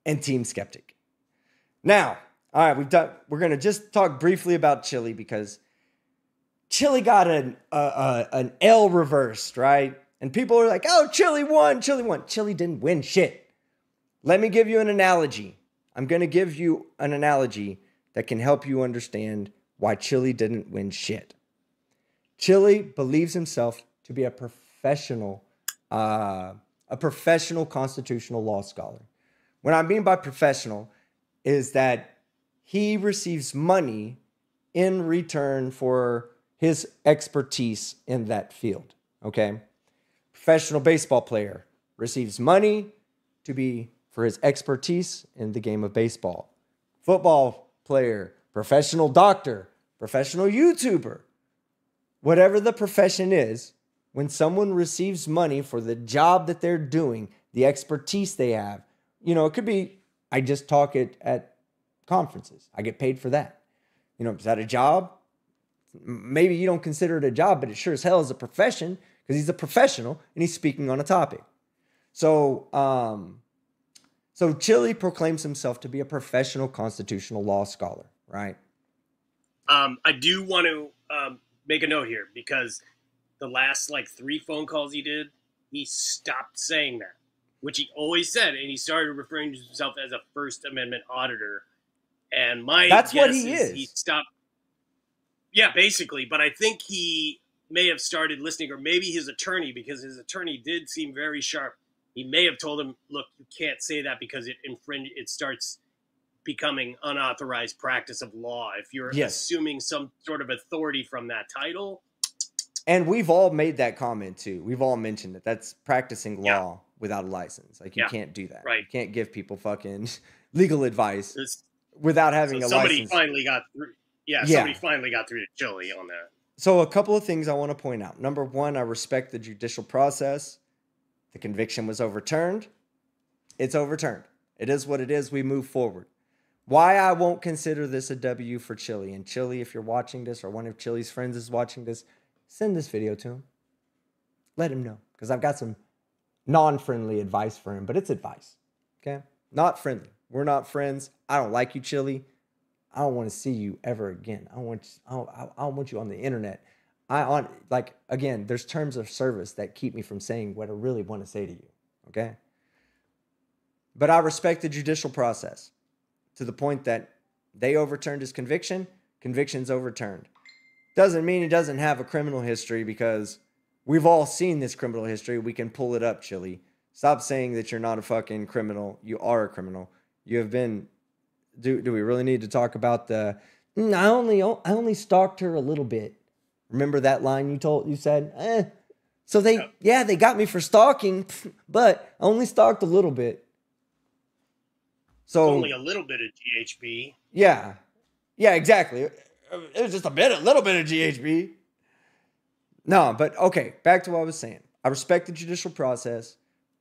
and Team Skeptic. Now, all right, we're going to just talk briefly about Chili because Chili got an L reversed, right? And people are like, oh, Chili won. Chili didn't win shit. Let me give you an analogy. I'm going to give you an analogy that can help you understand why Chili didn't win shit. Chili believes himself to be a professional constitutional law scholar. What I mean by professional is that he receives money in return for his expertise in that field, okay? Professional baseball player receives money for his expertise in the game of baseball. Football player, professional doctor, professional YouTuber, whatever the profession is, when someone receives money for the job that they're doing, the expertise they have, it could be, I just talk at conferences. I get paid for that. Is that a job? Maybe you don't consider it a job, but it sure as hell is a profession because he's a professional and he's speaking on a topic. So Chili proclaims himself to be a professional constitutional law scholar, right? I do want to make a note here because the last 3 phone calls he did, he stopped saying that, which he always said, and he started referring to himself as a First Amendment auditor. And that's what he is. He stopped. Yeah, basically, but I think he may have started listening, or maybe his attorney, because his attorney did seem very sharp. He may have told him, look, you can't say that because it starts becoming unauthorized practice of law. If you're assuming some sort of authority from that title. And we've all made that comment too. We've all mentioned it. That's practicing law without a license. Like, you can't do that. Right. You can't give people fucking legal advice without having a license. Finally got through. Somebody finally got through to Chili on that. So a couple of things I want to point out. Number one, I respect the judicial process. The conviction was overturned. It's overturned. It is what it is. We move forward. Why I won't consider this a W for Chili. And Chili, if you're watching this or one of Chili's friends is watching this, send this video to him. Let him know. Because I've got some non-friendly advice for him. But it's advice. Okay? Not friendly. We're not friends. I don't like you, Chili. I don't want to see you ever again. I don't want you on the internet. Again, there's terms of service that keep me from saying what I really want to say to you. Okay? But I respect the judicial process to the point that they overturned his conviction. Conviction's overturned. Doesn't mean he doesn't have a criminal history, because we've all seen this criminal history. We can pull it up, Chili. Stop saying that you're not a fucking criminal. You are a criminal. You have been... Do we really need to talk about the... I only stalked her a little bit. Remember that line you said? So they got me for stalking, but I only stalked a little bit. So only a little bit of GHB. Yeah, exactly. It was just a little bit of GHB. No, but okay, back to what I was saying. I respect the judicial process.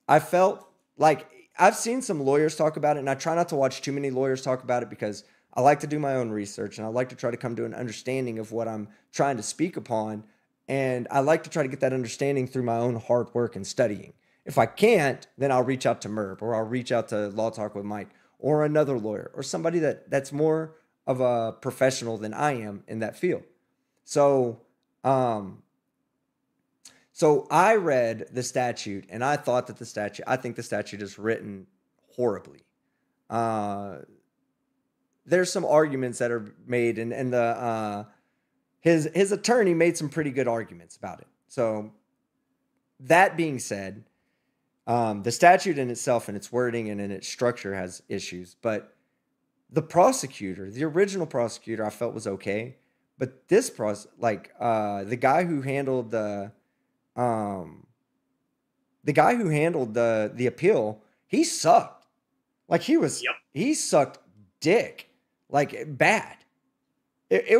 I felt like I've seen some lawyers talk about it, and I try not to watch too many lawyers talk about it because I like to do my own research, and I like to try to come to an understanding of what I'm trying to speak upon, and I like to try to get that understanding through my own hard work and studying. If I can't, then I'll reach out to Merb, or I'll reach out to Law Talk with Mike, or another lawyer, or somebody that's more of a professional than I am in that field. So I read the statute, and I thought that I think the statute is written horribly. There's some arguments that are made, and his attorney made some pretty good arguments about it. So that being said, the statute in itself and its wording and in its structure has issues, but the prosecutor, the original prosecutor, I felt was okay, but this the guy who handled the appeal, he sucked. Like, he sucked dick, like, bad. It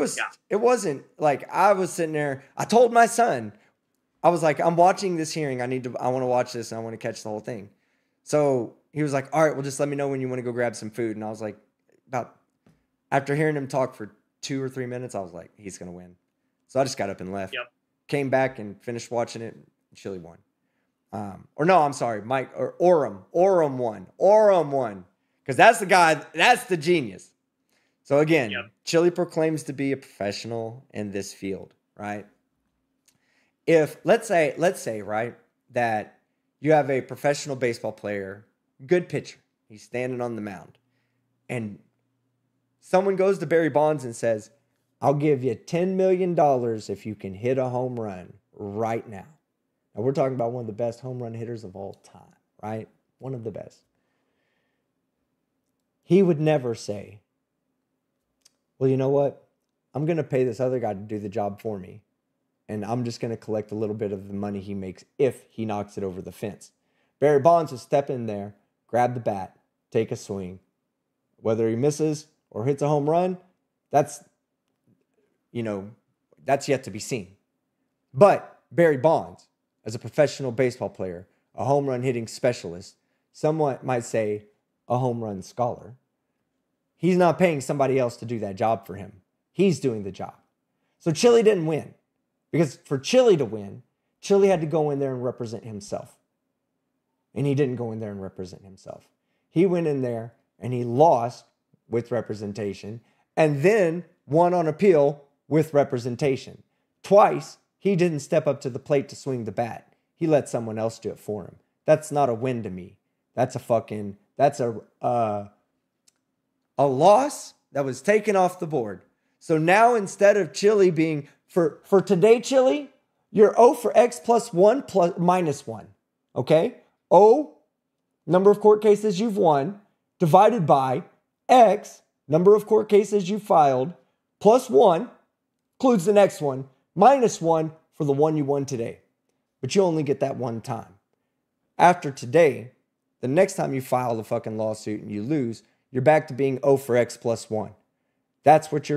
wasn't like I was sitting there. I told my son, I was like, I'm watching this hearing. I want to watch this and I want to catch the whole thing. So he was like, all right, well, just let me know when you want to go grab some food. And I was like, after hearing him talk for 2 or 3 minutes, I was like, he's going to win. So I just got up and left. Yep. Came back and finished watching it. Chili won. I'm sorry, Mike, or Orem won. Because that's the guy, that's the genius. So again, Chili proclaims to be a professional in this field, right? If let's say, right, that you have a professional baseball player, good pitcher, he's standing on the mound, and someone goes to Barry Bonds and says, I'll give you $10 million if you can hit a home run right now. Now, we're talking about one of the best home run hitters of all time, right? One of the best. He would never say, well, you know what? I'm going to pay this other guy to do the job for me, and I'm just going to collect a little bit of the money he makes if he knocks it over the fence. Barry Bonds will step in there, grab the bat, take a swing. Whether he misses or hits a home run, that's yet to be seen. But Barry Bonds, as a professional baseball player, a home run hitting specialist, someone might say a home run scholar, he's not paying somebody else to do that job for him. He's doing the job. So Chili didn't win. Because for Chili to win, Chili had to go in there and represent himself. And he didn't go in there and represent himself. He went in there and he lost with representation and then won on appeal with representation. Twice, he didn't step up to the plate to swing the bat. He let someone else do it for him. That's not a win to me. That's a loss that was taken off the board. So now instead of Chili being, for today, Chili, You're O for X plus 1 plus minus 1. Okay? O, number of court cases you've won, divided by X, number of court cases you filed, plus 1, includes the next one, minus 1 for the one you won today. But you only get that one time. After today, the next time you file the fucking lawsuit and you lose, you're back to being O for X plus 1. That's what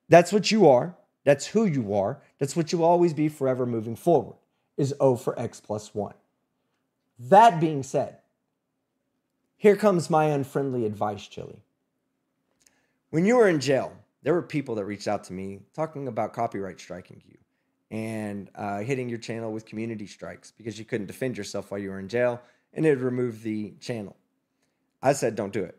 that's what you are. That's who you are. That's what you'll always be forever moving forward, is O for X plus 1. That being said, here comes my unfriendly advice, Chili. When you were in jail, there were people that reached out to me talking about copyright striking you and hitting your channel with community strikes because you couldn't defend yourself while you were in jail, and it removed the channel. I said, don't do it.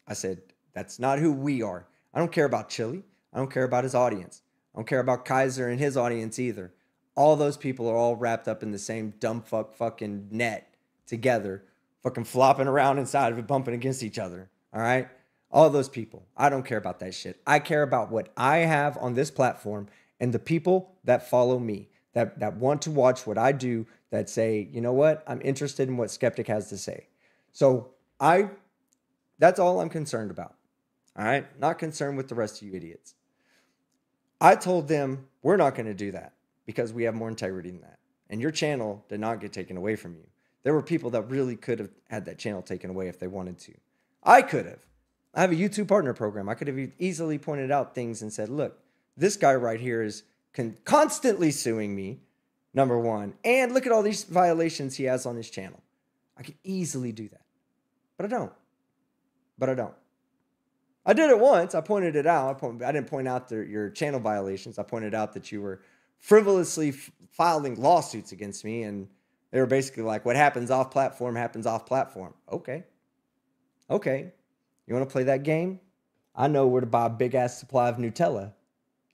I said, that's not who we are. I don't care about Chili. I don't care about his audience. I don't care about Kaiser and his audience either. All those people are all wrapped up in the same dumb fucking net together, fucking flopping around inside of it, bumping against each other. All right? All those people. I don't care about that shit. I care about what I have on this platform and the people that follow me, that want to watch what I do, that say, you know what? I'm interested in what Skeptic has to say. So that's all I'm concerned about. All right? Not concerned with the rest of you idiots. I told them we're not going to do that because we have more integrity than that. And your channel did not get taken away from you. There were people that really could have had that channel taken away if they wanted to. I could have. I have a YouTube partner program. I could have easily pointed out things and said, look, this guy right here is constantly suing me, number one. And look at all these violations he has on his channel. I could easily do that. But I don't. I did it once. I pointed it out. I didn't point out your channel violations. I pointed out that you were frivolously filing lawsuits against me, and they were basically like, what happens off platform happens off platform. Okay. You want to play that game? I know where to buy a big ass supply of Nutella.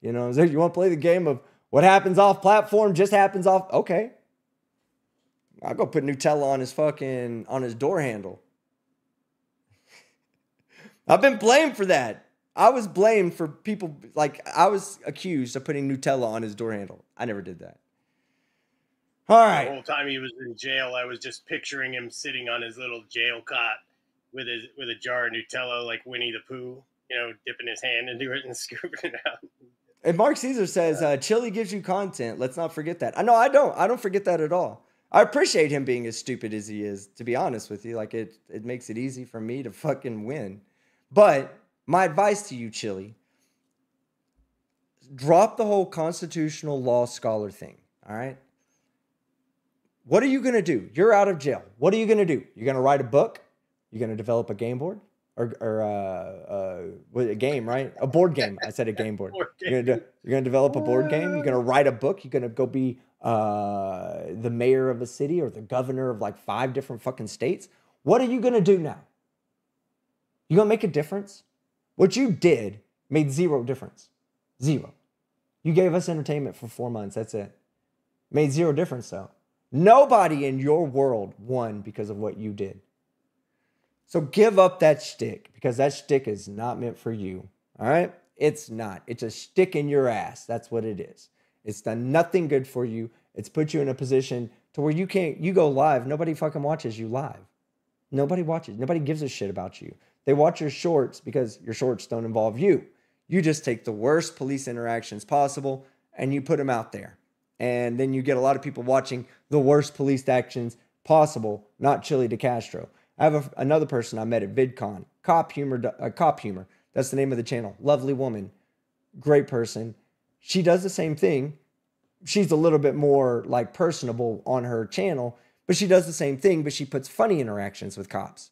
You know, you want to play the game of what happens off platform just happens off. Okay. I'll go put Nutella on his door handle. I've been blamed for that. I was blamed for people, I was accused of putting Nutella on his door handle. I never did that. All right. The whole time he was in jail, I was just picturing him sitting on his little jail cot with a jar of Nutella like Winnie the Pooh, dipping his hand into it and scooping it out. And Mark Caesar says, Chili gives you content. Let's not forget that. No, I don't. I don't forget that at all. I appreciate him being as stupid as he is, to be honest with you. It makes it easy for me to fucking win. But my advice to you, Chili, drop the whole constitutional law scholar thing, all right? What are you going to do? You're out of jail. What are you going to do? You're going to write a book? You're going to develop a game board? Or a game, right? A board game. I said a game board. You're going to develop a board game? You're going to write a book? You're going to go be the mayor of a city or the governor of 5 different fucking states? What are you going to do now? You going to make a difference? What you did made zero difference. Zero. You gave us entertainment for 4 months. That's it. Made zero difference, though. Nobody in your world won because of what you did. So give up that shtick, because that shtick is not meant for you. All right? It's not. It's a stick in your ass. That's what it is. It's done nothing good for you. It's put you in a position to where you go live. Nobody fucking watches you live. Nobody watches. Nobody gives a shit about you. They watch your shorts because your shorts don't involve you. You just take the worst police interactions possible and you put them out there. And then you get a lot of people watching the worst police actions possible, not Chili DeCastro. I have another person I met at VidCon, Cop Humor. That's the name of the channel. Lovely woman. Great person. She does the same thing. She's a little bit more personable on her channel, but she does the same thing, but she puts funny interactions with cops.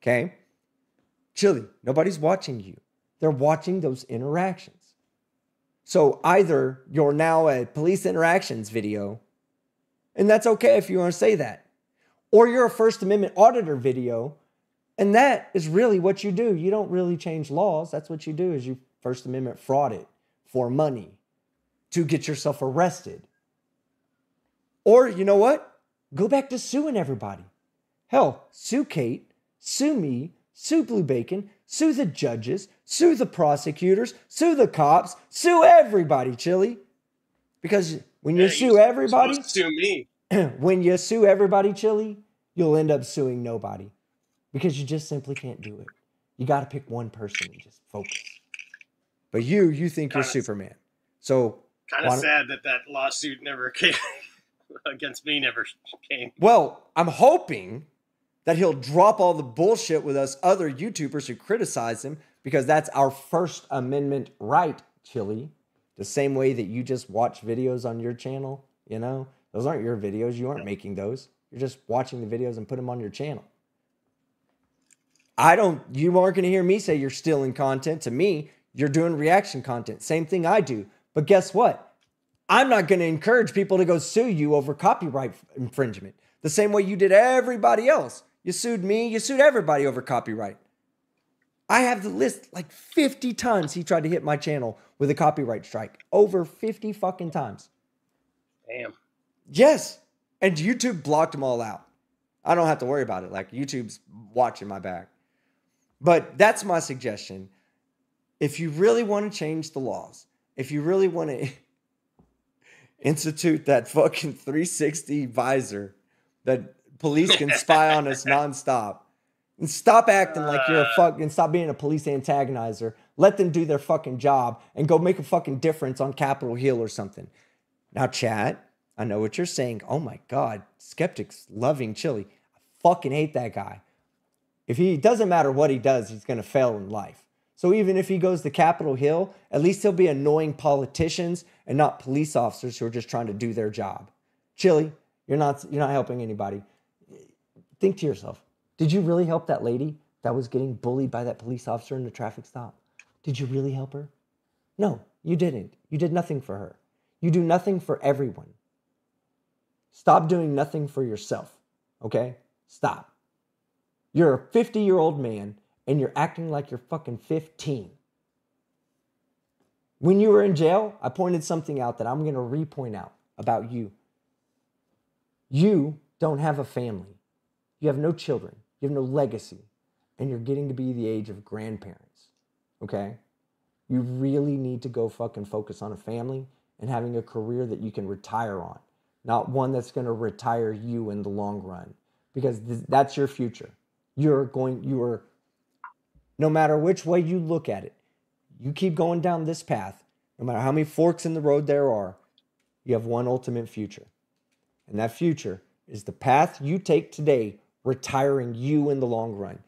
Okay? Chili, nobody's watching you. They're watching those interactions. So either you're now a police interactions video, and that's okay if you want to say that, or you're a First Amendment auditor video, and that is really what you do. You don't really change laws. That's what you do, is you First Amendment fraud it for money to get yourself arrested. Or you know what? Go back to suing everybody. Hell, sue Kate, sue me, sue Blue Bacon, sue the judges, sue the prosecutors, sue the cops, sue everybody, Chili. Because when you Yeah, sue everybody, supposed to sue me. when you sue everybody, Chili, you'll end up suing nobody because you just simply can't do it. You got to pick one person and just focus. But you think you're Superman. So kind of sad that lawsuit never came against me, never came. Well, I'm hoping that he'll drop all the bullshit with us other YouTubers who criticize him, because that's our First Amendment right, Chili. The same way that you just watch videos on your channel, you know? Those aren't your videos. You aren't making those. You're just watching the videos and put them on your channel. You aren't going to hear me say you're stealing content. To me, you're doing reaction content. Same thing I do. But guess what? I'm not going to encourage people to go sue you over copyright infringement. The same way you did everybody else. You sued me. You sued everybody over copyright. I have the list like 50 times he tried to hit my channel with a copyright strike. Over 50 fucking times. Damn. Yes. And YouTube blocked them all out. I don't have to worry about it. Like, YouTube's watching my back. But that's my suggestion. If you really want to change the laws, if you really want to institute that fucking 360 visor that police can spy on us nonstop, and stop acting like you're a fucking, stop being a police antagonizer. Let them do their fucking job and go make a fucking difference on Capitol Hill or something. Now, chat, I know what you're saying. Oh my God, skeptics loving Chili. I fucking hate that guy. If he doesn't matter what he does, he's going to fail in life. So even if he goes to Capitol Hill, at least he'll be annoying politicians and not police officers who are just trying to do their job. Chili, you're not helping anybody. Think to yourself, did you really help that lady that was getting bullied by that police officer in the traffic stop? Did you really help her? No, you didn't. You did nothing for her. You do nothing for everyone. Stop doing nothing for yourself, okay? Stop. You're a 50-year-old man and you're acting like you're fucking 15. When you were in jail, I pointed something out that I'm going to re-point out about you. You don't have a family. You have no children. You have no legacy. And you're getting to be the age of grandparents, okay? You really need to go fucking focus on a family and having a career that you can retire on, not one that's going to retire you in the long run, because that's your future. No matter which way you look at it, you keep going down this path, no matter how many forks in the road there are, you have one ultimate future. And that future is the path you take today, retiring you in the long run.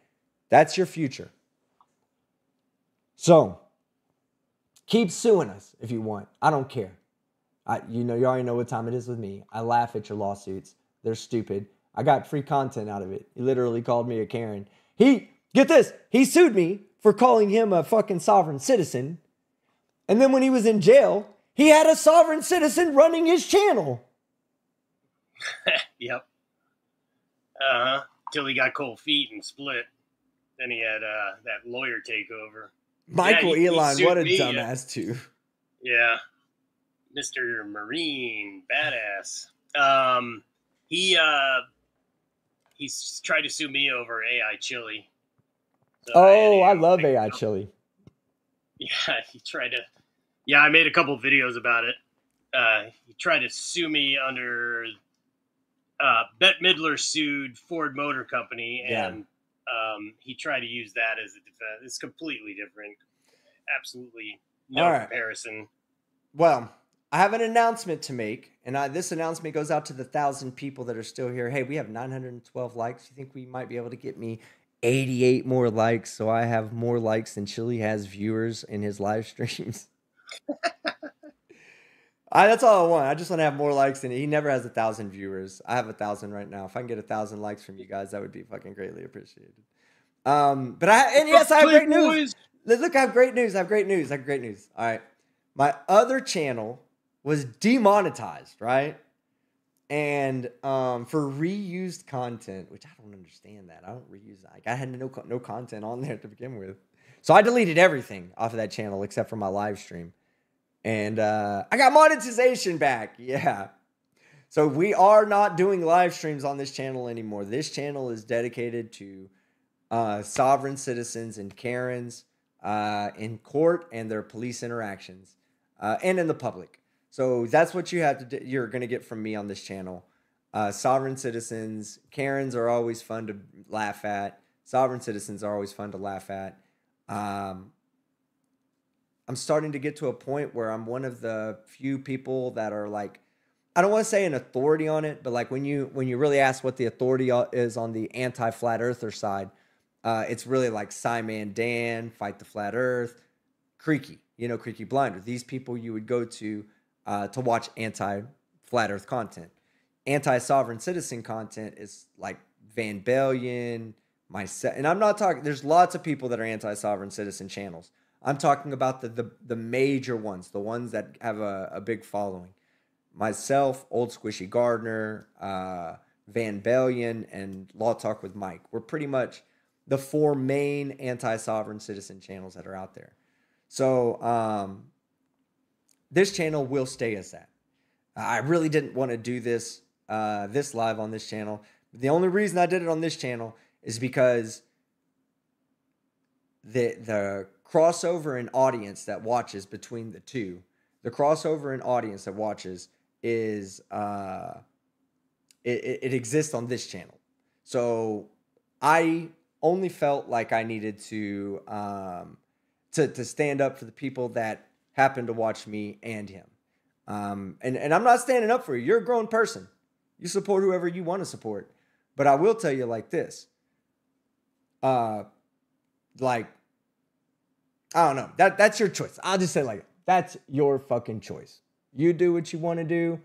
That's your future. So, keep suing us if you want. I don't care. You already know what time it is with me. I laugh at your lawsuits. They're stupid. I got free content out of it. He literally called me a Karen. Get this, he sued me for calling him a fucking sovereign citizen. And then when he was in jail, he had a sovereign citizen running his channel. Yep. Till he got cold feet and split. Then he had that lawyer take over. Michael Elon, he what a dumbass too. Yeah. Mr. Marine, badass. He's tried to sue me over AI Chili. So I love AI Chili. Yeah, he tried to. Yeah, I made a couple of videos about it. He tried to sue me under. Bette Midler sued Ford Motor Company, and he tried to use that as a defense. It's completely different. Absolutely no comparison. Well, I have an announcement to make, and this announcement goes out to the 1,000 people that are still here. Hey, we have 912 likes. You think we might be able to get me 88 more likes, so I have more likes than Chili has viewers in his live streams? That's all I want. I just want to have more likes than he never has 1,000 viewers. I have 1,000 right now. If I can get 1,000 likes from you guys, that would be fucking greatly appreciated. Yes, I have great news. Look, I have great news. I have great news. All right. My other channel was demonetized, right? And for reused content, which I don't understand that. I don't reuse that. Like, I had no content on there to begin with. So I deleted everything off of that channel except for my live stream. And I got monetization back. Yeah. So we are not doing live streams on this channel anymore. This channel is dedicated to sovereign citizens and Karens in court and their police interactions and in the public. So that's what you have to do. You're going to get from me on this channel. Sovereign citizens, Karens are always fun to laugh at. Sovereign citizens are always fun to laugh at. I'm starting to get to a point where I'm one of the few people that are like, I don't want to say an authority on it, but like when you really ask what the authority is on the anti-flat earther side, it's really like Simon Dan, Fight the Flat Earth, Creaky, Creaky Blinder. These people you would go to watch anti-flat earth content. Anti-sovereign citizen content is like Van Bellion, myself, and I'm not talking. There's lots of people that are anti-sovereign citizen channels. I'm talking about the major ones, the ones that have a big following. Myself, Old Squishy Gardner, Van Bellion, and Law Talk with Mike. We're pretty much the 4 main anti-sovereign citizen channels that are out there. So this channel will stay as that. I really didn't want to do this live on this channel. The only reason I did it on this channel is because the crossover in audience that watches between the two, the crossover in audience that watches is it exists on this channel. So I only felt like I needed to stand up for the people that happen to watch me and him. And I'm not standing up for you. You're a grown person. You support whoever you want to support. But I will tell you like this. Like, I don't know. That's your choice. I'll just say like, that's your fucking choice. You do what you want to do.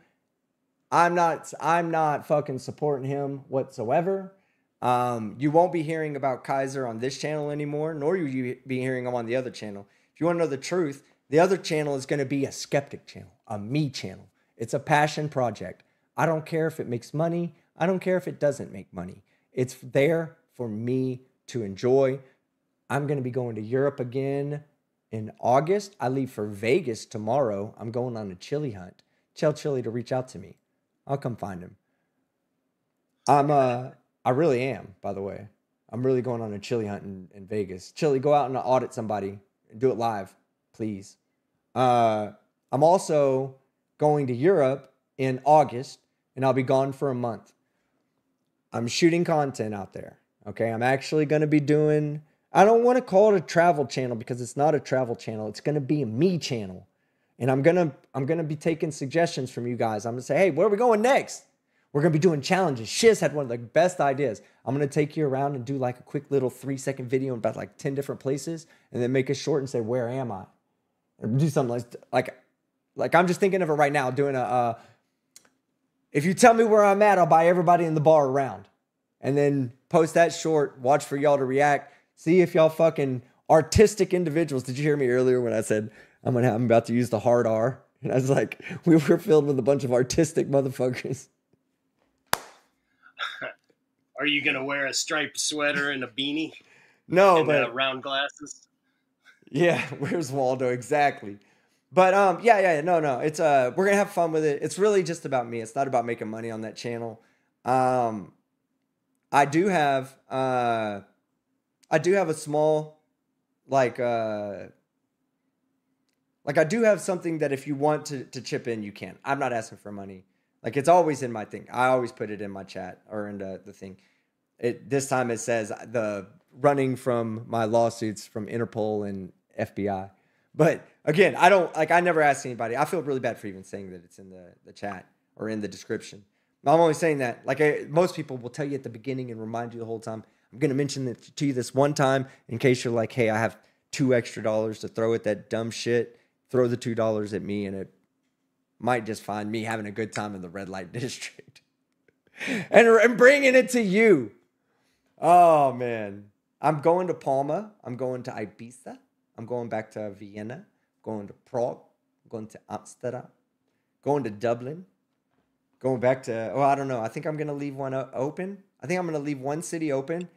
I'm not fucking supporting him whatsoever. You won't be hearing about Kaiser on this channel anymore, nor will you be hearing him on the other channel. If you want to know the truth, the other channel is going to be a skeptic channel, a me channel. It's a passion project. I don't care if it makes money. I don't care if it doesn't make money. It's there for me to enjoy. I'm going to be going to Europe again in August. I leave for Vegas tomorrow. I'm going on a chili hunt. Tell Chili to reach out to me. I'll come find him. I really am, by the way. I'm really going on a chili hunt in Vegas. Chili, go out and audit somebody and do it live, please. I'm also going to Europe in August, and I'll be gone for a month. I'm shooting content out there. Okay, I'm actually going to be doing, I don't want to call it a travel channel because it's not a travel channel. It's going to be a me channel. And I'm going to be taking suggestions from you guys. I'm going to say, hey, where are we going next? We're going to be doing challenges. Shiz had one of the best ideas. I'm going to take you around and do like a quick little 3-second video about like 10 different places and then make it short and say, where am I? Or do something like I'm just thinking of it right now, doing if you tell me where I'm at, I'll buy everybody in the bar around. And then post that short, watch for y'all to react, see if y'all fucking artistic individuals. Did you hear me earlier when I said I'm about to use the hard R? And I was like, we were filled with a bunch of artistic motherfuckers. Are you going to wear a striped sweater and a beanie? No, and but round glasses. Yeah, where's Waldo? Exactly. But no. It's we're gonna have fun with it. It's really just about me. It's not about making money on that channel. I do have a small I do have something that if you want to chip in, you can. I'm not asking for money. Like it's always in my thing. I always put it in my chat or in the thing. This time it says the running from my lawsuits from Interpol and FBI. But again, I never ask anybody. I feel really bad for even saying that it's in the chat or in the description. I'm only saying that, most people will tell you at the beginning and remind you the whole time. I'm going to mention it to you this one time in case you're like, hey, I have $2 extra to throw at that dumb shit. Throw the $2 at me and it might just find me having a good time in the red light district. and bringing it to you. Oh, man. I'm going to Palma. I'm going to Ibiza. I'm going back to Vienna. Going to Prague. Going to Amsterdam. Going to Dublin. Going back to, I don't know. I think I'm going to leave one open. I think I'm going to leave one city open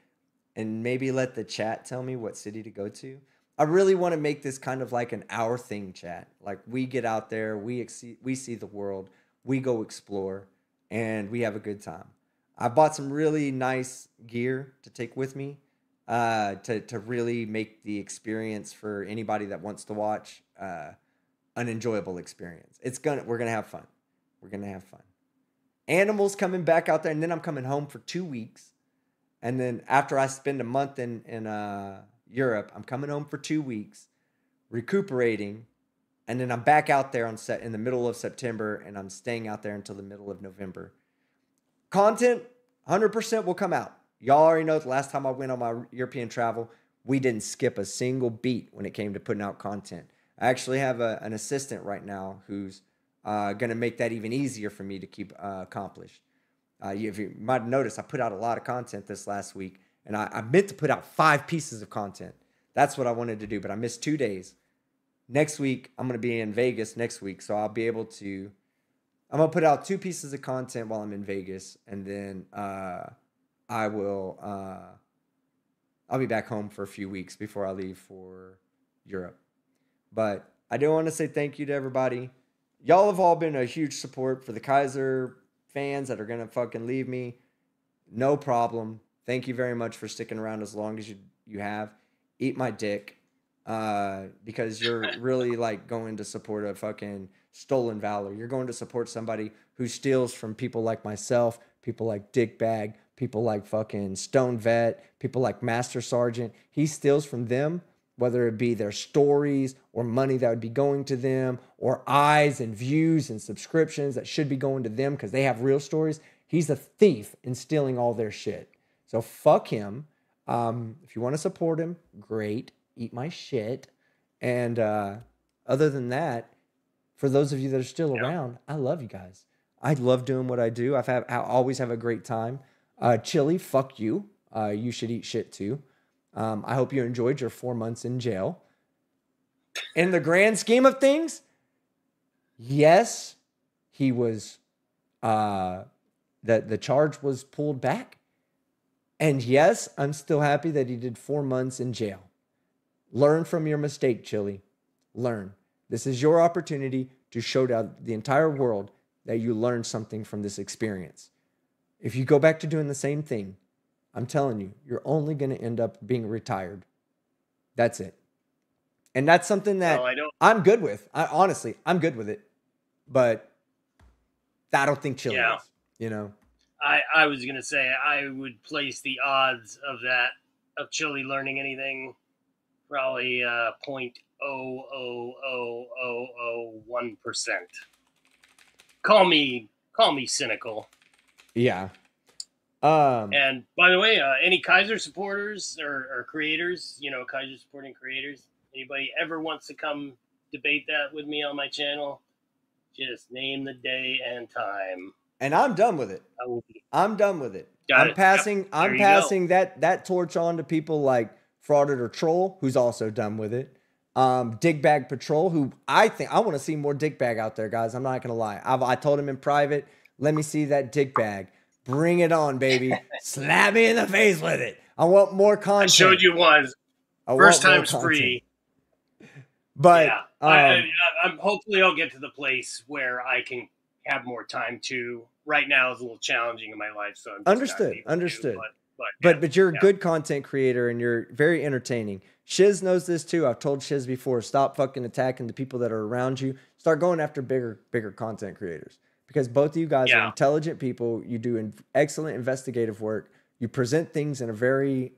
and maybe let the chat tell me what city to go to. I really want to make this kind of like an our thing chat. Like we get out there, we see the world, we go explore, and we have a good time. I bought some really nice gear to take with me to really make the experience for anybody that wants to watch an enjoyable experience. We're gonna have fun. We're gonna have fun. Animals coming back out there, and then I'm coming home for 2 weeks. And then after I spend a month in Europe, I'm coming home for 2 weeks, recuperating, and then I'm back out there in the middle of September, and I'm staying out there until the middle of November. Content, 100% will come out. Y'all already know the last time I went on my European travel, we didn't skip a single beat when it came to putting out content. I actually have an assistant right now who's going to make that even easier for me to keep accomplished. If you might have noticed, I put out a lot of content this last week, and I meant to put out 5 pieces of content. That's what I wanted to do, but I missed 2 days. Next week, I'm going to be in Vegas next week, so I'll be able to... I'm going to put out 2 pieces of content while I'm in Vegas, and then I'll be back home for a few weeks before I leave for Europe. But I do want to say thank you to everybody. Y'all have all been a huge support for the Kaiser fans that are going to fucking leave me. No problem. Thank you very much for sticking around as long as you have. Eat my dick. Because you're really like going to support a fucking stolen valor. You're going to support somebody who steals from people like myself, people like Dickbag, people like fucking Stone Vet, people like Master Sergeant. He steals from them, whether it be their stories or money that would be going to them or eyes and views and subscriptions that should be going to them because they have real stories. He's a thief in stealing all their shit. So fuck him. If you want to support him, great. Eat my shit. And other than that, for those of you that are still around, I love you guys. I love doing what I do. I always have a great time. Chili, fuck you. You should eat shit too. I hope you enjoyed your 4 months in jail. In the grand scheme of things, yes, he was, the charge was pulled back. And yes, I'm still happy that he did 4 months in jail. Learn from your mistake, Chili. Learn. This is your opportunity to show to the entire world that you learned something from this experience. If you go back to doing the same thing, I'm telling you, you're only going to end up being retired. That's it. And that's something that I'm good with. Honestly, I'm good with it. But I don't think Chili is, you know? I was going to say, I would place the odds of Chili learning anything probably 0.00001%. Call me cynical. Yeah. And by the way, any Kaiser supporters or creators, Kaiser supporting creators, anybody ever wants to come debate that with me on my channel, just name the day and time. And I'm done with it. I'm done with it. I'm passing that torch on to people like Frauded or Troll, who's also done with it. Dickbag Patrol, who I want to see more Dickbag out there, guys. I'm not going to lie. I told him in private, let me see that Dickbag. Bring it on, baby. Slap me in the face with it. I want more content. I showed you once. First time's free. But yeah, I'm hopefully I'll get to the place where I can have more time to. Right now is a little challenging in my life, so I'm understood. But you're a good content creator and you're very entertaining. Shiz knows this too. I've told Shiz before, stop fucking attacking the people that are around you. Start going after bigger content creators. Because both of you guys are intelligent people. You do excellent investigative work. You present things in a very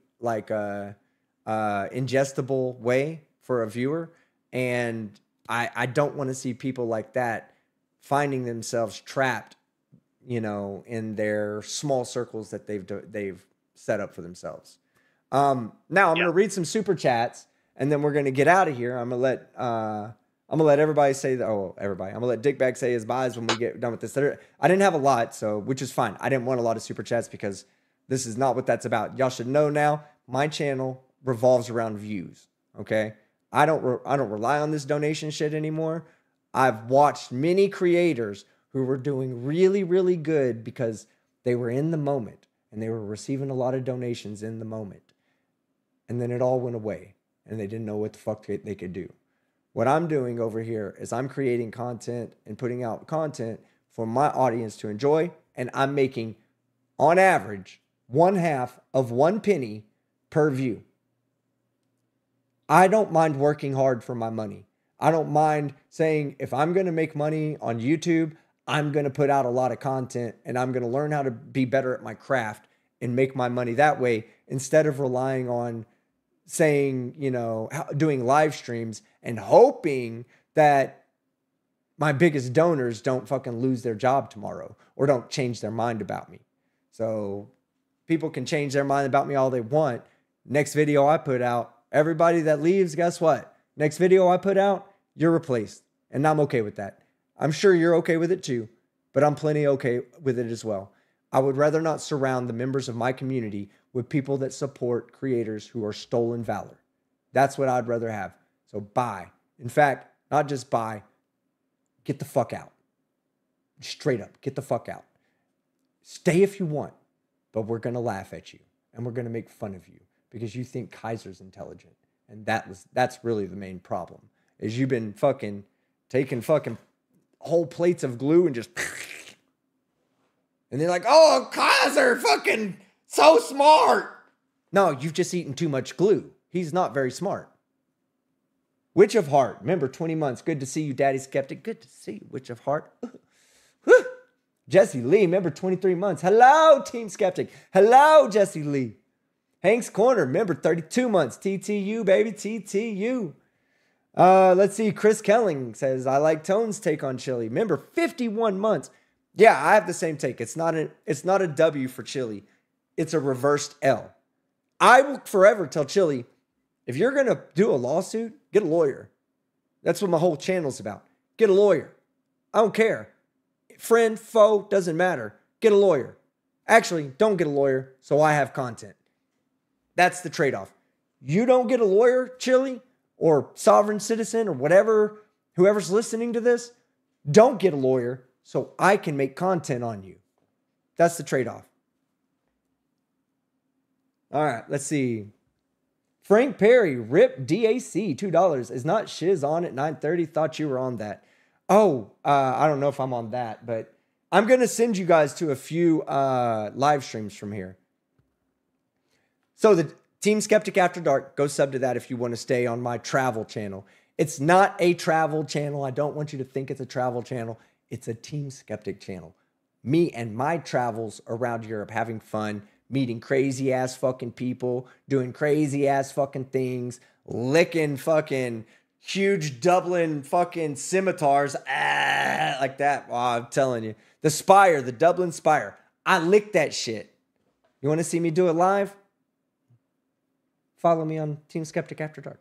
ingestible way for a viewer. And I don't want to see people like that finding themselves trapped, in their small circles that they've set up for themselves. Now I'm going to read some super chats and then we're going to get out of here. I'm going to let everybody say that. Oh, everybody. I'm going to let Dickbag say his buys when we get done with this. I didn't have a lot, which is fine. I didn't want a lot of super chats because this is not what that's about. Y'all should know now, my channel revolves around views. Okay. I don't rely on this donation shit anymore. I've watched many creators who were doing really, really good because they were in the moment and they were receiving a lot of donations in the moment. And then it all went away and they didn't know what the fuck they could do. What I'm doing over here is I'm creating content and putting out content for my audience to enjoy. And I'm making, on average, 1/2 of 1 penny per view. I don't mind working hard for my money. I don't mind saying if I'm going to make money on YouTube, I'm going to put out a lot of content and I'm going to learn how to be better at my craft and make my money that way instead of relying on saying, you know, doing live streams and hoping that my biggest donors don't fucking lose their job tomorrow or don't change their mind about me. So people can change their mind about me all they want. Next video I put out, everybody that leaves, guess what? Next video I put out, you're replaced. And I'm okay with that. I'm sure you're okay with it too, but I'm plenty okay with it as well. I would rather not surround the members of my community with people that support creators who are stolen valor. That's what I'd rather have. So bye. In fact, not just bye, get the fuck out. Straight up, get the fuck out. Stay if you want, but we're going to laugh at you and we're going to make fun of you because you think Kaiser's intelligent. And that's really the main problem, is you've been fucking taking fucking whole plates of glue and just and they're like, oh, Kaiser fucking so smart. No, you've just eaten too much glue. He's not very smart. Witch of Heart, remember 20 months. Good to see you, Daddy Skeptic. Good to see you, Witch of Heart. Jesse Lee, remember 23 months. Hello, Team Skeptic. Hello, Jesse Lee. Hank's Corner, remember 32 months. TTU, baby, TTU. Let's see. Chris Kelling says, I like Tone's take on Chili. Remember 51 months. Yeah, I have the same take. It's not a W for Chili. It's a reversed L. I will forever tell Chili, if you're going to do a lawsuit, get a lawyer. That's what my whole channel's about. Get a lawyer. I don't care. Friend, foe, doesn't matter. Get a lawyer. Actually, don't get a lawyer, so I have content. That's the trade-off. You don't get a lawyer, Chili, or sovereign citizen, or whatever, whoever's listening to this, don't get a lawyer so I can make content on you. That's the trade-off. All right, let's see. Frank Perry, RIP DAC, $2. Is not Shiz on at 9:30? Thought you were on that. Oh, I don't know if I'm on that, but I'm going to send you guys to a few live streams from here. So the Team Skeptic After Dark, go sub to that if you want to stay on my travel channel. It's not a travel channel. I don't want you to think it's a travel channel. It's a Team Skeptic channel. Me and my travels around Europe, having fun, meeting crazy ass fucking people, doing crazy ass fucking things, licking fucking huge Dublin fucking scimitars, like that. Oh, I'm telling you. The Spire, the Dublin Spire. I licked that shit. You want to see me do it live? Follow me on Team Skeptic After Dark.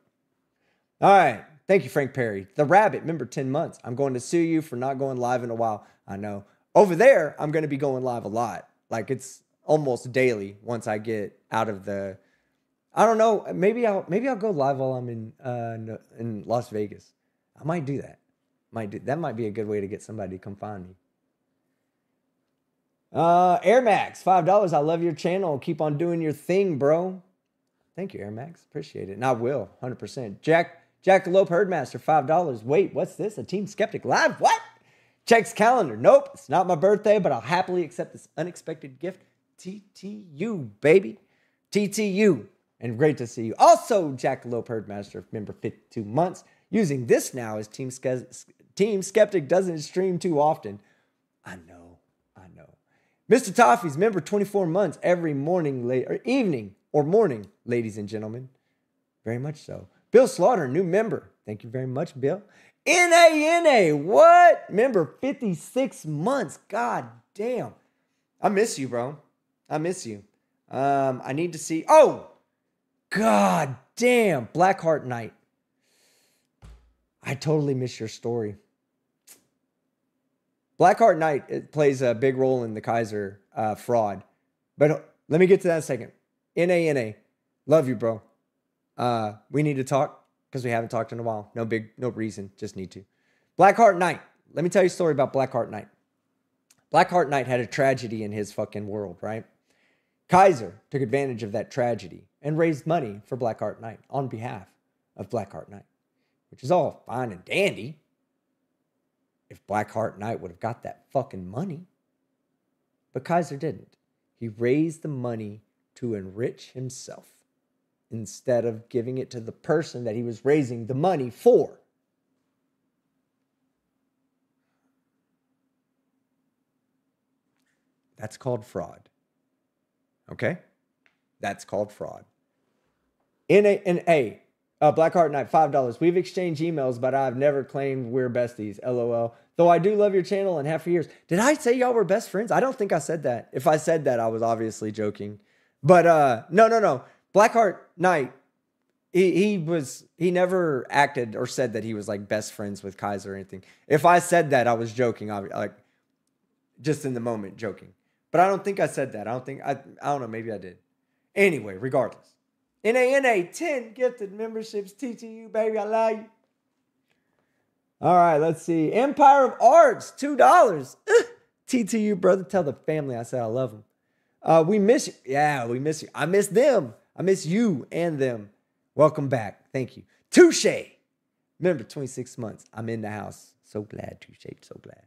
All right. Thank you, Frank Perry. The Rabbit, remember 10 months. I'm going to sue you for not going live in a while. I know. Over there, I'm going to be going live a lot. Like it's almost daily once I get out of the, I don't know. Maybe I'll go live while I'm in Las Vegas. I might do that. That might be a good way to get somebody to come find me. Air Max, $5. I love your channel. Keep on doing your thing, bro. Thank you, Air Max. Appreciate it. And I will, 100%. Jack the Lope Herdmaster, $5. Wait, what's this? A Team Skeptic live? What? Checks calendar. Nope, it's not my birthday, but I'll happily accept this unexpected gift. TTU, baby. TTU. And great to see you. Also, Jack the Lope Herdmaster, member 52 months. Using this now as Team Skeptic doesn't stream too often. I know. Mr. Toffee's member 24 months every morning, or evening, or morning, ladies and gentlemen. Very much so. Bill Slaughter, new member. Thank you very much, Bill. NANA, what? Member 56 months. God damn. I miss you, bro. I miss you. I need to see. Oh, God damn. Blackheart Night. I totally miss your story. Blackheart Night, it plays a big role in the Kaiser fraud. But let me get to that in a second. NANA. Love you, bro. We need to talk because we haven't talked in a while. No reason. Just need to. Blackheart Night. Let me tell you a story about Blackheart Night. Blackheart Night had a tragedy in his fucking world, right? Kaiser took advantage of that tragedy and raised money for Blackheart Night on behalf of Blackheart Night, which is all fine and dandy if Blackheart Night would have got that fucking money. But Kaiser didn't. He raised the money to enrich himself instead of giving it to the person that he was raising the money for. That's called fraud. Okay? That's called fraud. Blackheart Knight, $5. We've exchanged emails, but I've never claimed we're besties. LOL. Though I do love your channel and have for years. Did I say y'all were best friends? I don't think I said that. If I said that, I was obviously joking. But no. Blackheart Knight, he never acted or said that he was like best friends with Kaiser or anything. If I said that, I was joking. Like just in the moment joking. But I don't think I said that. I don't know. Maybe I did. Anyway, regardless. NANA 10 gifted memberships. TTU, baby. I love you. All right, let's see. Empire of Arts, $2. TTU, brother. Tell the family I said I love them. We miss you. Yeah, we miss you. I miss them. I miss you and them. Welcome back. Thank you. Touche. Remember, 26 months. I'm in the house. So glad, Touche. So glad.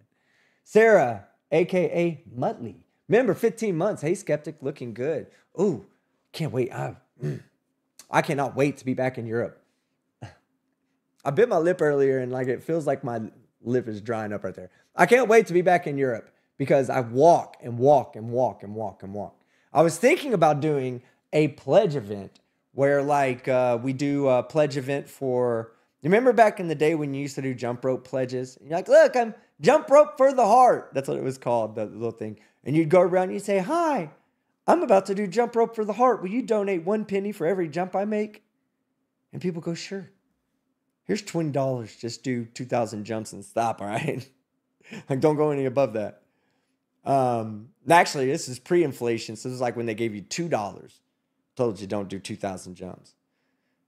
Sarah, a.k.a. Muttley. Remember, 15 months. Hey, Skeptic, looking good. Ooh, can't wait. I cannot wait to be back in Europe. I bit my lip earlier and like it feels like my lip is drying up right there. I can't wait to be back in Europe because I walk and walk and walk and walk and walk. I was thinking about doing a pledge event where like we do a pledge event for, you remember back in the day when you used to do jump rope pledges? And you're like, look, I'm jump rope for the heart. That's what it was called, the little thing. And you'd go around and you'd say, hi, I'm about to do jump rope for the heart. Will you donate 1 penny for every jump I make? And people go, sure. Here's $20. Just do 2,000 jumps and stop, all right? Like, don't go any above that. Actually, this is pre-inflation. So this is like when they gave you $2. Told you don't do 2,000 jumps.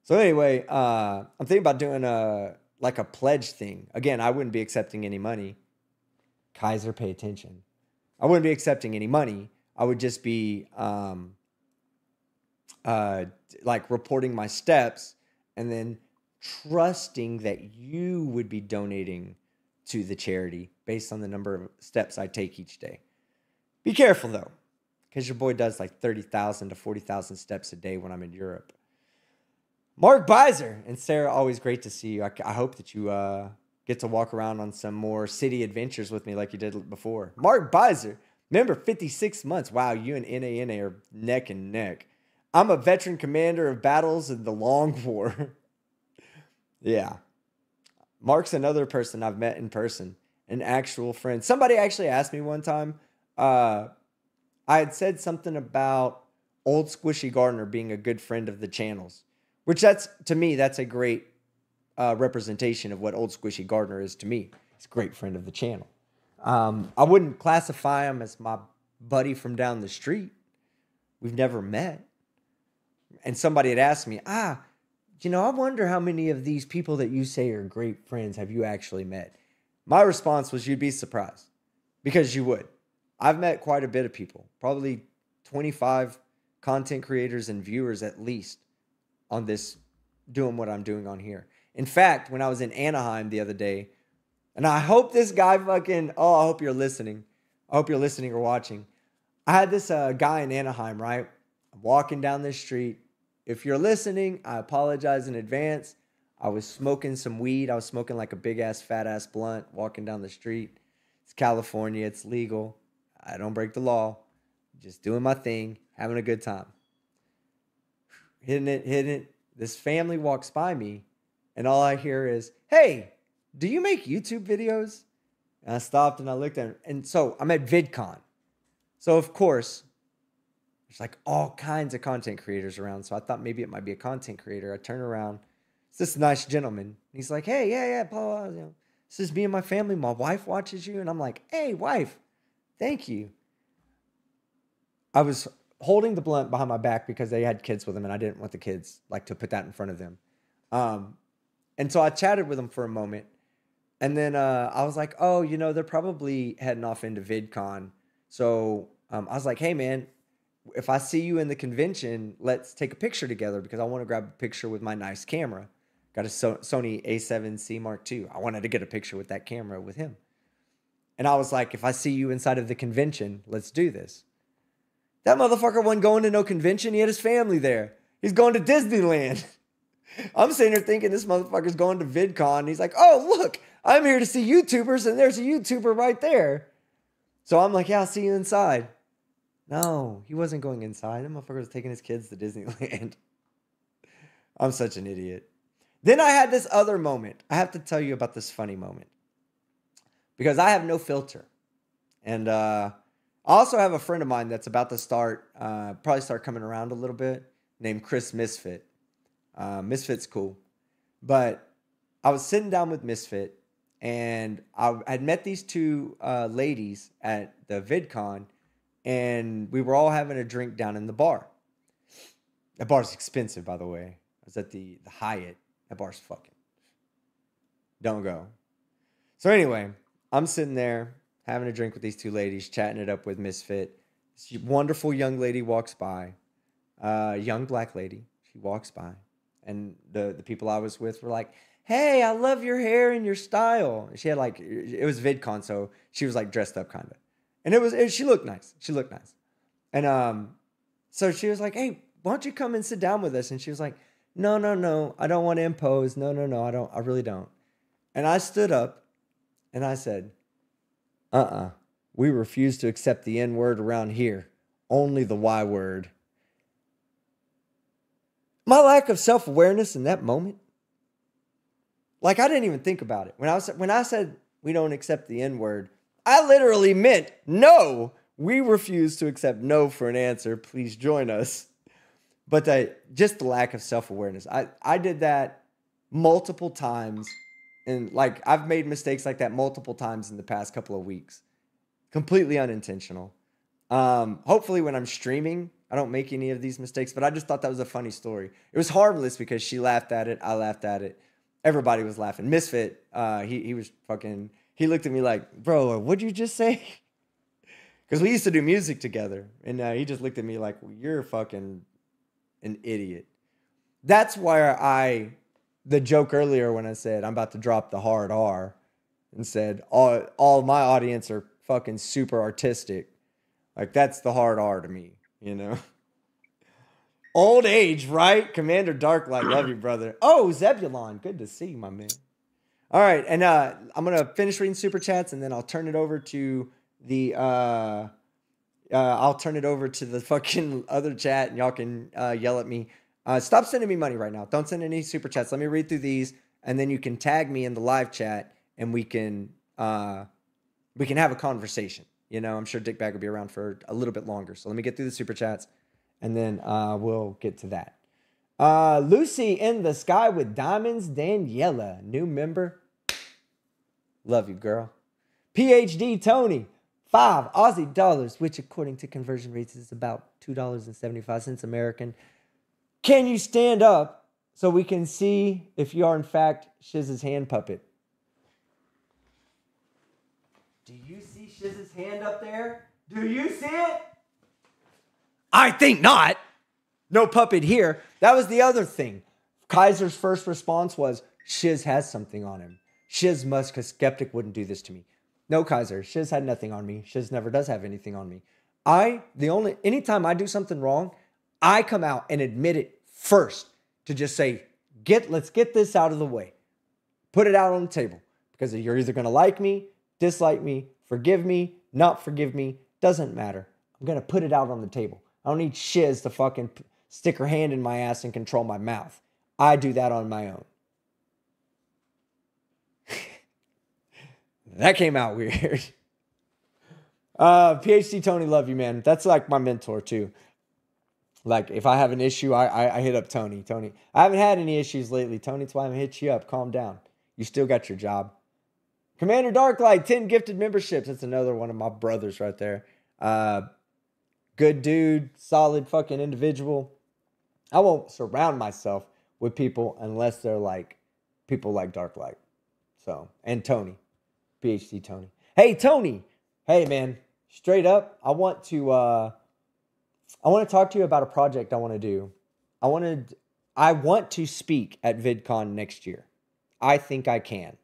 So anyway, I'm thinking about doing a pledge thing. Again, I wouldn't be accepting any money. Kaiser, pay attention. I wouldn't be accepting any money. I would just be like reporting my steps and then trusting that you would be donating to the charity based on the number of steps I take each day. Be careful though, because your boy does like 30,000 to 40,000 steps a day when I'm in Europe. Mark Beiser and Sarah, always great to see you. I hope that you get to walk around on some more city adventures with me like you did before. Mark Beiser, remember 56 months. Wow, you and NANA are neck and neck. I'm a veteran commander of battles in the Long War. Yeah. Mark's another person I've met in person, an actual friend. Somebody actually asked me one time, I had said something about Old Squishy Gardner being a good friend of the channels, which to me, that's a great representation of what Old Squishy Gardner is to me. He's a great friend of the channel. I wouldn't classify him as my buddy from down the street. We've never met. And somebody had asked me, I wonder how many of these people that you say are great friends have you actually met? My response was, you'd be surprised, because you would. I've met quite a bit of people, probably 25 content creators and viewers at least on this, doing what I'm doing on here. In fact, when I was in Anaheim the other day, and I hope this guy I hope you're listening. I hope you're listening or watching. I had this guy in Anaheim, right? I'm walking down this street. If you're listening, I apologize in advance. I was smoking some weed. I was smoking like a big ass, fat ass blunt walking down the street. It's California. It's legal. I don't break the law. Just doing my thing, having a good time. Hitting it. This family walks by me, and all I hear is, hey, do you make YouTube videos? And I stopped and I looked at him. And so I'm at VidCon. So of course, there's like all kinds of content creators around. So I thought maybe it might be a content creator. I turn around. It's this nice gentleman. He's like, hey, yeah, blah, blah, blah. This is me and my family. My wife watches you. And I'm like, hey, wife, thank you. I was holding the blunt behind my back because they had kids with them, and I didn't want the kids like to put that in front of them. And so I chatted with them for a moment. And then I was like, oh, they're probably heading off into VidCon. So I was like, hey, man, if I see you in the convention, let's take a picture together because I want to grab a picture with my nice camera. Got a Sony A7C Mark II. I wanted to get a picture with that camera with him. And I was like, if I see you inside of the convention, let's do this. That motherfucker wasn't going to no convention. He had his family there. He's going to Disneyland. I'm sitting here thinking this motherfucker's going to VidCon. He's like, oh, look, I'm here to see YouTubers, and there's a YouTuber right there. So I'm like, yeah, I'll see you inside. No, he wasn't going inside. That motherfucker was taking his kids to Disneyland. I'm such an idiot. Then I had this other moment. I have to tell you about this funny moment. Because I have no filter. And I also have a friend of mine that's about to probably start coming around a little bit, named Chris Misfit. Misfit's cool. But I was sitting down with Misfit, and I had met these two ladies at the VidCon, and we were all having a drink down in the bar. That bar's expensive, by the way. I was at the Hyatt. That bar's fucking. Don't go. So anyway, I'm sitting there having a drink with these two ladies, chatting it up with Misfit. This wonderful young lady walks by. Young black lady. She walks by. And the people I was with were like, hey, I love your hair and your style. She had like, it was VidCon, so she was like dressed up kind of. And she looked nice. She looked nice. And so she was like, hey, why don't you come and sit down with us? And she was like, no, I don't want to impose. No, I really don't. And I stood up and I said, we refuse to accept the N word around here. Only the Y word. My lack of self-awareness in that moment, like I didn't even think about it. When I said we don't accept the N word, I literally meant no. We refuse to accept no for an answer. Please join us. But just the lack of self-awareness. I did that multiple times. And like I've made mistakes like that multiple times in the past couple of weeks. Completely unintentional. Hopefully when I'm streaming, I don't make any of these mistakes. But I just thought that was a funny story. It was harmless because she laughed at it. I laughed at it. Everybody was laughing. Misfit, he was fucking... He looked at me like, bro, what'd you just say? Because we used to do music together. And he just looked at me like, well, you're fucking an idiot. That's why the joke earlier when I said I'm about to drop the hard R and said all my audience are fucking super artistic. Like that's the hard R to me, you know? Old age, right? Commander Darklight, love you, brother. Oh, Zebulon, good to see you, my man. All right, and I'm gonna finish reading super chats, and then I'll turn it over to the fucking other chat, and y'all can yell at me. Stop sending me money right now. Don't send any super chats. Let me read through these, and then you can tag me in the live chat, and we can have a conversation. You know, I'm sure Dick Bag will be around for a little bit longer. So let me get through the super chats, and then we'll get to that. Lucy in the Sky with Diamonds, Daniela, new member. Love you, girl. PhD Tony, 5 Aussie dollars, which according to conversion rates is about $2.75 American. Can you stand up so we can see if you are in fact Shiz's hand puppet? Do you see Shiz's hand up there? Do you see it? I think not. No puppet here. That was the other thing. Kaiser's first response was, Shiz has something on him. Shiz must, because Skeptic wouldn't do this to me. No, Kaiser. Shiz had nothing on me. Shiz never does have anything on me. Anytime I do something wrong, I come out and admit it first to just say, let's get this out of the way. Put it out on the table. Because you're either going to like me, dislike me, forgive me, not forgive me. Doesn't matter. I'm going to put it out on the table. I don't need Shiz to fucking stick her hand in my ass and control my mouth. I do that on my own. That came out weird. PhD Tony, love you, man. That's like my mentor too. Like if I have an issue, I hit up Tony. Tony, I haven't had any issues lately. Tony, that's why I'm hit you up. Calm down. You still got your job. Commander Darklight, 10 gifted memberships. That's another one of my brothers right there. Good dude, solid fucking individual. I won't surround myself with people unless they're like people like Darklight. So, and Tony. PhD Tony. Hey, Tony. Hey, man. Straight up, I want to talk to you about a project I want to do. I want to speak at VidCon next year. I think I can.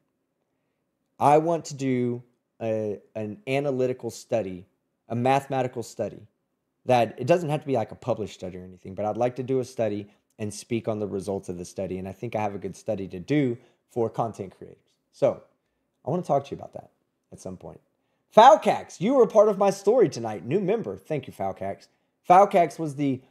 I want to do an analytical study, a mathematical study. That it doesn't have to be like a published study or anything, but I'd like to do a study and speak on the results of the study. And I think I have a good study to do for content creators. So I want to talk to you about that at some point. Falcax, you were a part of my story tonight. New member. Thank you, Falcax. Falcax was the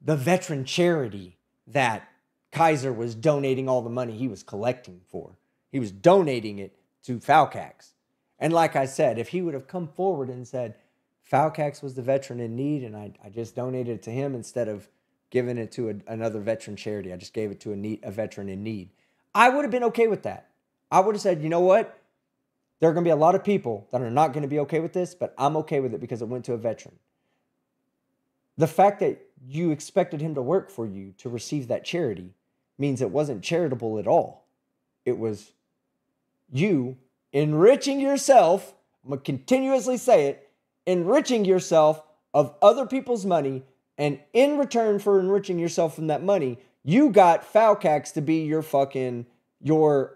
veteran charity that Kaiser was donating all the money he was collecting for. He was donating it to Falcax. And like I said, if he would have come forward and said, Falcax was the veteran in need, and I just donated it to him instead of giving it to another veteran charity. I just gave it to a veteran in need. I would have been okay with that. I would have said, you know what? There are going to be a lot of people that are not going to be okay with this, but I'm okay with it because it went to a veteran. The fact that you expected him to work for you to receive that charity means it wasn't charitable at all. It was you enriching yourself. I'm going to continuously say it. Enriching yourself of other people's money, and in return for enriching yourself from that money, you got Falcax to be your fucking your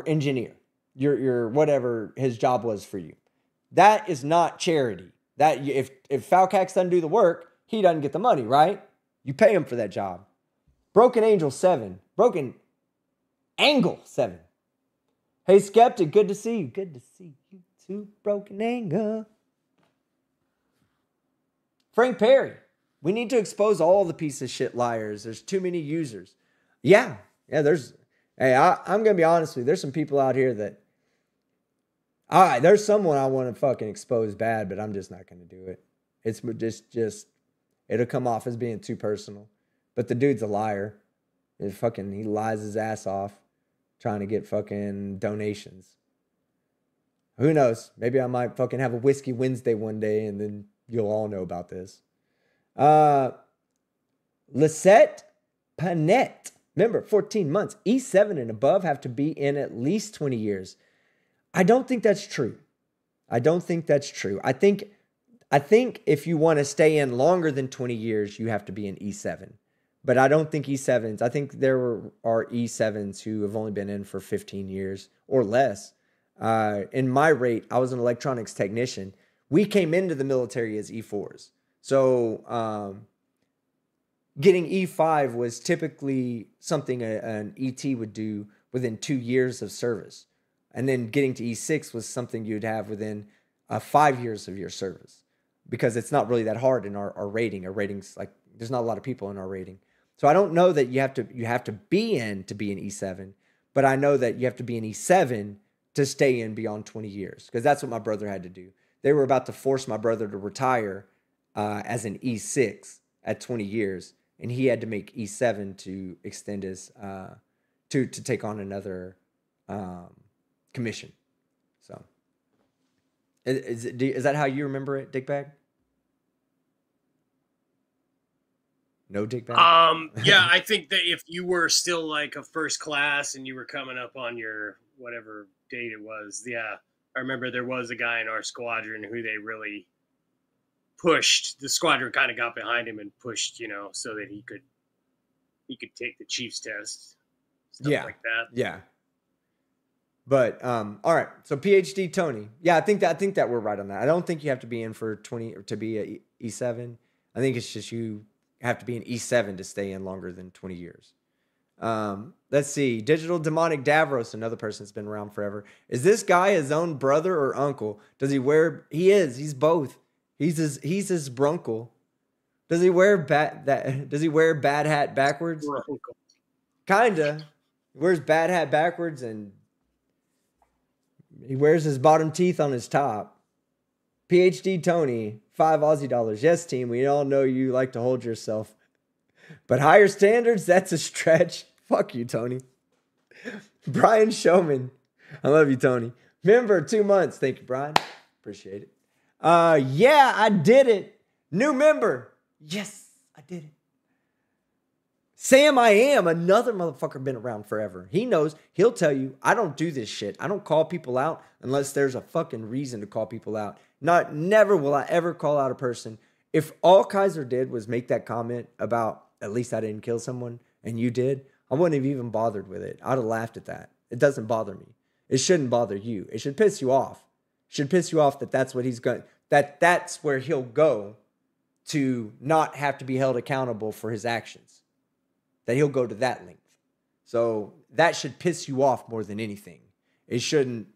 engineer, your whatever his job was for you. That is not charity. That if Falcax doesn't do the work, he doesn't get the money, right? You pay him for that job. Broken Angel 7, Broken Angle 7. Hey Skeptic, good to see you. Good to see you. Broken Angle. Frank Perry. We need to expose all the piece of shit liars. There's too many users. Yeah, there's. Hey, I'm gonna be honest with you. There's some people out here that. All right, there's someone I want to fucking expose bad, but I'm just not gonna do it. It's just. It'll come off as being too personal. But the dude's a liar. He lies his ass off, trying to get fucking donations. Who knows? Maybe I might fucking have a Whiskey Wednesday one day and then you'll all know about this. Lisette Panette. Remember, 14 months. E7 and above have to be in at least 20 years. I don't think that's true. I think if you want to stay in longer than 20 years, you have to be in E7. But I don't think E7s. I think there are E7s who have only been in for 15 years or less. In my rate, I was an electronics technician. We came into the military as E4s. So getting E5 was typically something an ET would do within 2 years of service. And then getting to E6 was something you'd have within 5 years of your service. Because it's not really that hard in our rating. Our rating's like, there's not a lot of people in our rating. So I don't know that you have to be in to be an E7. But I know that you have to be an E7 to stay in beyond 20 years, because that's what my brother had to do. They were about to force my brother to retire as an E6 at 20 years, and he had to make E7 to extend his to take on another commission. So, is that how you remember it, Dickbag? No Dickbag? Yeah, I think that if you were still like a first class and you were coming up on your whatever date it was, yeah, I remember there was a guy in our squadron who they really pushed. The squadron kind of got behind him and pushed, so that he could take the Chiefs test, stuff like that. Yeah. But all right, so PhD Tony, yeah, I think that we're right on that. I don't think you have to be in for 20 or to be a E7. I think it's just you have to be an E7 to stay in longer than 20 years. Let's see. Digital Demonic Davros, another person that's been around forever. Is this guy his own brother or uncle? Does he wear? He is. He's both. He's his brunkle. Does he wear Does he wear bad hat backwards? Kinda. He wears bad hat backwards and he wears his bottom teeth on his top. PhD Tony, 5 Aussie dollars. Yes, team. We all know you like to hold yourself. But higher standards, that's a stretch. Fuck you, Tony. Brian Showman. I love you, Tony. Member, 2 months. Thank you, Brian. Appreciate it. Yeah, I did it. New member. Yes, I did it. Sam I Am, another motherfucker been around forever. He knows. He'll tell you, I don't do this shit. I don't call people out unless there's a fucking reason to call people out. Never will I ever call out a person. If all Kaiser did was make that comment about, at least I didn't kill someone, and you did, I wouldn't have even bothered with it. I'd have laughed at that. It doesn't bother me. It shouldn't bother you. It should piss you off. It should piss you off that that's what he's going, that's where he'll go to not have to be held accountable for his actions. That he'll go to that length. So that should piss you off more than anything. It shouldn't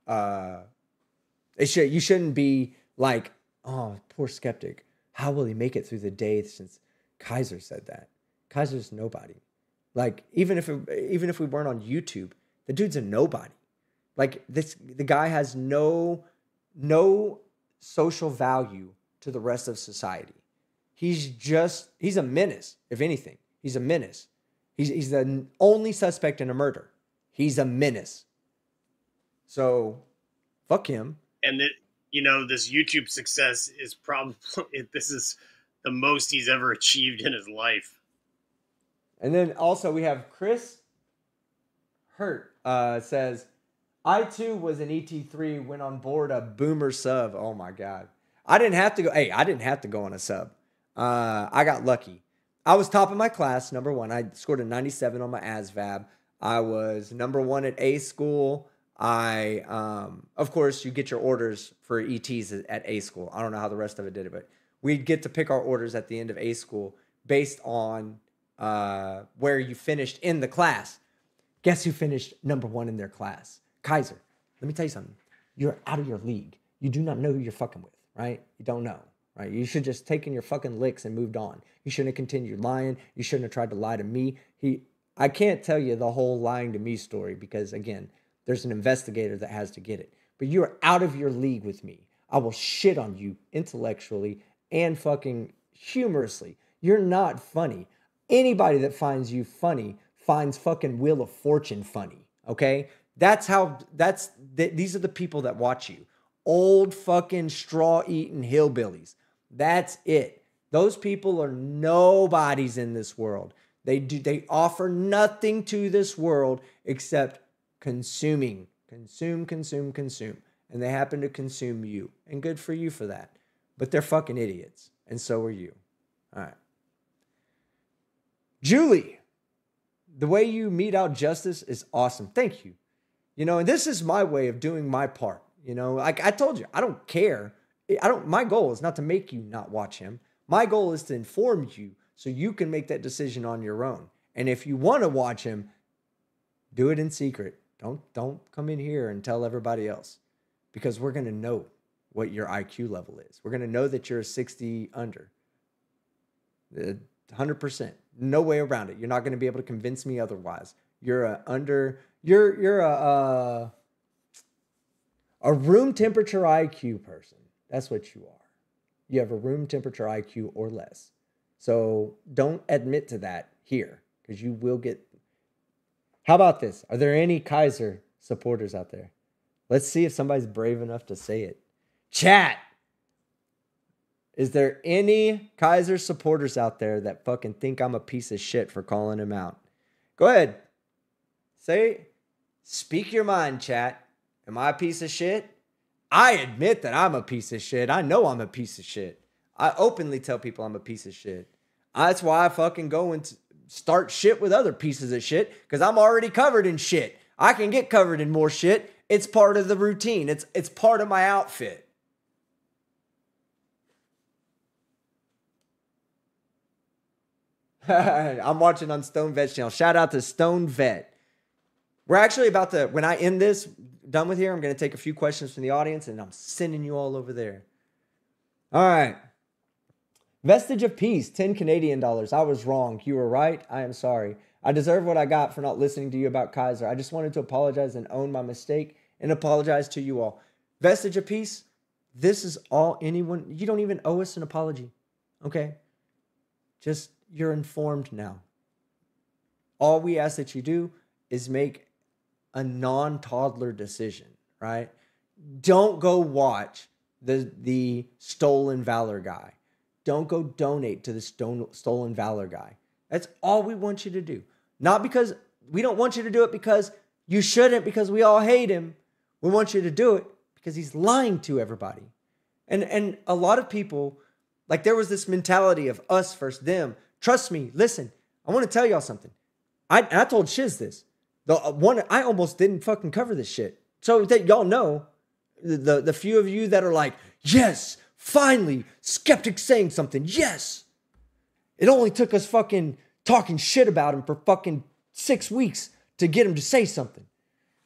You shouldn't be like, oh, poor skeptic. How will he make it through the day since Kaiser said that? Kaiser's nobody. Like, even if we weren't on YouTube, the dude's a nobody. Like, the guy has no social value to the rest of society. He's a menace, if anything. He's a menace. He's the only suspect in a murder. He's a menace. So, fuck him. And this YouTube success is probably, this is the most he's ever achieved in his life. And then also we have Chris Hurt says, I too was an ET3 when on board a boomer sub. Oh my God. I didn't have to go. Hey, I didn't have to go on a sub. I got lucky. I was top of my class, number one. I scored a 97 on my ASVAB. I was number one at A school. Of course, you get your orders for ETs at A school. I don't know how the rest of it did it, but we'd get to pick our orders at the end of A school based on where you finished in the class. Guess who finished number one in their class? Kaiser. Let me tell you something. You're out of your league. You do not know who you're fucking with, right? You don't know, right? You should just taken your fucking licks and moved on. You shouldn't have continued lying. You shouldn't have tried to lie to me. I can't tell you the whole lying to me story because, again, there's an investigator that has to get it. But you're out of your league with me. I will shit on you intellectually and fucking humorously. You're not funny. Anybody that finds you funny finds fucking Wheel of Fortune funny, okay? These are the people that watch you. Old fucking straw-eating hillbillies. That's it. Those people are nobodies in this world. They offer nothing to this world except consuming. Consume. And they happen to consume you. And good for you for that. But they're fucking idiots. And so are you. All right. Julie, the way you mete out justice is awesome. Thank you. And this is my way of doing my part. Like I told you, I don't care. My goal is not to make you not watch him. My goal is to inform you so you can make that decision on your own. And if you want to watch him, do it in secret. Don't come in here and tell everybody else, because we're going to know what your IQ level is. We're going to know that you're a 60 under. 100%. No way around it. You're not going to be able to convince me otherwise. You're a room temperature IQ person. That's what you are. You have a room temperature IQ or less. So don't admit to that here, because you will get. How about this? Are there any Kaiser supporters out there? Let's see if somebody's brave enough to say it. Chat. Is there any Kaiser supporters out there that fucking think I'm a piece of shit for calling him out? Go ahead. Speak your mind, chat. Am I a piece of shit? I admit that I'm a piece of shit. I know I'm a piece of shit. I openly tell people I'm a piece of shit. That's why I fucking go and start shit with other pieces of shit, because I'm already covered in shit. I can get covered in more shit. It's part of the routine. It's part of my outfit. I'm watching on Stone Vet's channel. Shout out to Stone Vet. We're actually about to, when I end this, done with here, I'm going to take a few questions from the audience, and I'm sending you all over there. All right. Vestige of Peace, 10 Canadian dollars. I was wrong. You were right. I am sorry. I deserve what I got for not listening to you about Kaiser. I just wanted to apologize and own my mistake and apologize to you all. Vestige of Peace, this is all anyone, you don't even owe us an apology. Okay? Just, you're informed now. All we ask that you do is make a non-toddler decision, right? Don't go watch the Stolen Valor guy. Don't go donate to the Stolen Valor guy. That's all we want you to do. Not because we don't want you to do it because you shouldn't, because we all hate him. We want you to do it because he's lying to everybody. And a lot of people, like, there was this mentality of us versus them. Trust me, listen, I want to tell y'all something. I told Shiz this. I almost didn't fucking cover this shit. So that y'all know, the few of you that are like, yes, finally, skeptic saying something. Yes. It only took us fucking talking shit about him for fucking 6 weeks to get him to say something.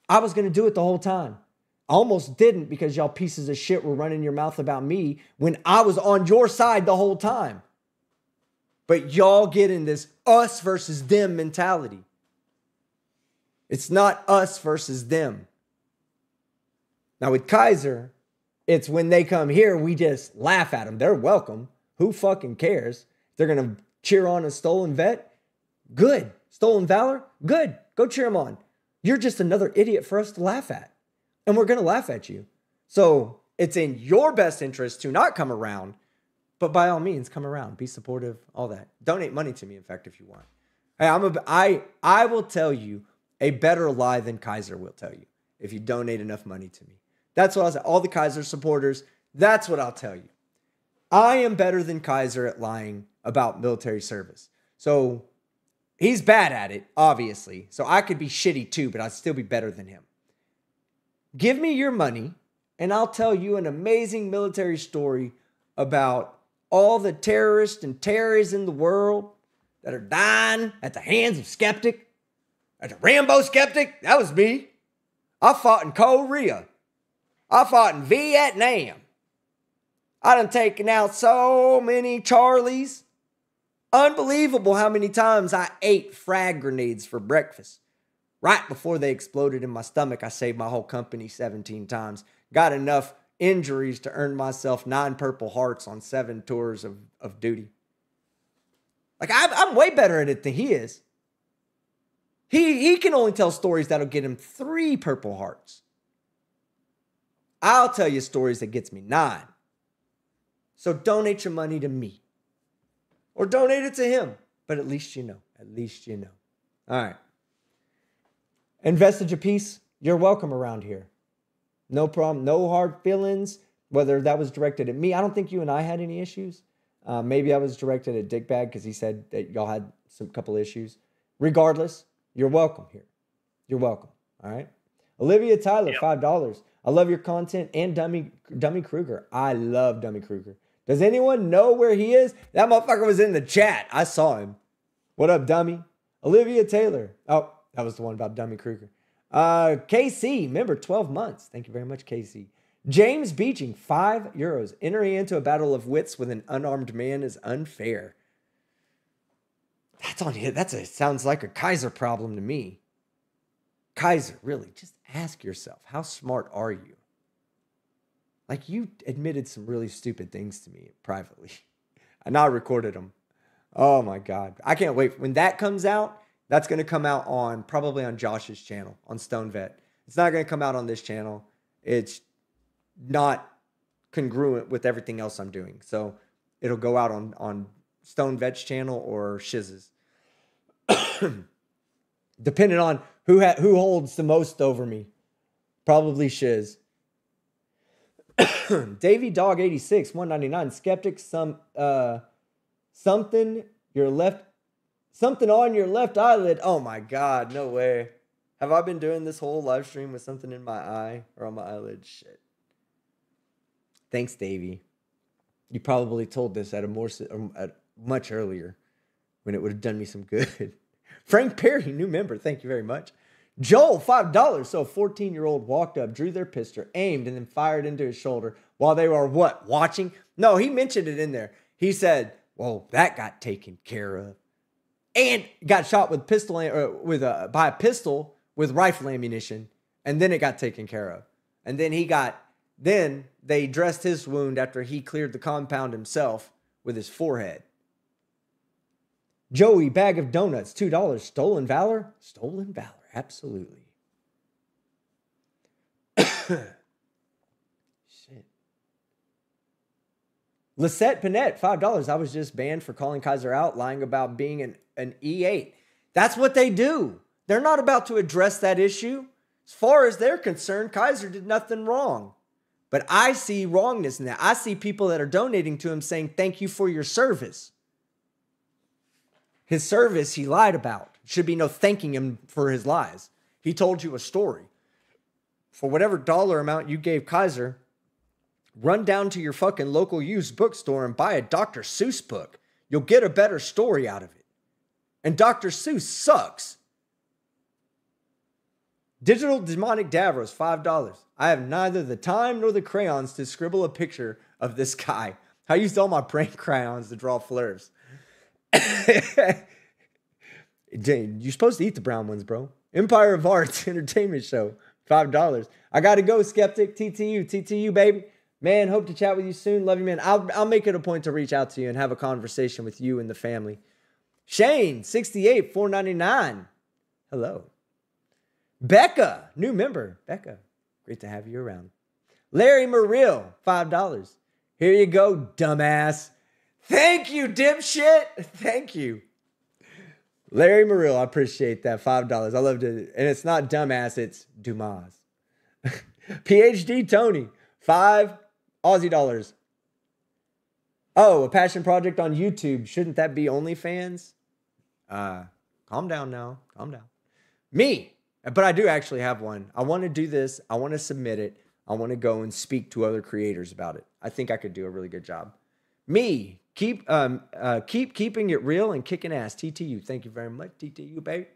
I was going to do it the whole time. I almost didn't because y'all pieces of shit were running your mouth about me when I was on your side the whole time. But y'all get in this us versus them mentality. It's not us versus them. Now with Kaiser, it's when they come here, we just laugh at them. They're welcome. Who fucking cares? They're going to cheer on a stolen vet? Good. Stolen valor? Good. Go cheer them on. You're just another idiot for us to laugh at. And we're going to laugh at you. So it's in your best interest to not come around, but by all means, come around. Be supportive, all that. Donate money to me, in fact, if you want. Hey, I will tell you a better lie than Kaiser will tell you if you donate enough money to me. That's what I'll say. All the Kaiser supporters, that's what I'll tell you. I am better than Kaiser at lying about military service. So he's bad at it, obviously. So I could be shitty too, but I'd still be better than him. Give me your money, and I'll tell you an amazing military story about all the terrorists and terrorists in the world that are dying at the hands of Skeptic. At the Rambo Skeptic, that was me. I fought in Korea. I fought in Vietnam. I done taken out so many Charlies. Unbelievable how many times I ate frag grenades for breakfast. Right before they exploded in my stomach, I saved my whole company 17 times. Got enough injuries to earn myself 9 Purple Hearts on 7 tours of duty. Like, I'm way better at it than he is. He can only tell stories that'll get him 3 Purple Hearts. I'll tell you stories that gets me 9. So donate your money to me. Or donate it to him. But at least you know. At least you know. All right. And Vestige of Peace, you're welcome around here. No problem. No hard feelings. Whether that was directed at me. I don't think you and I had any issues. Maybe I was directed at Dickbag because he said that y'all had some couple issues. Regardless, you're welcome here. You're welcome. All right. Olivia Tyler, $5. I love your content and Dummy Kruger. I love Dummy Kruger. Does anyone know where he is? That motherfucker was in the chat. I saw him. What up, Dummy? Olivia Taylor. Oh, that was the one about Dummy Kruger. KC, member, 12 months. Thank you very much, KC. James Beeching, €5. Entering into a battle of wits with an unarmed man is unfair. That's on you. Sounds like a Kaiser problem to me. Kaiser, really, just ask yourself, how smart are you? Like, you admitted some really stupid things to me privately. And I recorded them. Oh my God. I can't wait. When that comes out, that's going to come out probably on Josh's channel, on Stone Vet. It's not going to come out on this channel. It's not congruent with everything else I'm doing. So it'll go out on Stone Vet's channel or Shiz's. Depending on who holds the most over me. Probably Shiz. Davy Dog 86, 199. Skeptic, something on your left eyelid. Oh my God, no way. Have I been doing this whole live stream with something in my eye or on my eyelid? Shit. Thanks, Davy. You probably told this at much earlier when it would have done me some good. Frank Perry, new member. Thank you very much. Joel, $5. So a 14-year-old walked up, drew their pistol, aimed, and then fired into his shoulder while they were what? Watching? No, he mentioned it in there. He said, well, that got taken care of. And got shot with by a pistol with rifle ammunition. And then it got taken care of. And then they dressed his wound after he cleared the compound himself with his forehead. Joey, bag of donuts, $2. Stolen valor? Stolen valor, absolutely. Shit. Lisette Panette, $5. I was just banned for calling Kaiser out, lying about being an E8. That's what they do. They're not about to address that issue. As far as they're concerned, Kaiser did nothing wrong. But I see wrongness in that. I see people that are donating to him saying, thank you for your service. His service he lied about. Should be no thanking him for his lies. He told you a story. For whatever dollar amount you gave Kaiser, run down to your fucking local used bookstore and buy a Dr. Seuss book. You'll get a better story out of it. And Dr. Seuss sucks. Digital Demonic Davros, $5. I have neither the time nor the crayons to scribble a picture of this guy. I used all my prank crayons to draw flurs. You're supposed to eat the brown ones, bro. Empire of Arts Entertainment Show, $5. I got to go, Skeptic. TTU, baby. Man, hope to chat with you soon. Love you, man. I'll make it a point to reach out to you and have a conversation with you and the family. Shane, 68, $4.99. Hello. Becca, new member. Becca, great to have you around. Larry Muriel, $5. Here you go, dumbass. Thank you, dipshit. Thank you. Larry Muriel, I appreciate that. $5. I love it. And it's not dumbass, it's Dumas. PhD Tony, $5 Aussie dollars. Oh, a passion project on YouTube. Shouldn't that be OnlyFans? Calm down now. Calm down. Me. But I do actually have one. I want to do this. I want to submit it. I want to go and speak to other creators about it. I think I could do a really good job. Me. Keep keeping it real and kicking ass. TTU. Thank you very much. TTU, babe.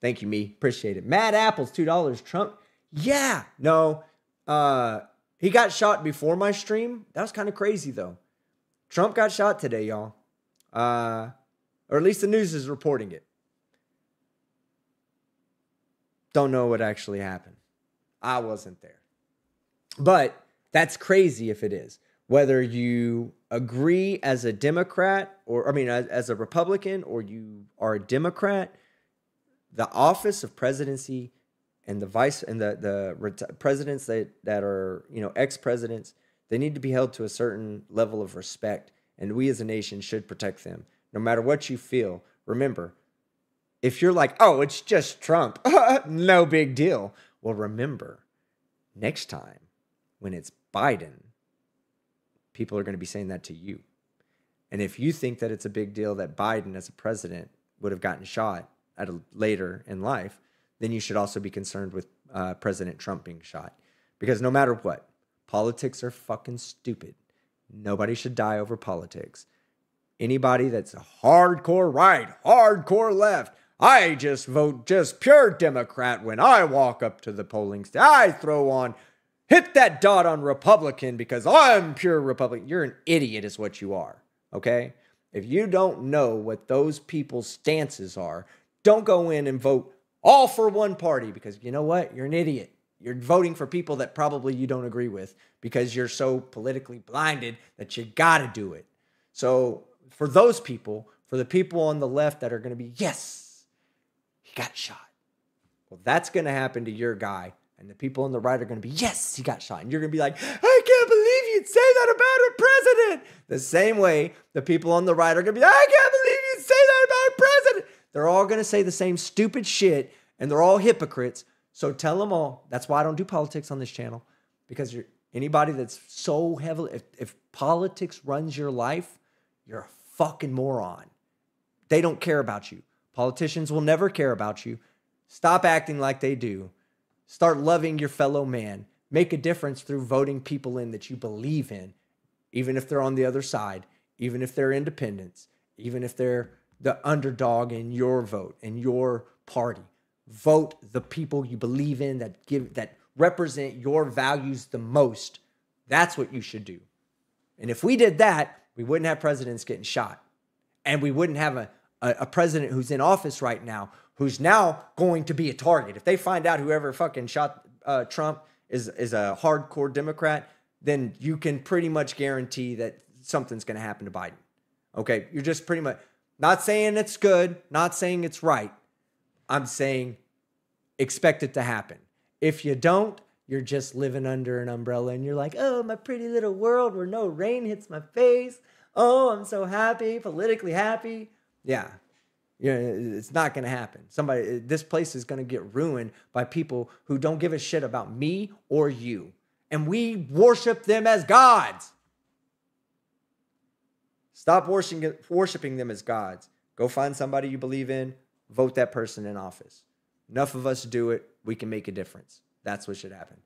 Thank you, me. Appreciate it. Mad Apples, $2. Trump. Yeah. No. He got shot before my stream. That was kind of crazy, though. Trump got shot today, y'all. Or at least the news is reporting it. Don't know what actually happened. I wasn't there. But that's crazy if it is. Whether you agree as a Democrat as a Republican, or you are a Democrat, the office of presidency and the vice and the presidents that are, ex-presidents, they need to be held to a certain level of respect. And we as a nation should protect them. No matter what you feel, remember, if you're like, oh, it's just Trump, no big deal. Well, remember, next time when it's Biden, people are going to be saying that to you. And if you think that it's a big deal that Biden as a president would have gotten shot later in life, then you should also be concerned with President Trump being shot. Because no matter what, politics are fucking stupid. Nobody should die over politics. Anybody that's a hardcore right, hardcore left, I just vote just pure Democrat when I walk up to the polling station. Hit that dot on Republican because I'm pure Republican. You're an idiot is what you are, okay? If you don't know what those people's stances are, don't go in and vote all for one party because you know what? You're an idiot. You're voting for people that probably you don't agree with because you're so politically blinded that you got to do it. So for those people, for the people on the left that are going to be, yes, he got shot. Well, that's going to happen to your guy. And the people on the right are going to be, yes, he got shot. And you're going to be like, I can't believe you'd say that about a president. The same way the people on the right are going to be, I can't believe you'd say that about a president. They're all going to say the same stupid shit. And they're all hypocrites. So tell them all. That's why I don't do politics on this channel. Because anybody that's so heavily, if politics runs your life, you're a fucking moron. They don't care about you. Politicians will never care about you. Stop acting like they do. Start loving your fellow man. Make a difference through voting people in that you believe in, even if they're on the other side, even if they're independents, even if they're the underdog in your vote, in your party. Vote the people you believe in that represent your values the most. That's what you should do. And if we did that, we wouldn't have presidents getting shot. And we wouldn't have a president who's in office right now who's now going to be a target. If they find out whoever fucking shot Trump is a hardcore Democrat, then you can pretty much guarantee that something's going to happen to Biden. Okay? You're just pretty much not saying it's good, not saying it's right. I'm saying expect it to happen. If you don't, you're just living under an umbrella and you're like, oh, my pretty little world where no rain hits my face. Oh, I'm so happy, politically happy. Yeah. It's not going to happen. This place is going to get ruined by people who don't give a shit about me or you. And we worship them as gods. Stop worshiping them as gods. Go find somebody you believe in. Vote that person in office. Enough of us do it. We can make a difference. That's what should happen.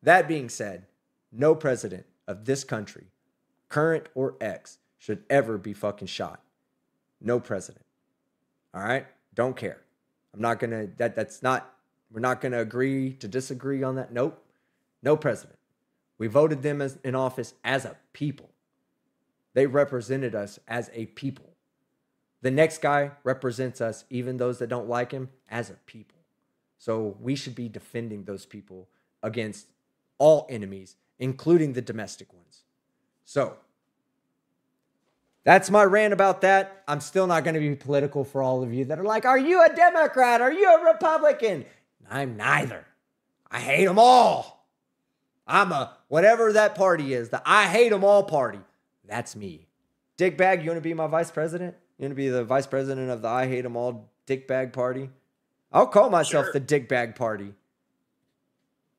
That being said, no president of this country, current or ex, should ever be fucking shot. No president. All right? Don't care. I'm not going to, that's not We're not going to agree to disagree on that. Nope. No president. We voted them in office as a people. They represented us as a people. The next guy represents us, even those that don't like him, as a people. So we should be defending those people against all enemies, including the domestic ones. So that's my rant about that. I'm still not going to be political for all of you that are like, are you a Democrat? Are you a Republican? I'm neither. I hate them all. I'm a whatever that party is, the I hate them all party. That's me. Dickbag, you want to be my vice president? You want to be the vice president of the I hate them all Dickbag party? I'll call myself the Dickbag party.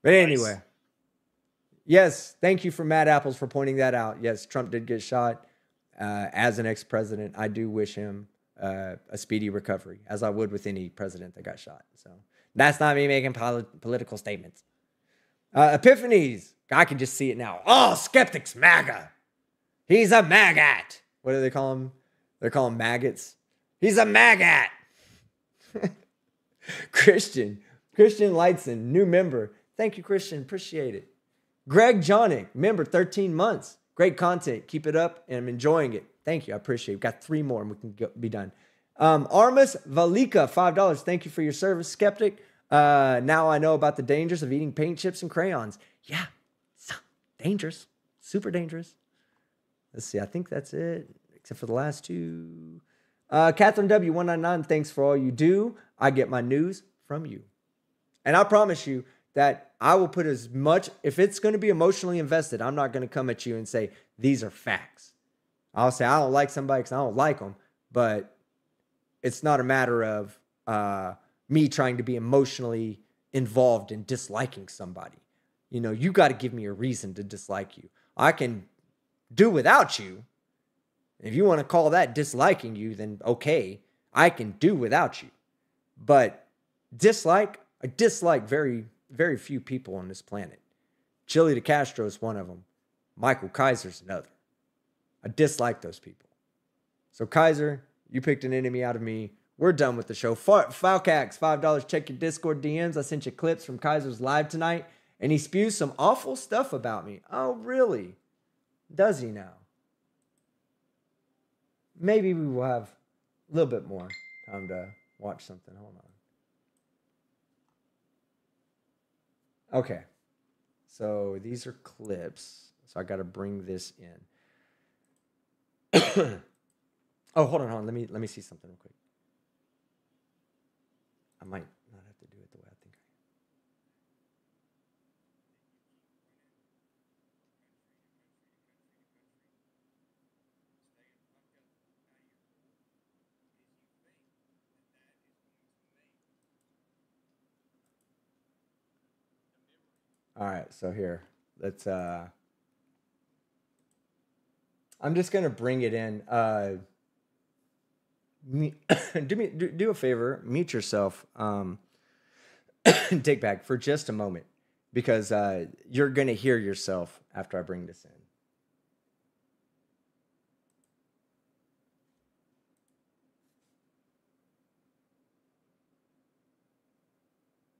But anyway. Nice. Yes, thank you for Matt Apples for pointing that out. Yes, Trump did get shot. As an ex-president, I do wish him a speedy recovery, as I would with any president that got shot. So that's not me making political statements. Epiphanies. I can just see it now. Oh, skeptics, MAGA. He's a maggot. What do they call him? They call him maggots. He's a maggot. Christian Lightson, new member. Thank you, Christian. Appreciate it. Greg Jonick, member, 13 months. Great content. Keep it up, and I'm enjoying it. Thank you. I appreciate it. We've got 3 more, and we can be done. Armas Valika, $5. Thank you for your service, Skeptic. Now I know about the dangers of eating paint chips and crayons. Yeah, dangerous. Super dangerous. Let's see. I think that's it, except for the last 2. Catherine W199, thanks for all you do. I get my news from you. And I promise you that I will put as much, if it's going to be emotionally invested, I'm not going to come at you and say, these are facts. I'll say, I don't like somebody because I don't like them, but it's not a matter of me trying to be emotionally involved in disliking somebody. You know, you got to give me a reason to dislike you. I can do without you. If you want to call that disliking you, then okay, I can do without you. But I dislike very, very few people on this planet. Chili DeCastro is one of them. Michael Kaiser's another. I dislike those people. So Kaiser, you picked an enemy out of me. We're done with the show. Falcax, $5. Check your Discord DMs. I sent you clips from Kaiser's live tonight, and he spews some awful stuff about me. Oh, really? Does he now? Maybe we will have a little bit more time to watch something. Hold on. Okay. So these are clips. So I got to bring this in. Oh, hold on. Let me see something real quick. I might not have to do it the way I think I am. All right, so here, let's I'm just gonna bring it in. Do a favor, mute yourself, Dickbag, for just a moment, because you're gonna hear yourself after I bring this in.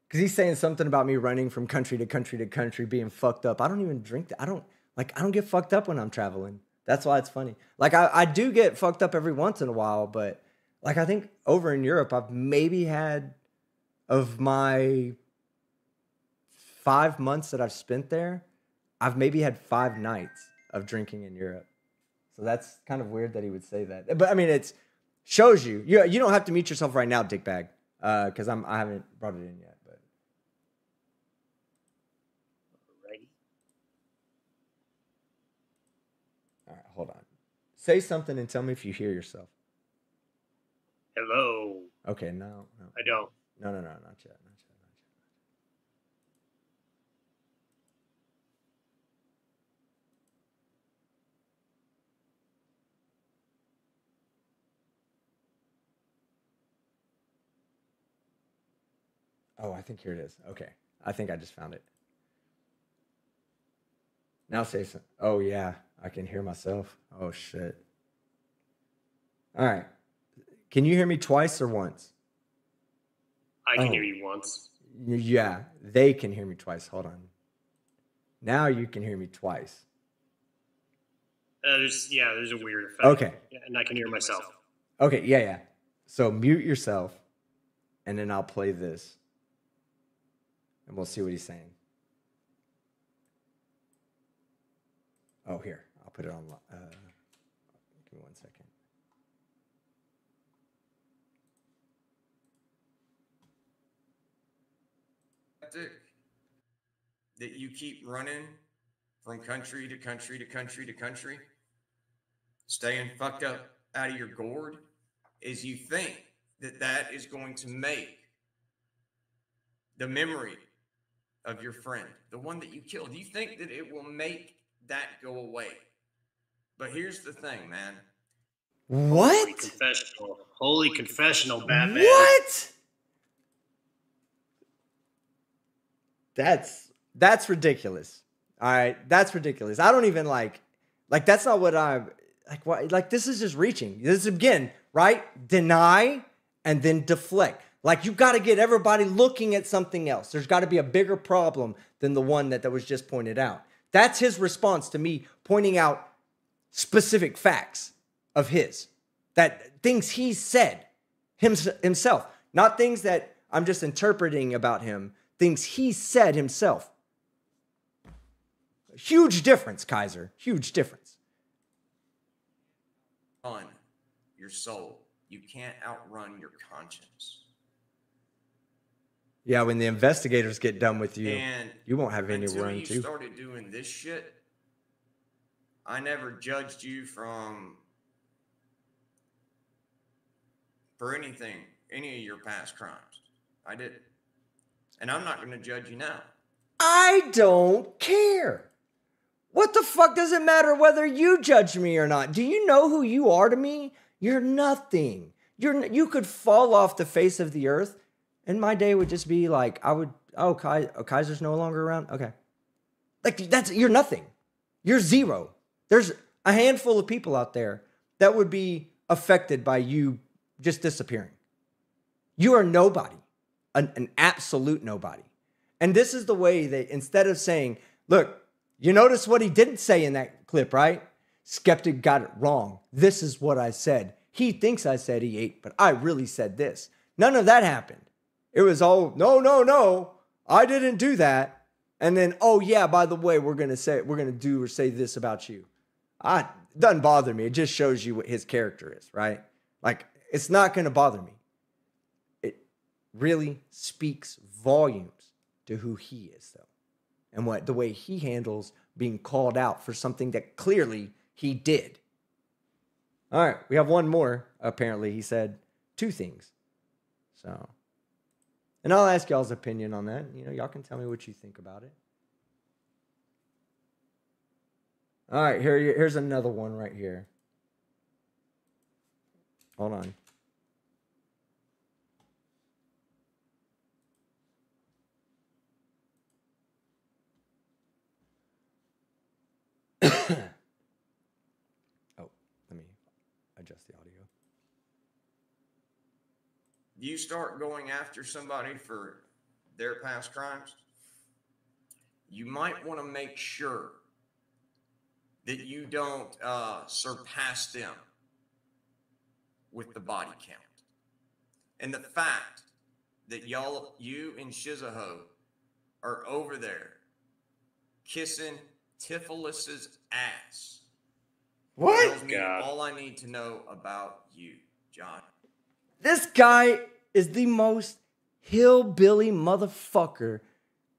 Because he's saying something about me running from country to country to country, being fucked up. I don't even drink that. I don't get fucked up when I'm traveling. That's why it's funny. Like, I do get fucked up every once in a while, but like, I think over in Europe, I've maybe had, of my 5 months that I've spent there, I've maybe had 5 nights of drinking in Europe. So that's kind of weird that he would say that. But I mean, it shows you. You don't have to mute yourself right now, Dickbag, because I haven't brought it in yet. But Alrighty. All right, hold on. Say something and tell me if you hear yourself. Hello. Okay, no. I don't. No, not yet. Oh, I think here it is. Okay. I think I just found it. Now say something. Oh, yeah. I can hear myself. Oh, shit. All right. Can you hear me twice or once? I can hear you once. Yeah, they can hear me twice. Hold on. Now you can hear me twice. There's a weird effect. Okay. And I can hear myself. Okay, yeah. So mute yourself, and then I'll play this, and we'll see what he's saying. Oh, here. I'll put it on. Give me 1 second. That you keep running from country to country to country to country, staying fucked up out of your gourd, is you think that that is going to make the memory of your friend, the one that you killed, you think that it will make that go away. But here's the thing, man. What? Holy confessional, Batman. What? That's ridiculous. All right, that's ridiculous. I don't even like that's not what I'm like. What, like, this is just reaching. This is, again, right? Deny and then deflect. Like, you got to get everybody looking at something else. There's got to be a bigger problem than the one that was just pointed out. That's his response to me pointing out specific facts of his, that things he said himself, not things that I'm just interpreting about him, things he said himself. Huge difference, Kaiser. Huge difference. Run your soul. You can't outrun your conscience. Yeah, when the investigators get done with you, and you won't have any until run you to. started doing this shit, I never judged you for anything, any of your past crimes. I didn't. And I'm not going to judge you now. I don't care. What the fuck does it matter whether you judge me or not? Do you know who you are to me? You're nothing. You could fall off the face of the earth, and my day would just be like, Kaiser's no longer around? Okay. Like, you're nothing. You're zero. There's a handful of people out there that would be affected by you just disappearing. You are nobody, an absolute nobody. And this is the way that, instead of saying, look, you notice what he didn't say in that clip, right? Skeptic got it wrong. This is what I said. He thinks I said he ate, but I really said this. None of that happened. It was all, no, I didn't do that. And then, oh yeah, by the way, we're going to do or say this about you. It doesn't bother me. It just shows you what his character is, right? Like, it's not going to bother me. It really speaks volumes to who he is, though. And the way he handles being called out for something that clearly he did. All right, we have one more. Apparently, he said 2 things. So, and I'll ask y'all's opinion on that. You know, y'all can tell me what you think about it. All right, here's another one right here. Hold on. Let me adjust the audio. You start going after somebody for their past crimes, you might want to make sure that you don't surpass them with the body count. And the fact that you and Shizaho are over there kissing Tiffalis's ass. What? Tells me all I need to know about you, John. This guy is the most hillbilly motherfucker.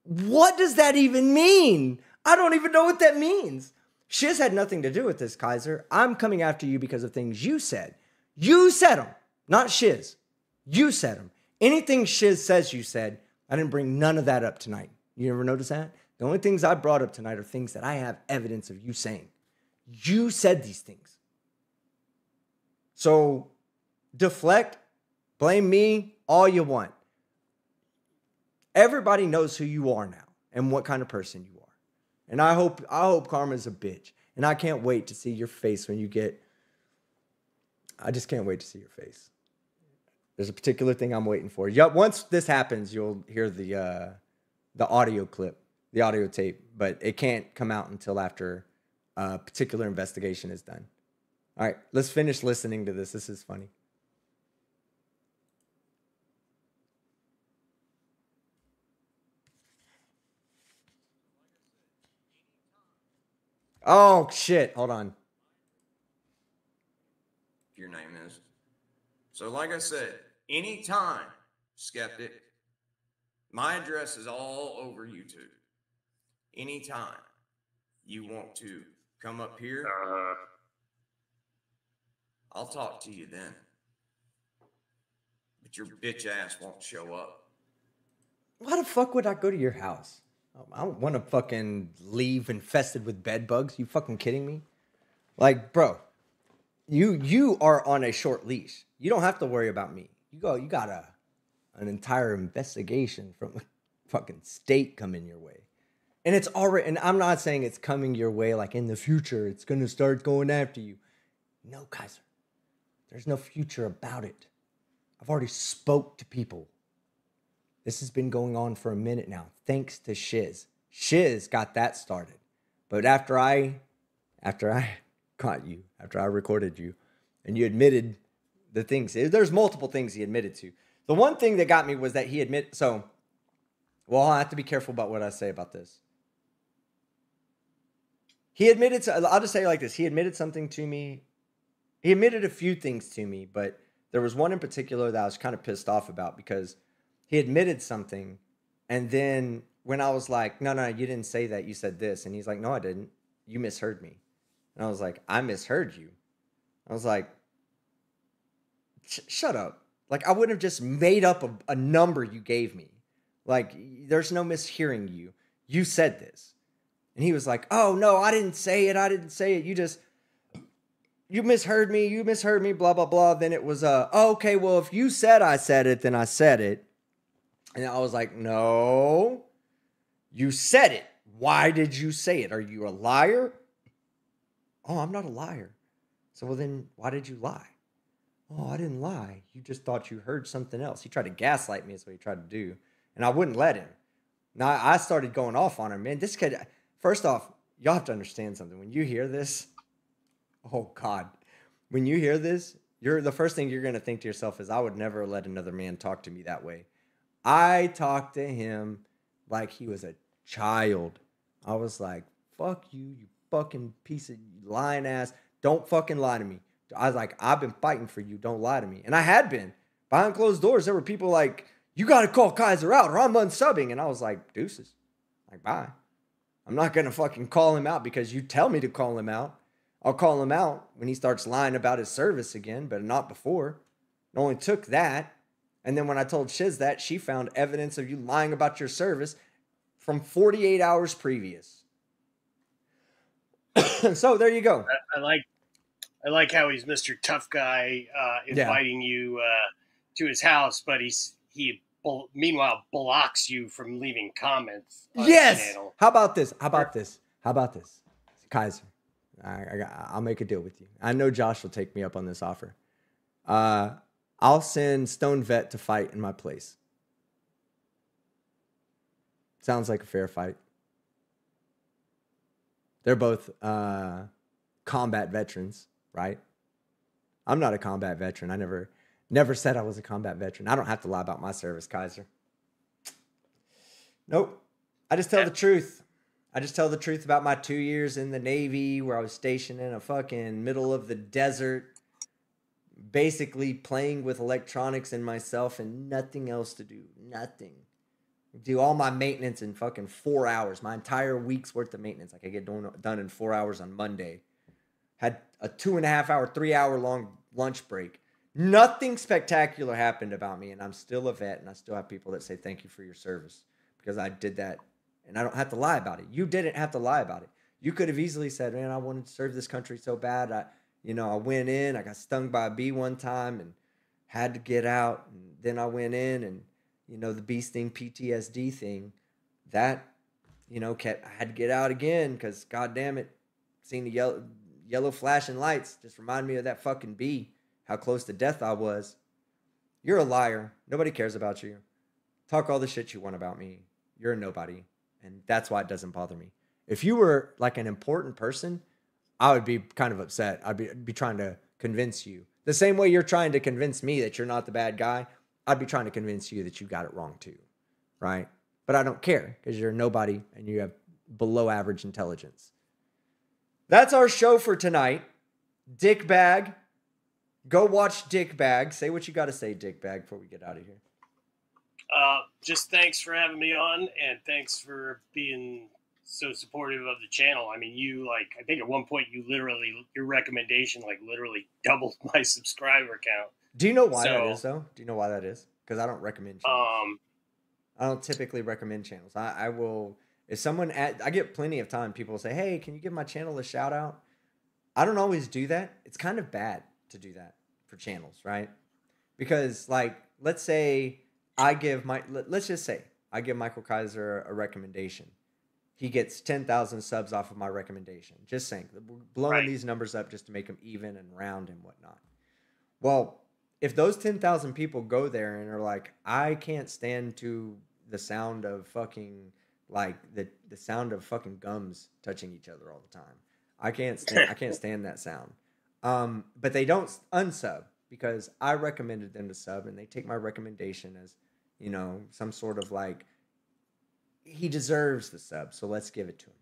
What does that even mean? I don't even know what that means. Shiz had nothing to do with this, Kaiser. I'm coming after you because of things you said. You said them, not Shiz. You said them. Anything Shiz says you said, I didn't bring none of that up tonight. You ever notice that? The only things I brought up tonight are things that I have evidence of you saying. You said these things. So deflect, blame me, all you want. Everybody knows who you are now and what kind of person you are. And I hope karma's a bitch. And I can't wait to see your face when you get. I just can't wait to see your face. There's a particular thing I'm waiting for. Yeah, once this happens, you'll hear the audio clip, the audio tape, but it can't come out until after a particular investigation is done. All right, let's finish listening to this. This is funny. Oh, shit. Hold on. Your name is. So, like I said, anytime, skeptic, my address is all over YouTube. Anytime you want to come up here, I'll talk to you then. But your bitch ass won't show up. Why the fuck would I go to your house? I don't want to fucking leave infested with bed bugs. You fucking kidding me? Like, bro, you are on a short leash. You don't have to worry about me. You got an entire investigation from a fucking state coming your way. And it's already, and I'm not saying it's coming your way like in the future, it's going to start going after you. No, Kaiser. There's no future about it. I've already spoke to people. This has been going on for a minute now, thanks to Shiz. Shiz got that started. But after I caught you, after I recorded you, and you admitted the things, there's multiple things he admitted to. The one thing that got me was that he well, I have to be careful about what I say about this. He admitted, I'll just say it like this. He admitted something to me. He admitted a few things to me, but there was one in particular that I was kind of pissed off about because he admitted something. And then when I was like, no, you didn't say that. You said this. And he's like, no, I didn't. You misheard me. And I was like, I misheard you. I was like, shut up. Like, I wouldn't have just made up a number you gave me. Like, there's no mishearing you. You said this. And he was like, oh, no, I didn't say it. You misheard me, blah, blah, blah. Then it was, oh, okay, well, if you said I said it, then I said it. And I was like, no, you said it. Why did you say it? Are you a liar? Oh, I'm not a liar. So, well, then why did you lie? Oh, I didn't lie. You just thought you heard something else. He tried to gaslight me is what he tried to do. And I wouldn't let him. Now, I started going off on him. Man, this kid, first off, y'all have to understand something. When you hear this, oh, God. When you hear this, the first thing you're going to think to yourself is, I would never let another man talk to me that way. I talked to him like he was a child. I was like, fuck you, you fucking piece of lying ass. Don't fucking lie to me. I was like, I've been fighting for you. Don't lie to me. And I had been. Behind closed doors, there were people like, you got to call Kaiser out or I'm unsubbing. And I was like, deuces. Like, bye. I'm not going to fucking call him out because you tell me to call him out. I'll call him out when he starts lying about his service again, but not before. It only took that. And then when I told Shiz that, she found evidence of you lying about your service from 48 hours previous. So there you go. I like how he's Mr. Tough Guy inviting you to his house, but he meanwhile blocks you from leaving comments on his channel. How about this, Kaiser? I'll make a deal with you. I know Josh will take me up on this offer. I'll send Stone Vet to fight in my place. Sounds like a fair fight. They're both combat veterans, right? I'm not a combat veteran. I never said I was a combat veteran. I don't have to lie about my service, Kaiser. Nope. I just tell the truth. I just tell the truth about my 2 years in the Navy where I was stationed in a fucking middle of the desert, basically playing with electronics and myself and nothing else to do. Nothing. Do all my maintenance in fucking 4 hours. My entire week's worth of maintenance. Like I get done in 4 hours on Monday. Had a 2.5 hour, 3 hour long lunch break. Nothing spectacular happened about me. And I'm still a vet. And I still have people that say thank you for your service. Because I did that. And I don't have to lie about it. You didn't have to lie about it. You could have easily said, man, I wanted to serve this country so bad. I went in. I got stung by a bee one time and had to get out. And then I went in and, the bee sting PTSD thing, that, I had to get out again because, God damn it, seeing the yellow flashing lights just reminded me of that fucking bee, how close to death I was. You're a liar. Nobody cares about you. Talk all the shit you want about me. You're a nobody. And that's why it doesn't bother me. If you were like an important person, I would be kind of upset. I'd be trying to convince you. The same way you're trying to convince me that you're not the bad guy, I'd be trying to convince you that you got it wrong too. Right? But I don't care because you're a nobody and you have below average intelligence. That's our show for tonight. Dick Bag. Go watch Dick Bag. Say what you got to say, Dick Bag, before we get out of here. Just thanks for having me on, and thanks for being so supportive of the channel. I mean, I think at one point your recommendation literally doubled my subscriber count. Do you know why that is, though? Do you know why that is? Because I don't recommend channels. I don't typically recommend channels. I will, if someone, I get plenty of time, people will say, hey, can you give my channel a shout out? I don't always do that. It's kind of bad to do that for channels, right? Because let's say let's just say I give Michael Kaiser a recommendation. He gets 10,000 subs off of my recommendation. Just saying, we're blowing these numbers up just to make them even and round and whatnot. Well, if those 10,000 people go there and are like, I can't stand to the sound of fucking the sound of fucking gums touching each other all the time. I can't stand that sound. But they don't unsub because I recommended them to sub, and they take my recommendation as, some sort of he deserves the sub, so let's give it to him.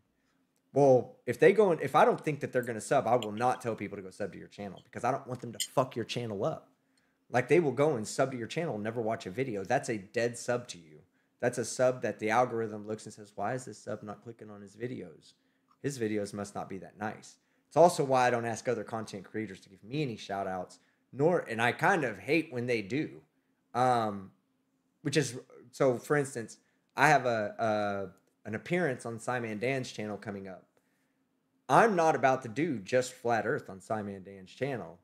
Well, if I don't think that they're going to sub, I will not tell people to go sub to your channel because I don't want them to fuck your channel up. They will go and sub to your channel and never watch a video. That's a dead sub to you. That's a sub that the algorithm looks and says, why is this sub not clicking on his videos? His videos must not be that nice. It's also why I don't ask other content creators to give me any shout outs, and I kind of hate when they do. Which is, so for instance, I have an appearance on Simon Dan's channel coming up. I'm not about to do just Flat Earth on Simon Dan's channel.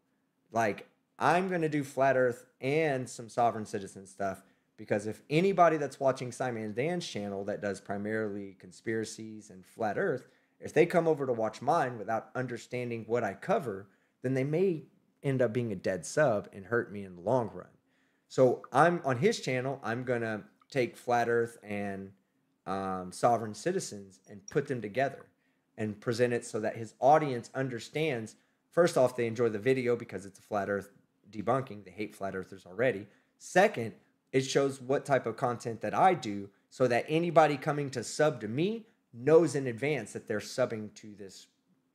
I'm going to do Flat Earth and some Sovereign Citizen stuff, because if anybody that's watching Simon Dan's channel that does primarily conspiracies and Flat Earth, if they come over to watch mine without understanding what I cover, then they may end up being a dead sub and hurt me in the long run. So I'm on his channel, I'm going to take Flat Earth and Sovereign Citizens and put them together and present it so that his audience understands, first off, they enjoy the video because it's a Flat Earth debunking. They hate Flat Earthers already. Second, it shows what type of content that I do so that anybody coming to sub to me knows in advance that they're subbing to this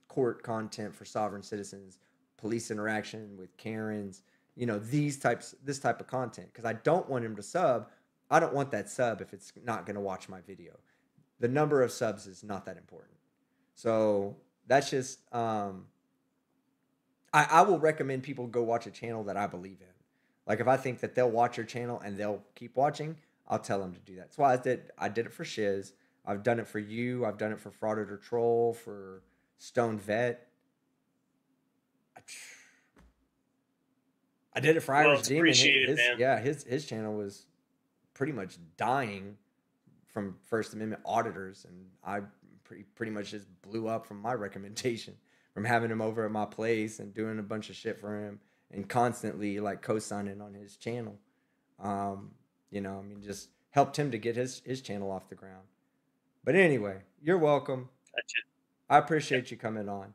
court content for Sovereign Citizens, police interaction with Karens, this type of content. Because I don't want him to sub. I don't want that sub if it's not going to watch my video. The number of subs is not that important. So that's just, I will recommend people go watch a channel that I believe in. If I think that they'll watch your channel and they'll keep watching, I'll tell them to do that. That's why I did it for Shiz. I've done it for you. I've done it for Frauded or Troll, for Stone Vet. I did it for Irish Demon. His channel was pretty much dying from First Amendment auditors, and I pretty much just blew up from my recommendation, from having him over at my place and doing a bunch of shit for him and constantly co-signing on his channel. Just helped him to get his channel off the ground. But anyway, you're welcome. Gotcha. I appreciate you coming on.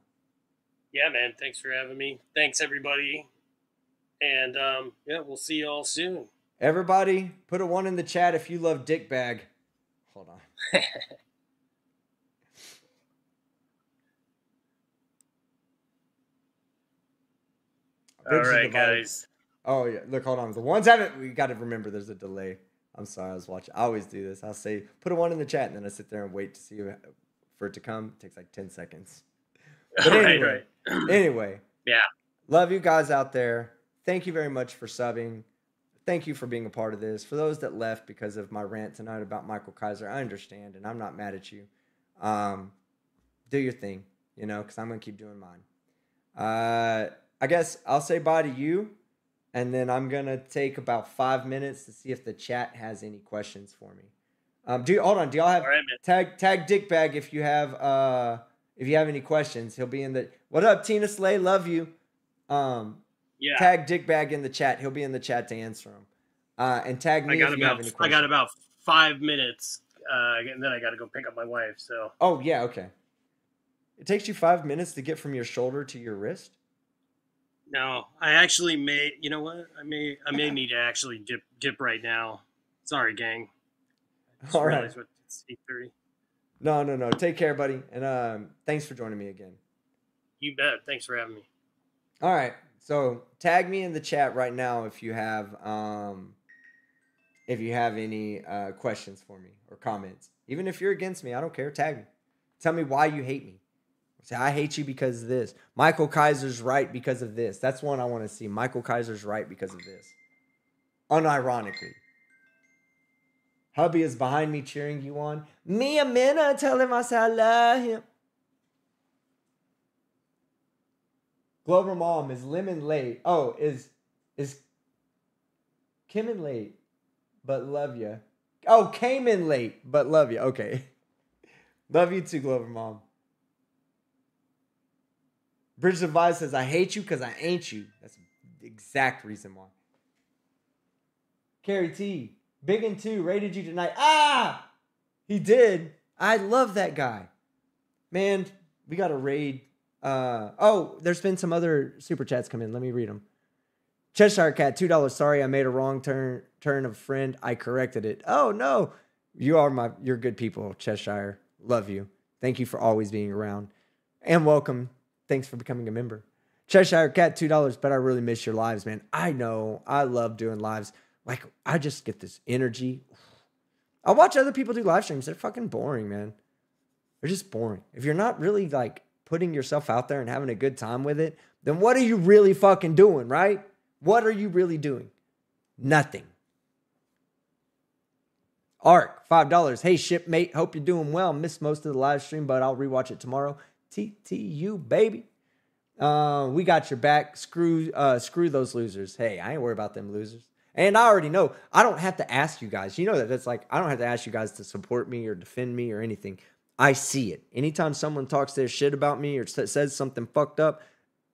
Yeah, man. Thanks for having me. Thanks, everybody. And, we'll see you all soon. Everybody, put a 1 in the chat if you love Dick Bag. Hold on. All right, guys. Oh, yeah. Look, hold on. The ones haven't, we got to remember there's a delay. I'm sorry, I was watching. I always do this. I'll say, put a 1 in the chat, and then I sit there and wait to see for it to come. It takes 10 seconds. But anyway, anyway. Yeah. Love you guys out there. Thank you very much for subbing. Thank you for being a part of this. For those that left because of my rant tonight about Michael Kaiser, I understand, and I'm not mad at you. Do your thing, because I'm going to keep doing mine. I guess I'll say bye to you, and then I'm going to take about 5 minutes to see if the chat has any questions for me. Hold on. Do y'all have tag Dick Bag if you have any questions? He'll be in the. What up, Tina Slay? Love you. Yeah. Tag Dick Bag in the chat. He'll be in the chat to answer them. And tag me if you have any questions. I got about 5 minutes, and then I got to go pick up my wife. So. Oh yeah, okay. It takes you 5 minutes to get from your shoulder to your wrist. No, I actually may. You know what? I may need to actually dip right now. Sorry, gang. All right. It's 8:30. No. Take care, buddy, and thanks for joining me again. You bet. Thanks for having me. All right. So tag me in the chat right now if you have any questions for me or comments. Even if you're against me, I don't care. Tag me. Tell me why you hate me. Say, I hate you because of this. Michael Kaiser's right because of this. That's one I want to see. Michael Kaiser's right because of this. Unironically. Hubby is behind me cheering you on. Me and Minna tell him I say I love him. Glover Mom, is Lemon late? Oh, is Kim in late, but love ya. Oh, came in late, but love you. Okay. Love you too, Glover Mom. Bridge of Vice says, I hate you because I ain't you. That's the exact reason why. Carrie T, Big and 2 rated you tonight. Ah! He did. I love that guy. Man, we got to raid. There's been some other super chats come in. Let me read them. Cheshire Cat, $2. Sorry, I made a wrong turn of friend. I corrected it. Oh, no. You're good people, Cheshire. Love you. Thank you for always being around. And welcome. Thanks for becoming a member. Cheshire Cat, $2. But I really miss your lives, man. I know. I love doing lives. Like, I just get this energy. I watch other people do live streams. They're fucking boring, man. They're just boring. If you're not really, like, putting yourself out there and having a good time with it, then what are you really fucking doing, right? What are you really doing? Nothing. Ark, $5. Hey, shipmate. Hope you're doing well. Missed most of the live stream, but I'll rewatch it tomorrow. TTU, baby. We got your back. Screw those losers. Hey, I ain't worried about them losers. And I already know. I don't have to ask you guys. You know that's like, I don't have to ask you guys to support me or defend me or anything. I see it. Anytime someone talks their shit about me or says something fucked up,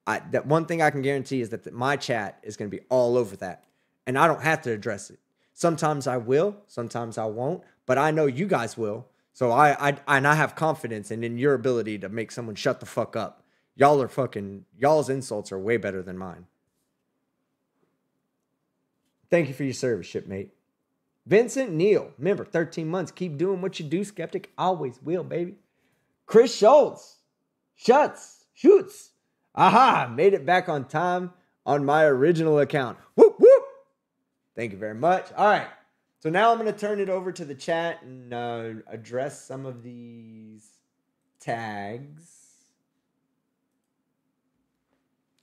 that one thing I can guarantee is that my chat is going to be all over that. And I don't have to address it. Sometimes I will, sometimes I won't, but I know you guys will. So I have confidence in your ability to make someone shut the fuck up. Y'all's insults are way better than mine. Thank you for your service, shipmate. Vincent Neal, member, 13 months. Keep doing what you do, Skeptic. Always will, baby. Chris Schultz, shoots. Aha, made it back on time on my original account. Whoop, whoop. Thank you very much. All right. So now I'm going to turn it over to the chat and address some of these tags.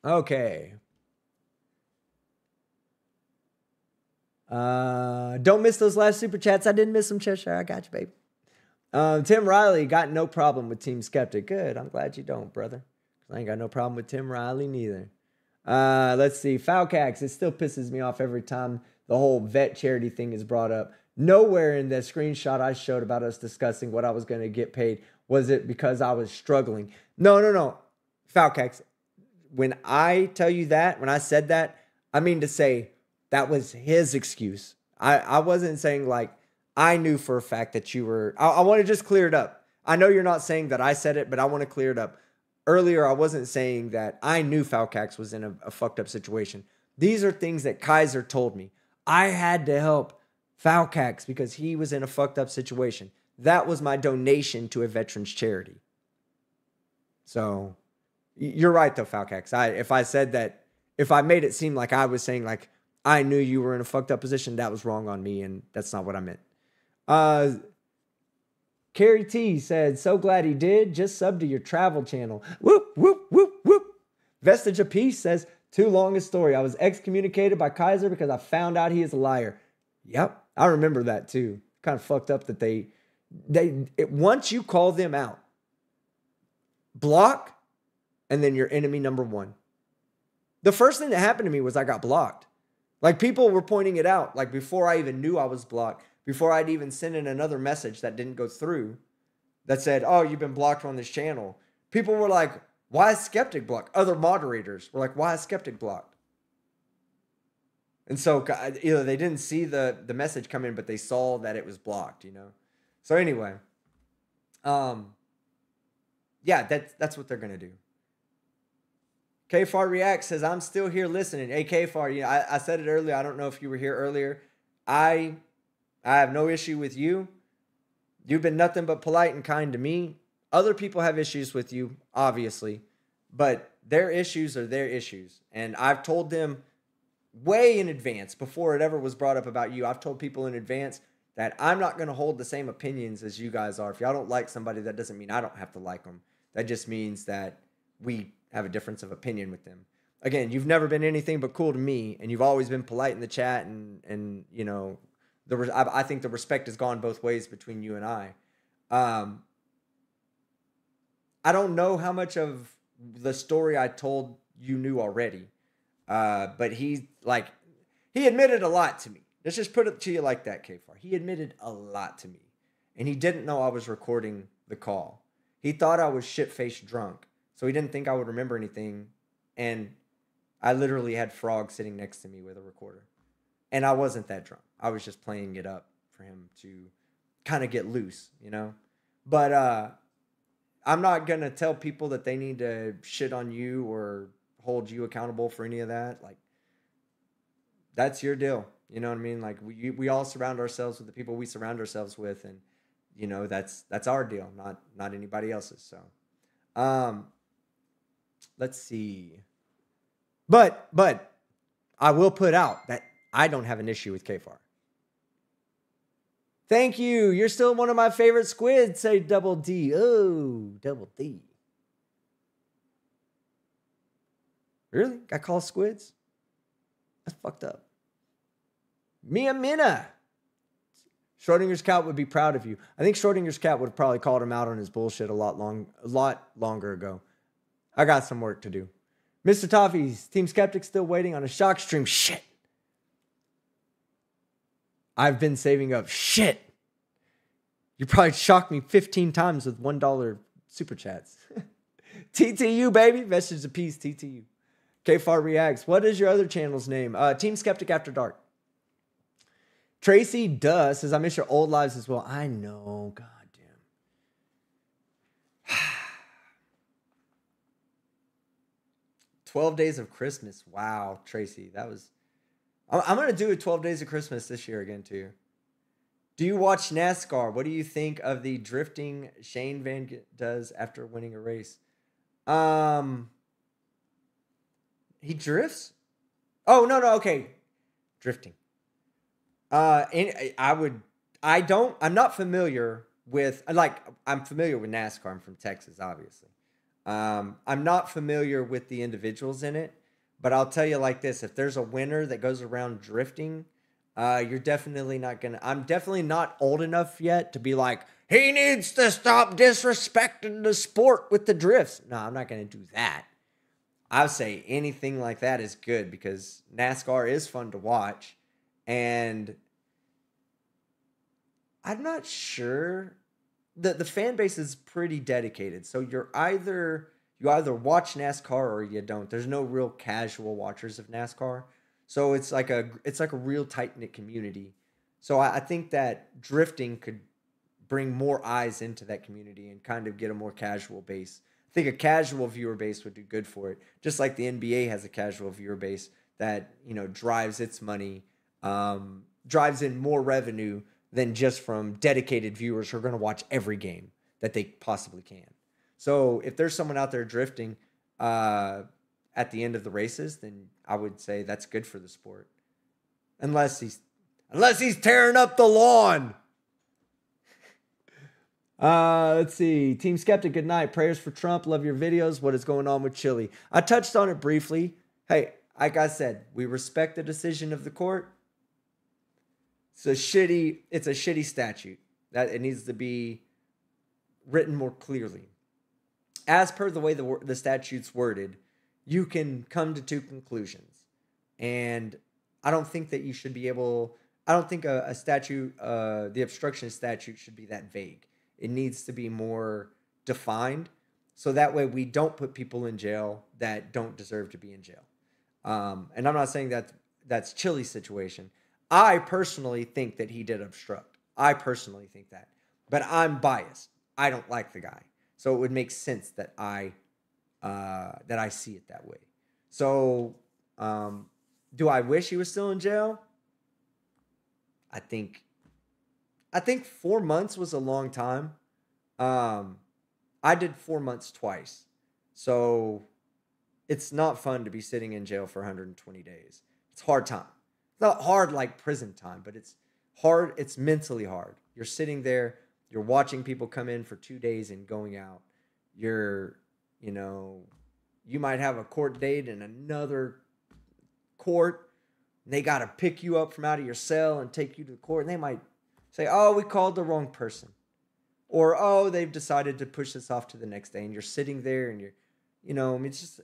Okay. Don't miss those last super chats. I didn't miss them, Cheshire. I got you, baby. Tim Riley got no problem with Team Skeptic. Good. I'm glad you don't, brother. I ain't got no problem with Tim Riley neither. Let's see. Falcax. It still pisses me off every time the whole vet charity thing is brought up. Nowhere in the screenshot I showed about us discussing what I was going to get paid was it because I was struggling. No. Falcax. When I tell you that, when I said that, I mean to say that was his excuse. I wasn't saying like I knew for a fact that you were. I want to just clear it up. I know you're not saying that I said it, but I want to clear it up. Earlier, I wasn't saying that I knew Falcax was in a fucked up situation. These are things that Kaiser told me. I had to help Falcax because he was in a fucked up situation. That was my donation to a veterans charity. So you're right though, Falcax. If I said that, if I made it seem like I was saying like I knew you were in a fucked up position, that was wrong on me, and that's not what I meant. Carrie T said, so glad he did. Just sub to your travel channel. Whoop, whoop, whoop, whoop. Vestige of Peace says, too long a story. I was excommunicated by Kaiser because I found out he is a liar. Yep, I remember that too. Kind of fucked up that once you call them out, block, and then you're enemy number one. The first thing that happened to me was I got blocked. Like people were pointing it out. Like before I even knew I was blocked, before I'd even sent in another message that didn't go through that said, oh, you've been blocked on this channel. People were like, why is Skeptic blocked? Other moderators were like, why is Skeptic blocked? And so either they didn't see the message come in, but they saw that it was blocked, you know? So anyway, yeah, that's what they're going to do. KFAR React says, I'm still here listening. Hey, KFAR, you know, I said it earlier. I don't know if you were here earlier. I have no issue with you. You've been nothing but polite and kind to me. Other people have issues with you, obviously, but their issues are their issues. And I've told them way in advance, before it ever was brought up about you, I've told people in advance that I'm not going to hold the same opinions as you guys are. If y'all don't like somebody, that doesn't mean I don't have to like them. That just means that we have a difference of opinion with them. Again, you've never been anything but cool to me, and you've always been polite in the chat, and you know, I think the respect has gone both ways between you and I. I don't know how much of the story I told you knew already, but he admitted a lot to me. Let's just put it to you like that, KFAR. He admitted a lot to me, and he didn't know I was recording the call. He thought I was shit-faced drunk, so he didn't think I would remember anything, and I literally had Frog sitting next to me with a recorder, and I wasn't that drunk. I was just playing it up for him to kind of get loose, you know? But I'm not going to tell people that they need to shit on you or hold you accountable for any of that. Like, that's your deal. You know what I mean? Like, we all surround ourselves with the people we surround ourselves with, and you know, that's our deal, not anybody else's. So, let's see. But I will put out that I don't have an issue with KFAR. Thank you. You're still one of my favorite squids, say Double D. Oh, Double D. Really? Got called squids? That's fucked up. Mia Minna. Schrodinger's cat would be proud of you. I think Schrodinger's cat would have probably called him out on his bullshit a lot longer ago. I got some work to do. Mr. Toffee's Team Skeptic still waiting on a shock stream. Shit. I've been saving up. Shit. You probably shocked me 15 times with $1 super chats. TTU, baby. Message of peace, TTU. KFAR Reacts. What is your other channel's name? Team Skeptic After Dark. Tracy Duh says, I miss your old lives as well. I know. God damn. 12 Days of Christmas. Wow, Tracy. That was... I'm going to do a 12 Days of Christmas this year again, too. Do you watch NASCAR? What do you think of the drifting Shane Van does after winning a race? He drifts? Oh, no, okay. Drifting. I'm not familiar with, I'm familiar with NASCAR. I'm from Texas, obviously. I'm not familiar with the individuals in it, but I'll tell you like this. If there's a winner that goes around drifting, you're definitely not going to, I'm definitely not old enough yet to be like, he needs to stop disrespecting the sport with the drifts. No, I'm not going to do that. I'll say anything like that is good because NASCAR is fun to watch. And I'm not sure. The fan base is pretty dedicated. So you either watch NASCAR or you don't. There's no real casual watchers of NASCAR. So it's like a real tight-knit community. So I think that drifting could bring more eyes into that community and kind of get a more casual base. I think a casual viewer base would do good for it. Just like the NBA has a casual viewer base that, you know, drives its money, drives in more revenue than just from dedicated viewers who are going to watch every game that they possibly can. So if there's someone out there drifting at the end of the races, then I would say that's good for the sport. Unless he's tearing up the lawn. Let's see. Team Skeptic, good night. Prayers for Trump. Love your videos. What is going on with Chile? I touched on it briefly. Hey, like I said, we respect the decision of the court. It's a shitty statute that it needs to be written more clearly. As per the way the statute's worded, you can come to two conclusions. And I don't think that you should be able, I don't think a statute, the obstruction statute should be that vague. It needs to be more defined. So that way we don't put people in jail that don't deserve to be in jail. And I'm not saying that that's Chili's situation. I personally think that he did obstruct. I personally think that. But I'm biased. I don't like the guy. So it would make sense that I see it that way. So do I wish he was still in jail? I think 4 months was a long time. I did 4 months twice. So it's not fun to be sitting in jail for 120 days. It's hard time. It's not hard like prison time, but it's hard. It's mentally hard. You're sitting there, you're watching people come in for 2 days and going out. You might have a court date in another court. And they got to pick you up from out of your cell and take you to the court. And they might say, oh, we called the wrong person. Or, oh, they've decided to push this off to the next day. And you're sitting there and it's just,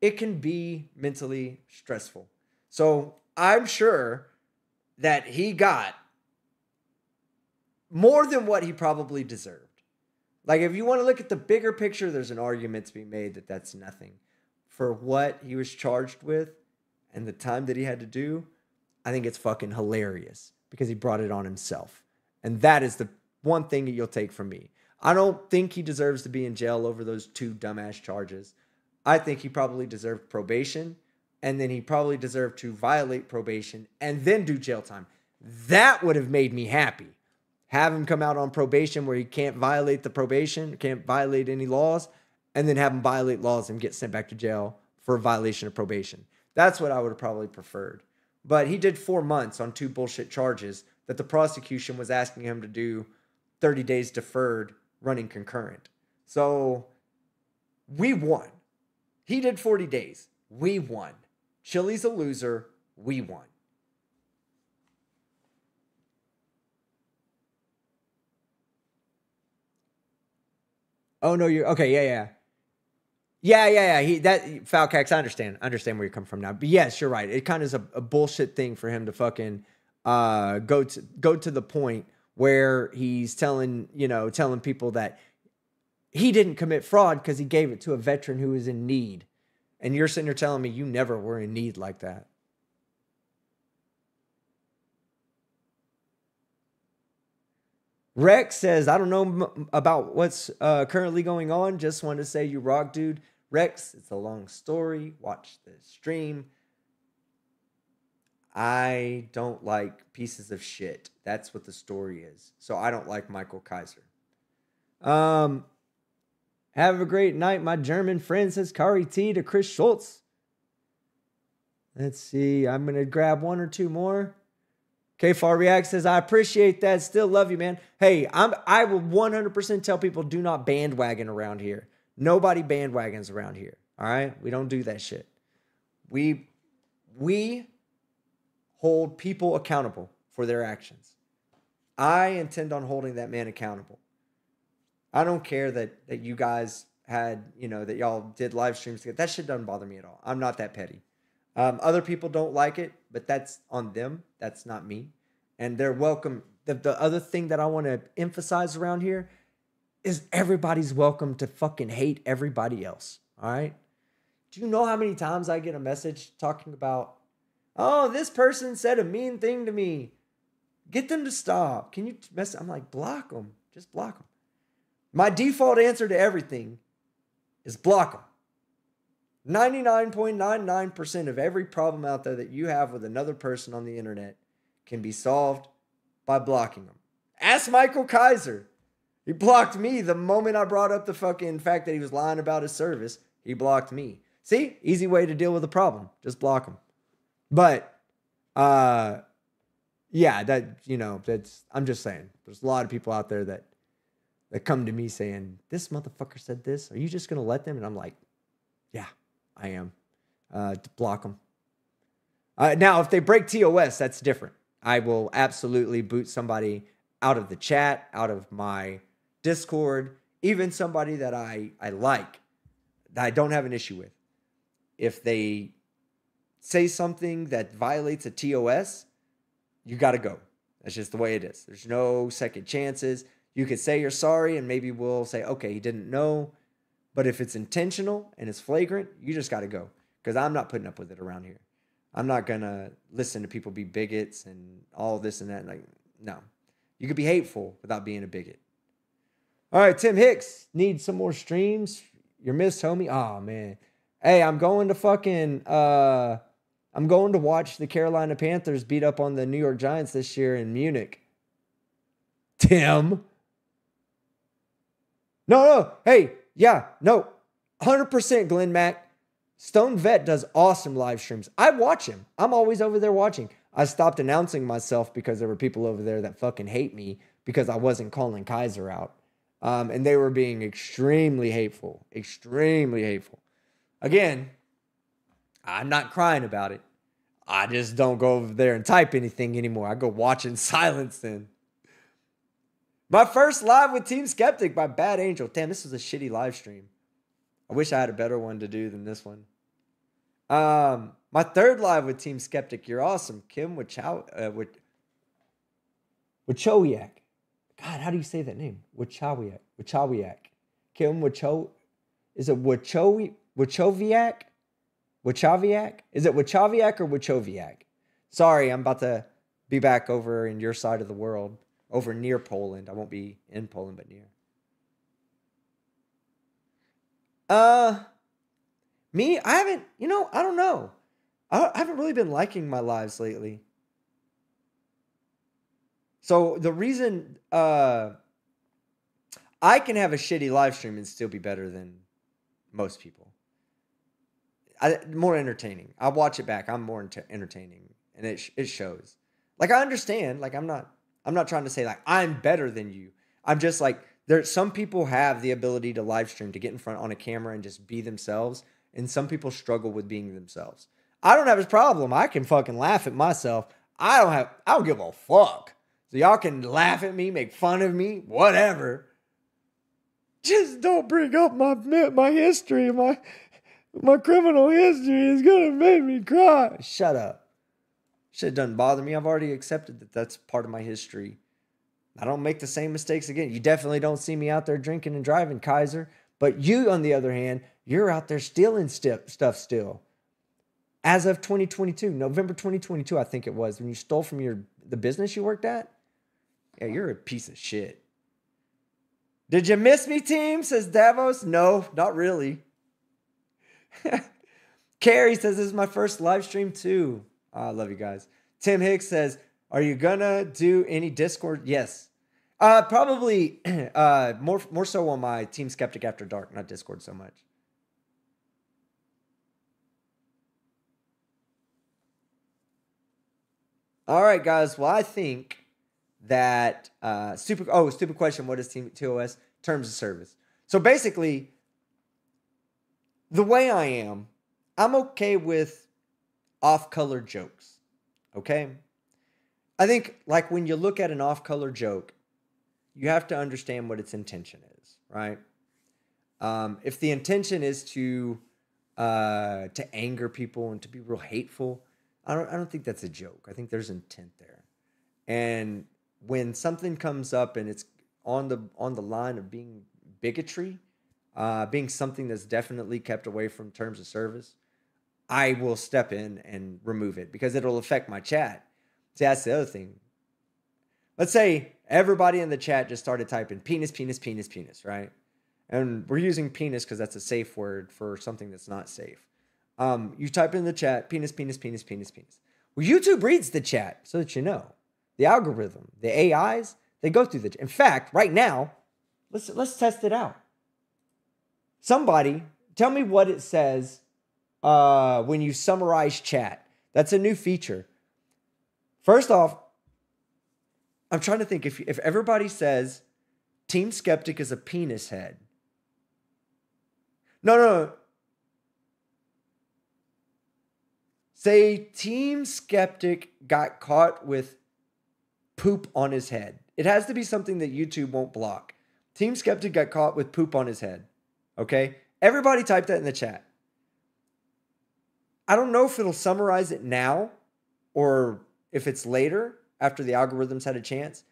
it can be mentally stressful. So I'm sure that he got more than what he probably deserved. Like, if you want to look at the bigger picture, there's an argument to be made that that's nothing. For what he was charged with and the time that he had to do, I think it's fucking hilarious because he brought it on himself. And that is the one thing that you'll take from me. I don't think he deserves to be in jail over those 2 dumbass charges. I think he probably deserved probation, and then he probably deserved to violate probation and then do jail time. That would have made me happy. Have him come out on probation where he can't violate the probation, can't violate any laws, and then have him violate laws and get sent back to jail for a violation of probation. That's what I would have probably preferred. But he did 4 months on 2 bullshit charges that the prosecution was asking him to do 30 days deferred running concurrent. So we won. He did 40 days. We won. Chili's a loser. We won. Oh, no, you're okay. Yeah. Falcax, I understand where you come from now. But yes, you're right. It kind of is a bullshit thing for him to fucking go to the point where he's telling people that he didn't commit fraud because he gave it to a veteran who was in need. And you're sitting here telling me you never were in need like that. Rex says, I don't know about what's currently going on. Just want to say you rock, dude. Rex, it's a long story. Watch the stream. I don't like pieces of shit. That's what the story is. So I don't like Michael Kaiser. Have a great night, my German friend, says Kari T to Chris Schultz. Let's see. I'm going to grab 1 or 2 more. K-Far React says, I appreciate that. Still love you, man. Hey, I will 100% tell people do not bandwagon around here. Nobody bandwagons around here. All right? We don't do that shit. We hold people accountable for their actions. I intend on holding that man accountable. I don't care that you guys had, that y'all did live streams together. That shit doesn't bother me at all. I'm not that petty. Other people don't like it, but that's on them. That's not me. And they're welcome. The other thing that I want to emphasize around here is everybody's welcome to fucking hate everybody else. All right? Do you know how many times I get a message talking about, oh, this person said a mean thing to me. Get them to stop. Can you I'm like, block them. Just block them. My default answer to everything is block them. 99.99% of every problem out there that you have with another person on the internet can be solved by blocking them. Ask Michael Kaiser. He blocked me the moment I brought up the fucking fact that he was lying about his service. He blocked me. See? Easy way to deal with a problem. Just block him. But, yeah, that's, I'm just saying. There's a lot of people out there that come to me saying, this motherfucker said this. Are you just going to let them? And I'm like, yeah, I am. Block them. Now, if they break TOS, that's different. I will absolutely boot somebody out of the chat, out of my Discord, even somebody that I like, that I don't have an issue with. If they say something that violates a TOS, you got to go. That's just the way it is. There's no second chances. You could say you're sorry and maybe we'll say, okay, he didn't know. But if it's intentional and it's flagrant, you just got to go because I'm not putting up with it around here. I'm not going to listen to people be bigots and all this and that. Like, no. You could be hateful without being a bigot. All right, Tim Hicks needs some more streams. You're missed, homie. Oh, man. Hey, I'm going to watch the Carolina Panthers beat up on the New York Giants this year in Munich. Tim. No. Hey, yeah, no. 100% Glenn Mack. Stone Vet does awesome live streams. I watch him. I'm always over there watching. I stopped announcing myself because there were people over there that fucking hate me because I wasn't calling Kaiser out. And they were being extremely hateful. Extremely hateful. Again, I'm not crying about it. I just don't go over there and type anything anymore. I go watch in silence then. My first live with Team Skeptic by Bad Angel. Damn, this was a shitty live stream. I wish I had a better one to do than this one. My third live with Team Skeptic. You're awesome. Kim Wachowiak. God, how do you say that name? Wachowiak. Kim Is it Wachowiak? Wachowiak? Is it Wachowiak or Wachowiak? Sorry, I'm about to be back over in your side of the world. Over near Poland. I won't be in Poland, but near. Me, I haven't, I don't know. I haven't really been liking my lives lately. So the reason I can have a shitty live stream and still be better than most people. More entertaining. I'll watch it back. I'm more entertaining, and it shows. Like, I understand. Like, I'm not trying to say like I'm better than you. I'm just like, some people have the ability to live stream, to get in front on a camera and just be themselves. And some people struggle with being themselves. I don't have this problem. I can fucking laugh at myself. I don't give a fuck. So y'all can laugh at me, make fun of me, whatever. Just don't bring up my history. My criminal history is gonna make me cry. Shut up. Shit doesn't bother me. I've already accepted that that's part of my history. I don't make the same mistakes again. You definitely don't see me out there drinking and driving, Kaiser. But you, on the other hand, you're out there stealing stuff still. As of 2022, November 2022, I think it was, when you stole from the business you worked at. Yeah, you're a piece of shit. Did you miss me, team? Says Davos. No, not really. Carrie says, this is my first live stream too. I love you guys. Tim Hicks says, are you gonna do any Discord? Yes. Probably more so on my Team Skeptic After Dark, not Discord so much. All right, guys. Well, I think that stupid question. What is Team TOS? Terms of service. So basically, the way I am, I'm okay with off-color jokes. Okay? I think, like, when you look at an off-color joke, you have to understand what its intention is, right? If the intention is to anger people and to be real hateful, I don't think that's a joke. I think there's intent there. And when something comes up and it's on the line of being bigotry, being something that's definitely kept away from terms of service, I will step in and remove it because it'll affect my chat. See, that's the other thing. Let's say everybody in the chat just started typing penis, penis, penis, penis, right? And we're using penis because that's a safe word for something that's not safe. You type in the chat, penis, penis, penis, penis, penis. Well, YouTube reads the chat so that you know. The algorithm, the AIs, they go through the chat. In fact, right now, let's test it out. Somebody, tell me what it says when you summarize chat. That's a new feature. First off, I'm trying to think if everybody says Team Skeptic is a penis head. No. Say Team Skeptic got caught with poop on his head. It has to be something that YouTube won't block. Team Skeptic got caught with poop on his head. Okay? Everybody type that in the chat. I don't know if it'll summarize it now or if it's later after the algorithm's had a chance.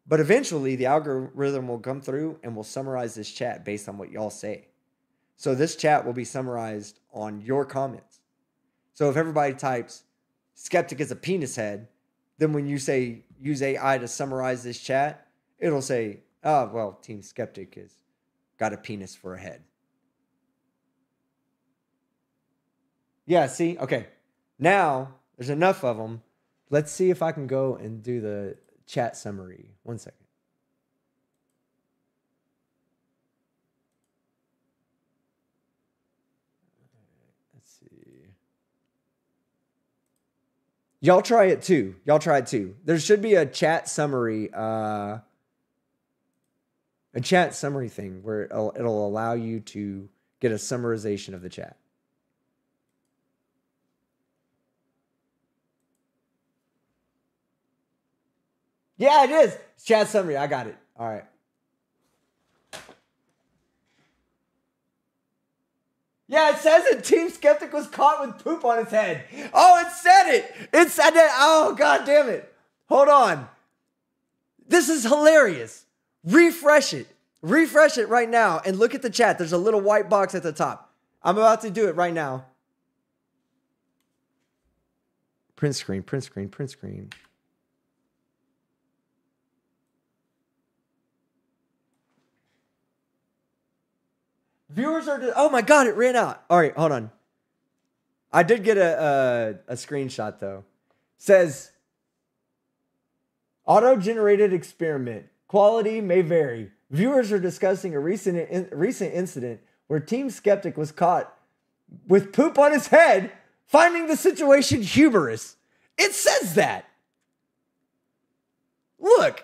But eventually the algorithm will come through and will summarize this chat based on what y'all say. So this chat will be summarized on your comments. So if everybody types Skeptic is a penis head, then when you say use AI to summarize this chat, it'll say, oh, well, Team Skeptic has got a penis for a head. Yeah, see? Okay. Now, there's enough of them. Let's see if I can go and do the chat summary. 1 second. Let's see. Y'all try it too. Y'all try it too. There should be a chat summary, thing where it'll allow you to get a summarization of the chat. Yeah, it is. It's chat summary. I got it. All right. Yeah, it says it. Team Skeptic was caught with poop on his head. Oh, it said it. It said it. Oh, God damn it. Hold on. This is hilarious. Refresh it. Refresh it right now and look at the chat. There's a little white box at the top. I'm about to do it right now. Print screen, print screen, print screen. Viewers are... Oh my God, it ran out. All right, hold on. I did get a screenshot though. Says, auto-generated experiment. Quality may vary. Viewers are discussing a recent incident where Team Skeptic was caught with poop on his head, finding the situation humorous. It says that. Look.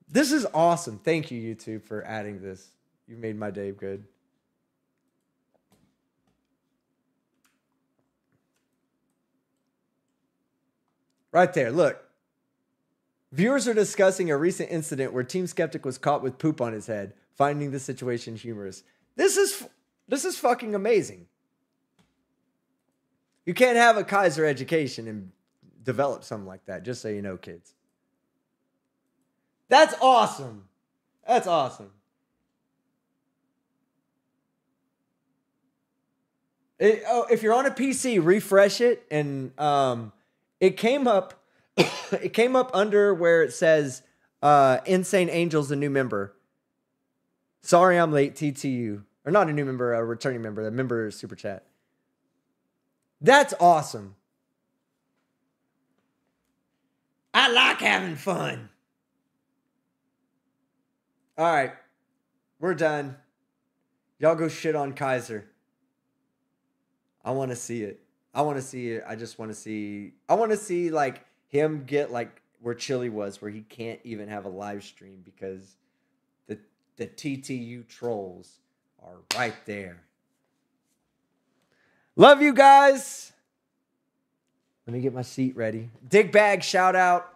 This is awesome. Thank you, YouTube, for adding this. You made my day good. Right there, look. Viewers are discussing a recent incident where Team Skeptic was caught with poop on his head, finding the situation humorous. This is fucking amazing. You can't have a Kaiser education and develop something like that, just so you know, kids. That's awesome. That's awesome. If you're on a PC, refresh it, and it came up. It came up under where it says Insane Angel's a new member. Sorry I'm late, TTU. Or not a new member, a returning member. A member super chat. That's awesome. I like having fun. All right. We're done. Y'all go shit on Kaiser. I want to see it. I want to see it. I just want to see. I want to see like him get like where Chili was, where he can't even have a live stream because the TTU trolls are right there. Love you guys. Let me get my seat ready. Dig Bag, shout out.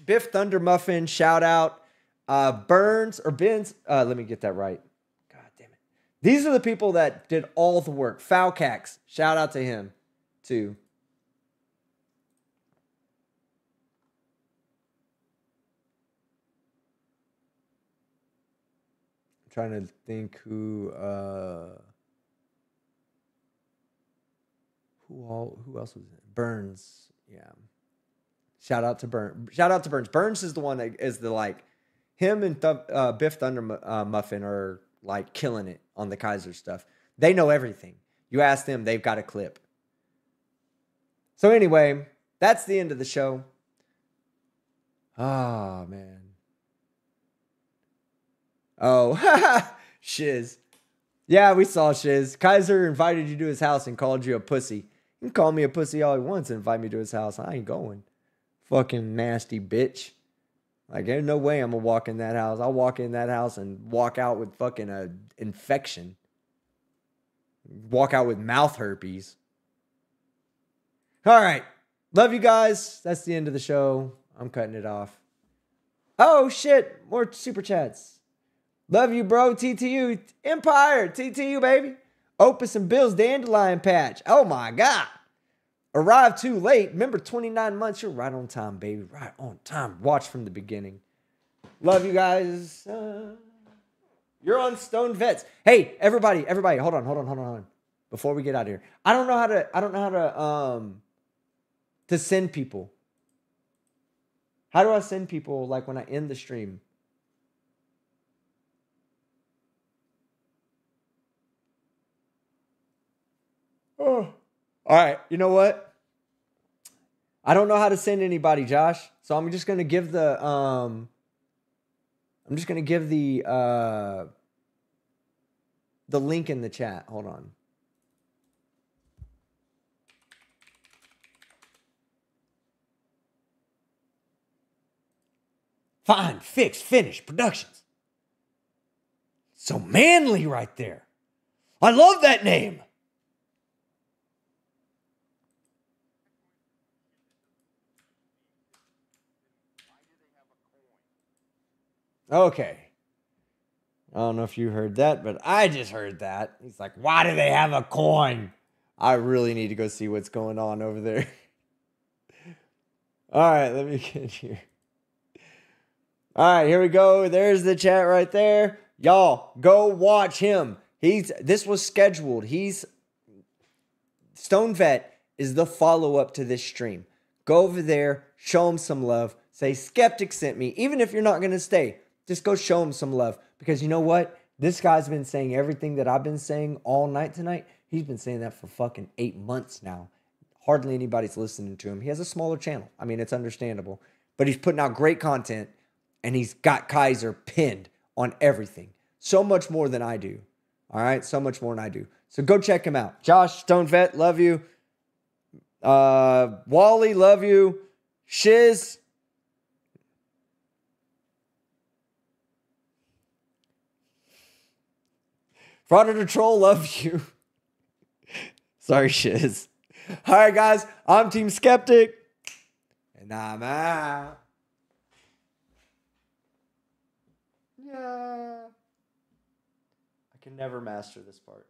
Biff Thunder Muffin, shout out. Burns or Benz. Let me get that right. God damn it. These are the people that did all the work. Falcax, shout out to him too. I'm trying to think who else was it? Burns. Yeah. Shout out to Burns. Shout out to Burns. Burns is the one that is the like him and Biff Thunder Muffin are like killing it on the Kaiser stuff. They know everything. You ask them, they've got a clip. So anyway, that's the end of the show. Oh, man. Oh, Shiz. Yeah, we saw Shiz. Kaiser invited you to his house and called you a pussy. You can call me a pussy all he wants and invite me to his house. I ain't going. Fucking nasty bitch. Like, there's no way I'm going to walk in that house. I'll walk in that house and walk out with fucking a infection. Walk out with mouth herpes. All right. Love you guys. That's the end of the show. I'm cutting it off. Oh, shit. More super chats. Love you, bro. TTU. Empire. TTU, baby. Opus and Bill's Dandelion Patch. Oh, my God. Arrived too late. Remember, 29 months. You're right on time, baby. Right on time. Watch from the beginning. Love you guys. You're on Stone Vets. Hey, everybody. Hold on. before we get out of here. I don't know how to send people. How do I send people like when I end the stream? Oh. All right, you know what? I don't know how to send anybody, Josh. So I'm just gonna give the link in the chat. Hold on. Find, fix, finish, productions. So manly right there. I love that name. Okay. I don't know if you heard that, but I just heard that. He's like, why do they have a coin? I really need to go see what's going on over there. All right, let me get here. All right, here we go. There's the chat right there. Y'all, go watch him. This was scheduled. Stone Vet is the follow-up to this stream. Go over there, show him some love. Say, Skeptic sent me. Even if you're not going to stay, just go show him some love. Because you know what? This guy's been saying everything that I've been saying all night tonight. He's been saying that for fucking 8 months now. Hardly anybody's listening to him. He has a smaller channel. I mean, it's understandable. But he's putting out great content. And he's got Kaiser pinned on everything. So much more than I do. All right? So much more than I do. So go check him out. Josh, Stone Vet, love you. Wally, love you. Shiz. Frauder the Troll, love you. Sorry, Shiz. All right, guys. I'm Team Skeptic. And I'm out. Yeah. I can never master this part.